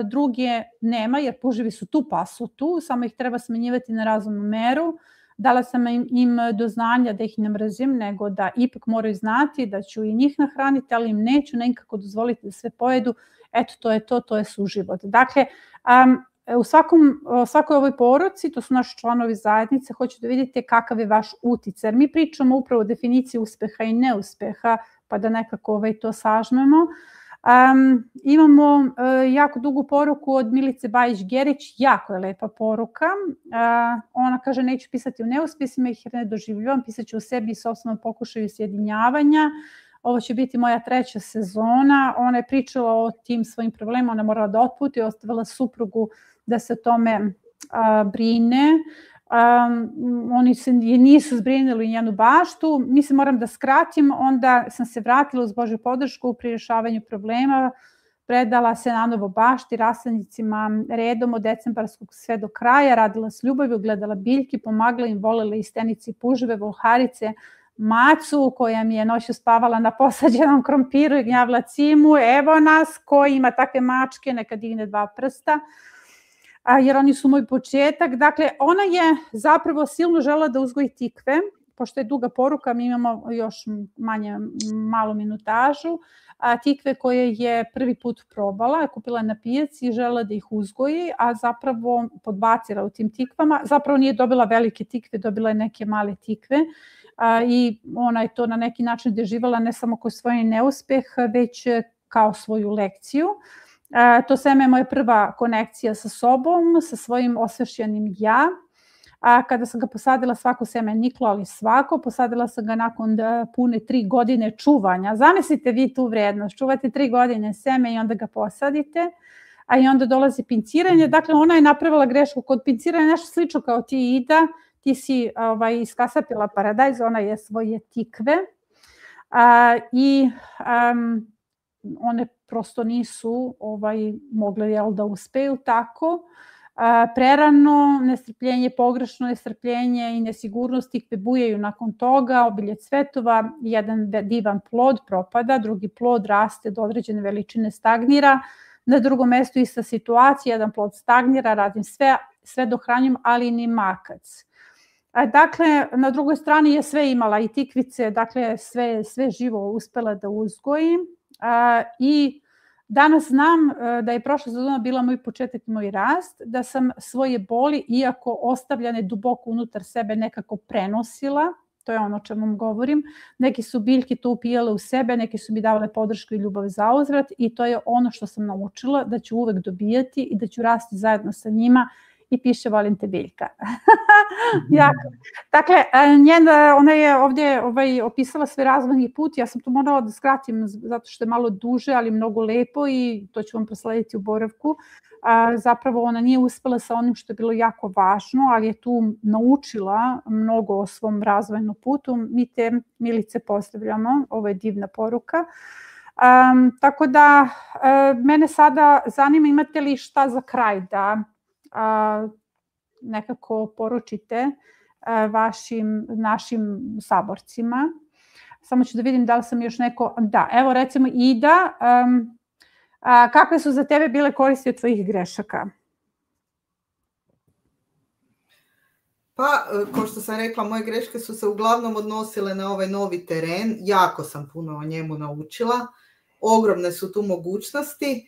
druge nema, jer puževi su tu pa su tu, samo ih treba smenjivati na razumnu meru. Dala sam im do znanja da ih ne mrzim, nego da ipak moraju znati da ću i njih nahraniti, ali im neću nekako dozvoliti da sve pojedu. Eto, to je suživot. Dakle, u svakoj ovoj poruci, to su naši članovi zajednice, hoću da vidite kakav je vaš uticaj. Jer mi pričamo upravo o definiciji uspeha i neuspeha, pa da nekako to sažmemo. Imamo jako dugu poruku od Milice Bajić-Gerić, jako je lepa poruka. Ona kaže, neću pisati o neuspjesima, ih ne doživljavam, pisat ću o sebi i sopstvenom pokušaju sjedinjavanja. Ovo će biti moja 3. sezona. Ona je pričala o tim svojim problemima, ona morala da otputi, ostavila suprugu da se o tome brine. Oni se nisu zbrinuli njenu baštu. Mislim, moram da skratim, onda sam se vratila uz Božju podršku pri rješavanju problema, predala se na novo bašti, rasadnicima redom od decembarskog sve do kraja, radila s ljubavlju, gledala biljke, pomagala im, volela i stenice i puževe, volharice, macu koja mi je noću spavala na posađenom krompiru i gnjavila cimu. Evo nas, ko ima takve mačke, neka digne 2 prsta. Jer oni su moj početak. Dakle, ona je zapravo silno žela da uzgoji tikve, pošto je duga poruka, mi imamo još malu minutažu. Tikve koje je prvi put probala, kupila na pijaci i žela da ih uzgoji, a zapravo podbacila u tim tikvama. Zapravo nije dobila velike tikve, dobila je neke male tikve i ona je to na neki način doživjela ne samo kao svoj neuspeh, već kao svoju lekciju. To seme je moja prva konekcija sa sobom, sa svojim osvešćenim ja. Kada sam ga posadila, svako seme je niklo, ali svako. Posadila sam ga nakon pune 3 godine čuvanja. Zamislite vi tu vrednost. Čuvate 3 godine seme i onda ga posadite. A i onda dolazi pinciranje. Dakle, ona je napravila grešku kod pinciranja, nešto slično kao ti, Ida. Ti si iskasapila paradajz, ona je svoje tikve. I one prosto nisu mogle da uspeju tako. Prerano nestrpljenje, pogrešno nestrpljenje i nesigurnost tikve bujaju nakon toga, obilje cvetova, jedan divan plod propada, drugi plod raste do određene veličine, stagnira. Na drugom mestu ista situacija, jedan plod stagnira, radim sve dohranjujem, ali ni makac. Dakle, na drugoj strani je sve imala i tikvice, dakle sve živo uspela da uzgoji. I danas znam da je prošla sezona bila moj početak i moj rast, da sam svoje boli, iako ostavljane duboko unutar sebe, nekako prenosila, to je ono o čemu vam govorim. Neki su biljke to upijale u sebe, neki su mi davale podršku i ljubav za uzvrat i to je ono što sam naučila, da ću uvek dobijati i da ću rasti zajedno sa njima. I piše volim te Biljka. Dakle, ona je ovdje opisala svoj razvojni put, ja sam to morala da skratim zato što je malo duže, ali mnogo lepo i to ću vam proslediti u boravku. Zapravo ona nije uspela sa onim što je bilo jako važno, ali je tu naučila mnogo o svom razvojnom putu. Mi te Milice pozdravljamo, ovo je divna poruka. Tako da, mene sada zanima, imate li šta za kraj da nekako poručite našim saborcima. Samo ću da vidim da li sam još neko... Da, evo recimo Ida, kakve su za tebe bile koristi od tvojih grešaka? Pa, kao što sam rekla, moje greške su se uglavnom odnosile na ovaj novi teren. Jako sam puno o njemu naučila. Ogromne su tu mogućnosti.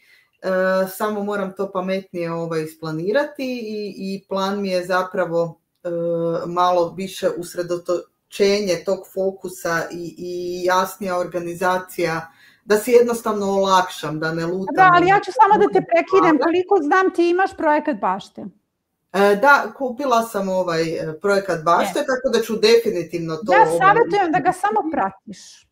Samo moram to pametnije isplanirati i plan mi je zapravo malo više usredotočenje tog fokusa i jasnija organizacija, da si jednostavno olakšam, da ne lutam. Da, ali ja ću samo da te prekinem, koliko znam ti imaš projekat bašte? Da, kupila sam projekat bašte, tako da ću definitivno to... Ja savjetujem da ga samo pratiš.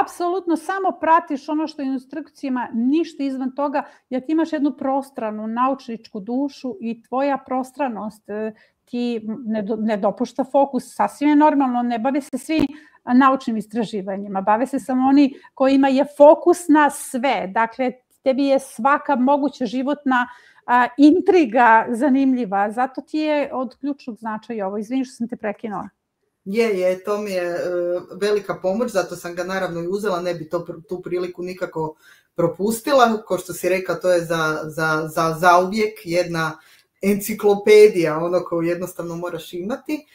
Apsolutno samo pratiš ono što je u instrukcijama, ništa izvan toga, jer ti imaš jednu prostranu naučničku dušu i tvoja prostranost ti ne dopušta fokus. Sasvim je normalno, ne bave se svi naučnim istraživanjima, bave se samo oni kojima je fokus na sve. Dakle, tebi je svaka moguća životna intriga zanimljiva, zato ti je od ključnog značaja ovo. Izvini što sam te prekinula. Je, to mi je velika pomoć, zato sam ga naravno i uzela, ne bi tu priliku nikako propustila. Kao što si rekla, to je za zauvijek jedna enciklopedija, ono koju jednostavno moraš imati.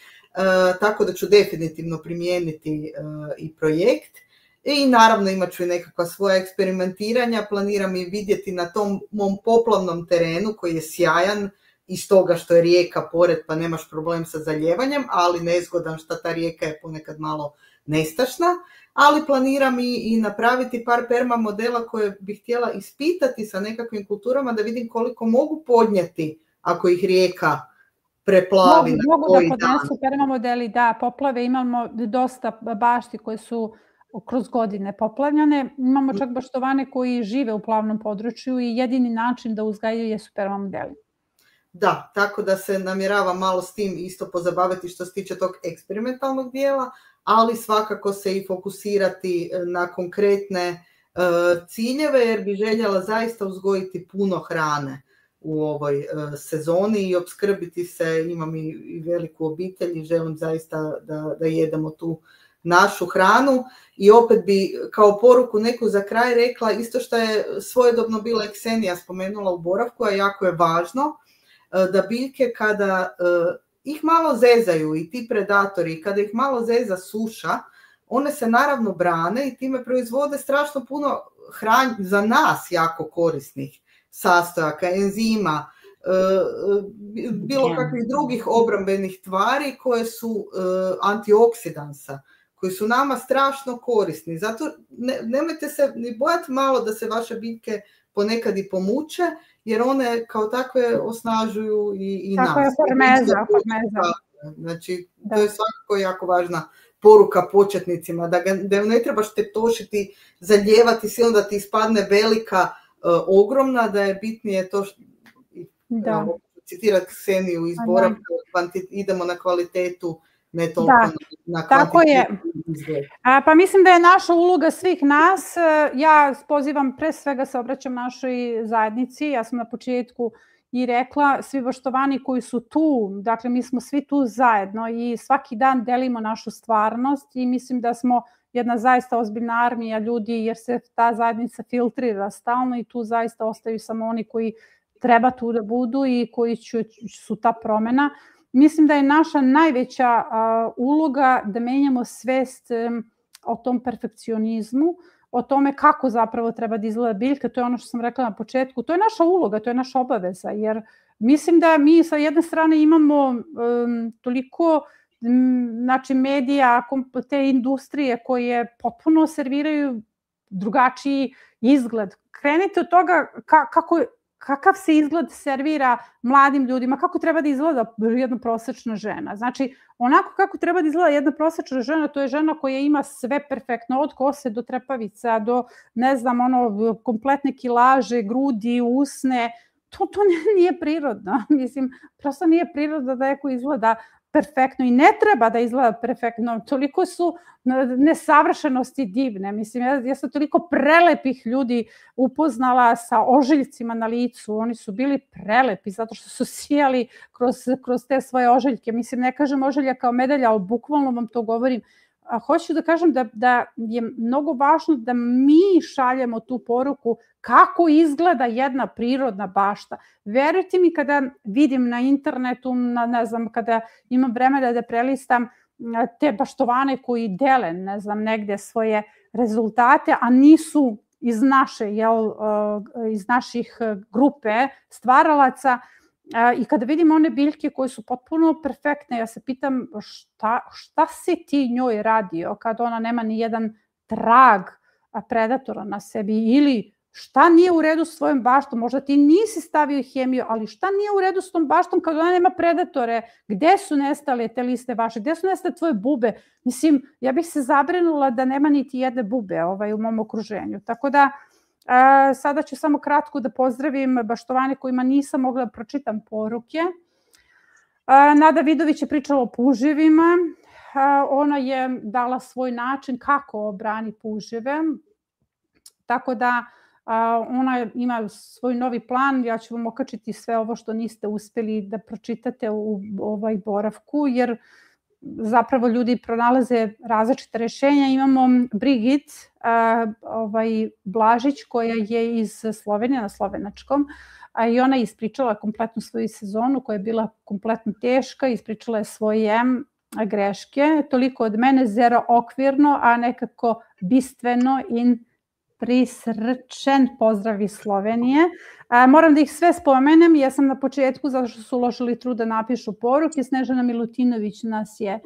Tako da ću definitivno primijeniti i projekt. I naravno imat ću i nekakva svoja eksperimentiranja, planiram i vidjeti na tom mom poplavnom terenu koji je sjajan iz toga što je rijeka pored pa nemaš problem sa zaljevanjem, ali nezgodan što ta rijeka je ponekad malo nestašna, ali planiram i napraviti par perma modela koje bih htjela ispitati sa nekakvim kulturama da vidim koliko mogu podnijeti ako ih rijeka preplavi. Mogu da podnesu perma modeli, da, poplave, imamo dosta bašti koje su kroz godine poplavljane, imamo čak baštovane koji žive u plavnom području i jedini način da uzgajaju jesu perma modeli. Da, tako da se namjerava malo s tim isto pozabaviti što se tiče tog eksperimentalnog dijela, ali svakako se i fokusirati na konkretne ciljeve jer bi željela zaista uzgojiti puno hrane u ovoj sezoni i opskrbiti se, imam i veliku obitelj i želim zaista da jedemo tu našu hranu. I opet bi kao poruku neku za kraj rekla isto što je svojedobno bila Ksenija spomenula u boravku, a jako je važno da biljke kada ih malo zezaju i ti predatori, kada ih malo zeza suša, one se naravno brane i time proizvode strašno puno za nas jako korisnih sastojaka, enzima, bilo kakvih drugih obrambenih tvari koje su antioksidansa, koji su nama strašno korisni. Zato nemojte se ni bojati malo da se vaše biljke ponekad i pomuče, jer one kao takve osnažuju i nas. Tako je, hormeza. Znači, to je svakako jako važna poruka početnicima, da ne trebaš tetošiti, zaljevati silno da ti ispadne velika, ogromna, da je bitnije to citirati Kseniju iz boravka, idemo na kvalitetu, ne toliko na kvantitetu. Tako je. Pa mislim da je naša uloga svih nas, ja pozivam, pre svega se obraćam našoj zajednici, ja sam na početku i rekla, svi baštovani koji su tu, dakle mi smo svi tu zajedno i svaki dan delimo našu stvarnost i mislim da smo jedna zaista ozbiljna armija ljudi jer se ta zajednica filtrira stalno i tu zaista ostaju samo oni koji treba tu da budu i koji su ta promena. Mislim da je naša najveća uloga da menjamo svest o tom perfekcionizmu, o tome kako zapravo treba da izgleda biljka, to je ono što sam rekla na početku, to je naša uloga, to je naša obaveza, jer mislim da mi sa jedne strane imamo toliko medija, te industrije koje potpuno serviraju drugačiji izgled. Krenite od toga kakav se izgled servira mladim ljudima, kako treba da izgleda jedna prosečna žena. Znači, onako kako treba da izgleda jedna prosečna žena, to je žena koja ima sve perfektno, od kose do trepavica, do, ne znam, kompletne kilaže, grudi, usne. To nije prirodno. Mislim, prosto nije prirodno da neko izgleda perfektno i ne treba da izgleda perfektno. Toliko su nesavršenosti divne. Mislim, ja sam toliko prelepih ljudi upoznala sa ožiljcima na licu. Oni su bili prelepi zato što su sijali kroz te svoje ožiljke. Mislim, ne kažem ožilja kao medalja, ali bukvalno vam to govorim. Hoću da kažem da je mnogo važno da mi šaljemo tu poruku kako izgleda jedna prirodna bašta. Verujte mi, kada vidim na internetu, ne znam, kada imam vremena da prelistam te baštovane koji dele, ne znam, negde svoje rezultate, a nisu iz naših grupe stvaralaca, i kada vidim one biljke koje su potpuno perfektne, ja se pitam šta si ti njoj radio kad ona nema ni jedan trag predatora na sebi, ili šta nije u redu s svojom baštom, možda ti nisi stavio hemiju, ali šta nije u redu s tom baštom kad ona nema predatore, gde su nestale te liste vaše, gde su nestale tvoje bube, mislim, ja bih se zabrinula da nema niti jedne bube u mom okruženju, tako da sada ću samo kratko da pozdravim baštovane kojima nisam mogla da pročitam poruke. Nada Vidović je pričala o puževima. Ona je dala svoj način kako brani puževe. Tako da ona ima svoj novi plan. Ja ću vam okačiti sve ovo što niste uspeli da pročitate u boravku, jer zapravo ljudi pronalaze različite rešenja. Imamo Brigit Blažić koja je iz Slovenije na slovenačkom i ona je ispričala kompletnu svoju sezonu koja je bila kompletno teška, ispričala je svoje greške. Toliko od mene, zero okvirno, a nekako bistveno in prisrčen pozdrav iz Slovenije. Moram da ih sve spomenem, ja sam na početku, zato što su uložili trud da napišu poruke. Snežana Milutinović nas je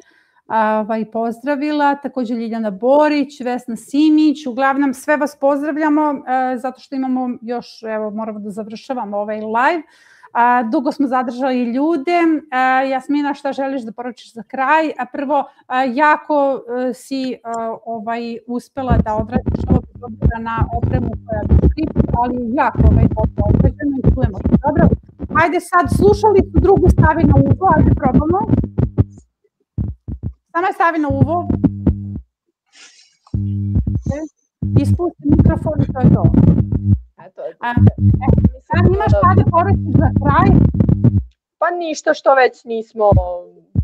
pozdravila, također Ljiljana Borić, Vesna Simić, uglavnom sve vas pozdravljamo, zato što imamo još, evo moramo da završavamo ovaj live. Dugo smo zadržali ljude. Jasmina, šta želiš da poručiš za kraj? Prvo, jako si uspela da odradiš ovo bez obzira na opremu koja je skript, ali jako dobro odrađeno i čujemo se dobro. Ajde sad, slušalicu drugu stavi na uvo, ajde probamo. Samo je stavi na uvo. Ispusti mikrofon i to je to. Sad imaš šta da poručiš za kraj? Pa ništa što već nismo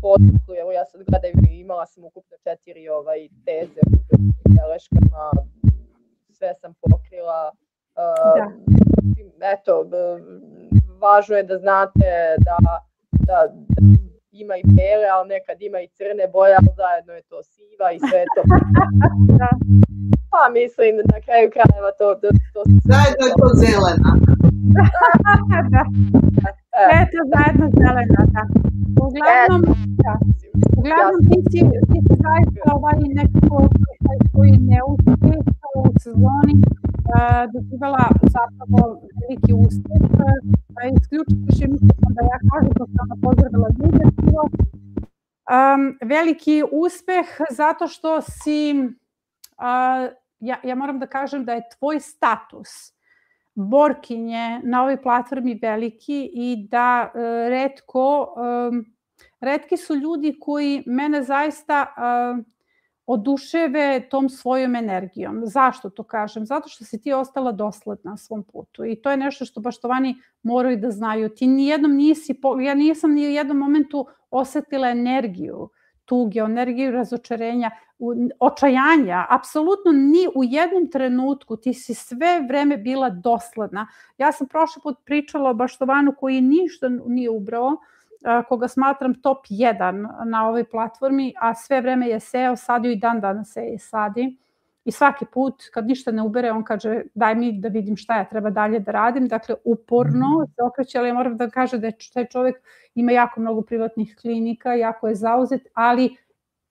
potukli. Evo ja sad gledam, imala sam ukupno 4 teze u beleškama, sve sam pokrila. Eto, važno je da znate da ima i bele, ali nekad ima i crne boje, ali zajedno je to siva i sve je to. Pa mislim na kraju krajeva to zajedno je to zelena. Sve je to zajedno zelena, da. Uglavnom ti si zaista nekako koji neuspjeh u sezoni doživala zapravo veliki uspjeh. Isključujući mislim da ja kažem da sam pozdravila ljude. Veliki uspjeh zato što si, ja moram da kažem da je tvoj status borkinje na ovoj platformi veliki i da retki su ljudi koji mene zaista oduševe tom svojom energijom. Zašto to kažem? Zato što si ti ostala dosledna na svom putu i to je nešto što baštovani moraju da znaju. Ti nijednom ja nisam ni u jednom momentu osetila energiju tuge, energiju razočarenja, očajanja, apsolutno ni u jednom trenutku. Ti si sve vreme bila dosledna. Ja sam prošli put pričala o Baštovanu koji ništa nije ubrao, koga smatram top 1 na ovoj platformi, a sve vreme je seo, sadio i dan danas seje i sadi. I svaki put kad ništa ne ubere, on kaže daj mi da vidim šta ja treba dalje da radim. Dakle, uporno se okreće, ali ja moram da kažem da taj čovjek ima jako mnogo privatnih klinika, jako je zauzet, ali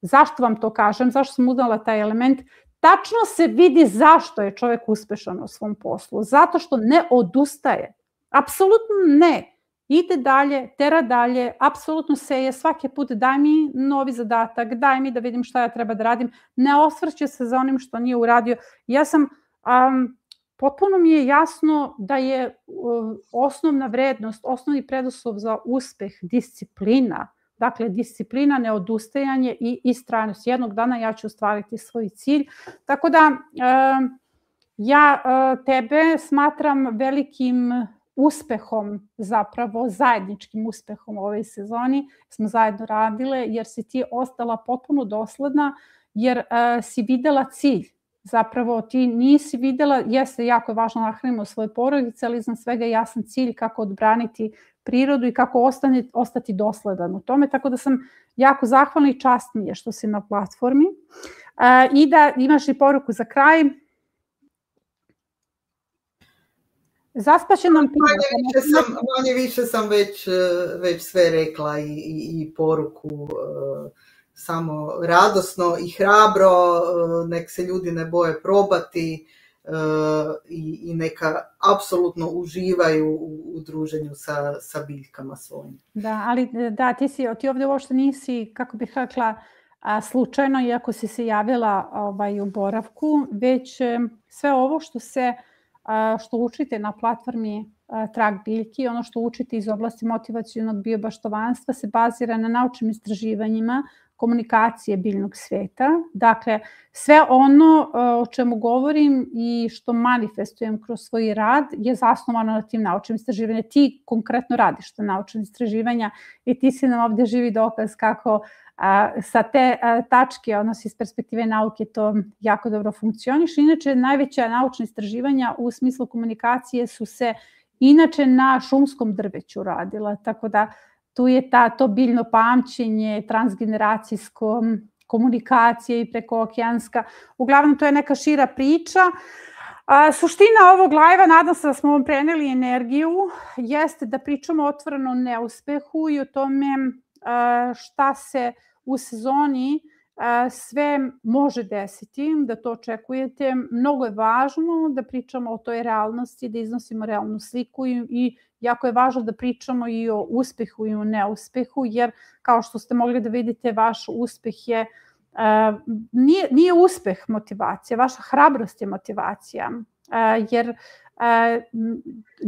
zašto vam to kažem, zašto sam uznala taj element? Tačno se vidi zašto je čovjek uspešan u svom poslu. Zato što ne odustaje. Apsolutno ne. Ide dalje, tera dalje, apsolutno seje, svaki put daj mi novi zadatak, daj mi da vidim šta ja treba da radim, ne osvrće se za onim što nije uradio. Ja sam, potpuno mi je jasno da je osnovna vrednost, osnovni preduslov za uspeh disciplina. Dakle, disciplina, neodustajanje i istrajnost. Jednog dana ja ću ostvariti svoj cilj. Tako da ja tebe smatram velikim uspehom, zapravo zajedničkim uspehom u ovoj sezoni. Smo zajedno radile jer si ti ostala potpuno dosledna, jer si videla cilj. Zapravo ti nisi videla, jeste jako važno nahranimo svoje porodice, ali iznad svega jasan cilj kako odbraniti prirodu i kako ostati dosledan u tome. Tako da sam jako zahvalna i čast mi je što si na platformi. I da imaš i poruku za kraj. Zaspaće nam manje više sam već sve rekla i poruku samo radosno i hrabro, nek se ljudi ne boje probati i neka apsolutno uživaju u druženju sa biljkama svojim. Da, ali da, ti ovdje uopšte nisi, kako bih rekla, slučajno, iako si se javila u boravku, već sve ovo što učite na platformi Trag biljki, ono što učite iz oblasti motivacionog biobaštovanstva se bazira na naučnim istraživanjima komunikacije biljnog sveta. Dakle, sve ono o čemu govorim i što manifestujem kroz svoj rad je zasnovano na tim naučnim istraživanjima. Ti konkretno radiš ta naučna istraživanja i ti si nam ovdje živi dokaz kako sa te tačke, odnosno iz perspektive nauke, to jako dobro funkcioniše. Inače, najveća naučna istraživanja u smislu komunikacije su se inače na šumskom drveću radila, tako da tu je to biljno pamćenje, transgeneracijsko, komunikacija i prekookeanska. Uglavnom, to je neka šira priča. Suština ovog live-a, nadam se da smo vam preneli energiju, jeste da pričamo otvoreno o neuspehu i o tome šta se u sezoni sve može desiti, da to očekujete. Mnogo je važno da pričamo o toj realnosti, da iznosimo realnu sliku i jako je važno da pričamo i o uspehu i o neuspehu, jer kao što ste mogli da vidite, vaš uspeh je, nije uspeh motivacija, vaša hrabrost je motivacija, jer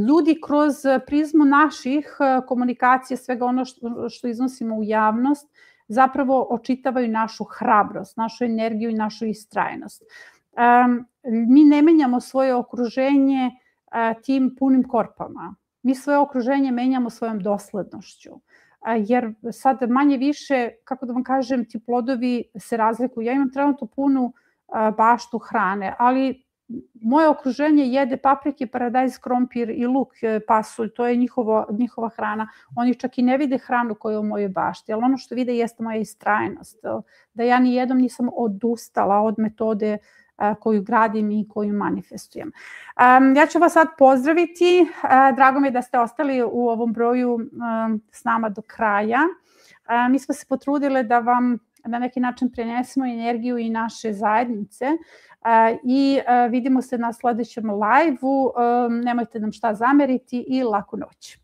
ljudi kroz prizmu naših komunikacija, svega ono što iznosimo u javnost, zapravo očitavaju našu hrabrost, našu energiju i našu istrajnost. Mi ne menjamo svoje okruženje tim punim korpama. Mi svoje okruženje menjamo svojom doslednošću. Jer sad manje više, kako da vam kažem, ti plodovi se razlikuju. Ja imam trenutno punu baštu hrane, ali moje okruženje jede paprike, paradajz, krompir i luk, pasulj, to je njihova hrana. Oni čak i ne vide hranu koju je u mojoj bašti, ali ono što vide jeste moja istrajnost. Da ja nijednom nisam odustala od metode koju gradim i koju manifestujem. Ja ću vas sad pozdraviti. Drago mi je da ste ostali u ovom broju s nama do kraja. Mi smo se potrudile da vam na neki način prenesemo energiju i naše zajednice i vidimo se na sledećem live-u. Nemojte nam šta zameriti i laku noć.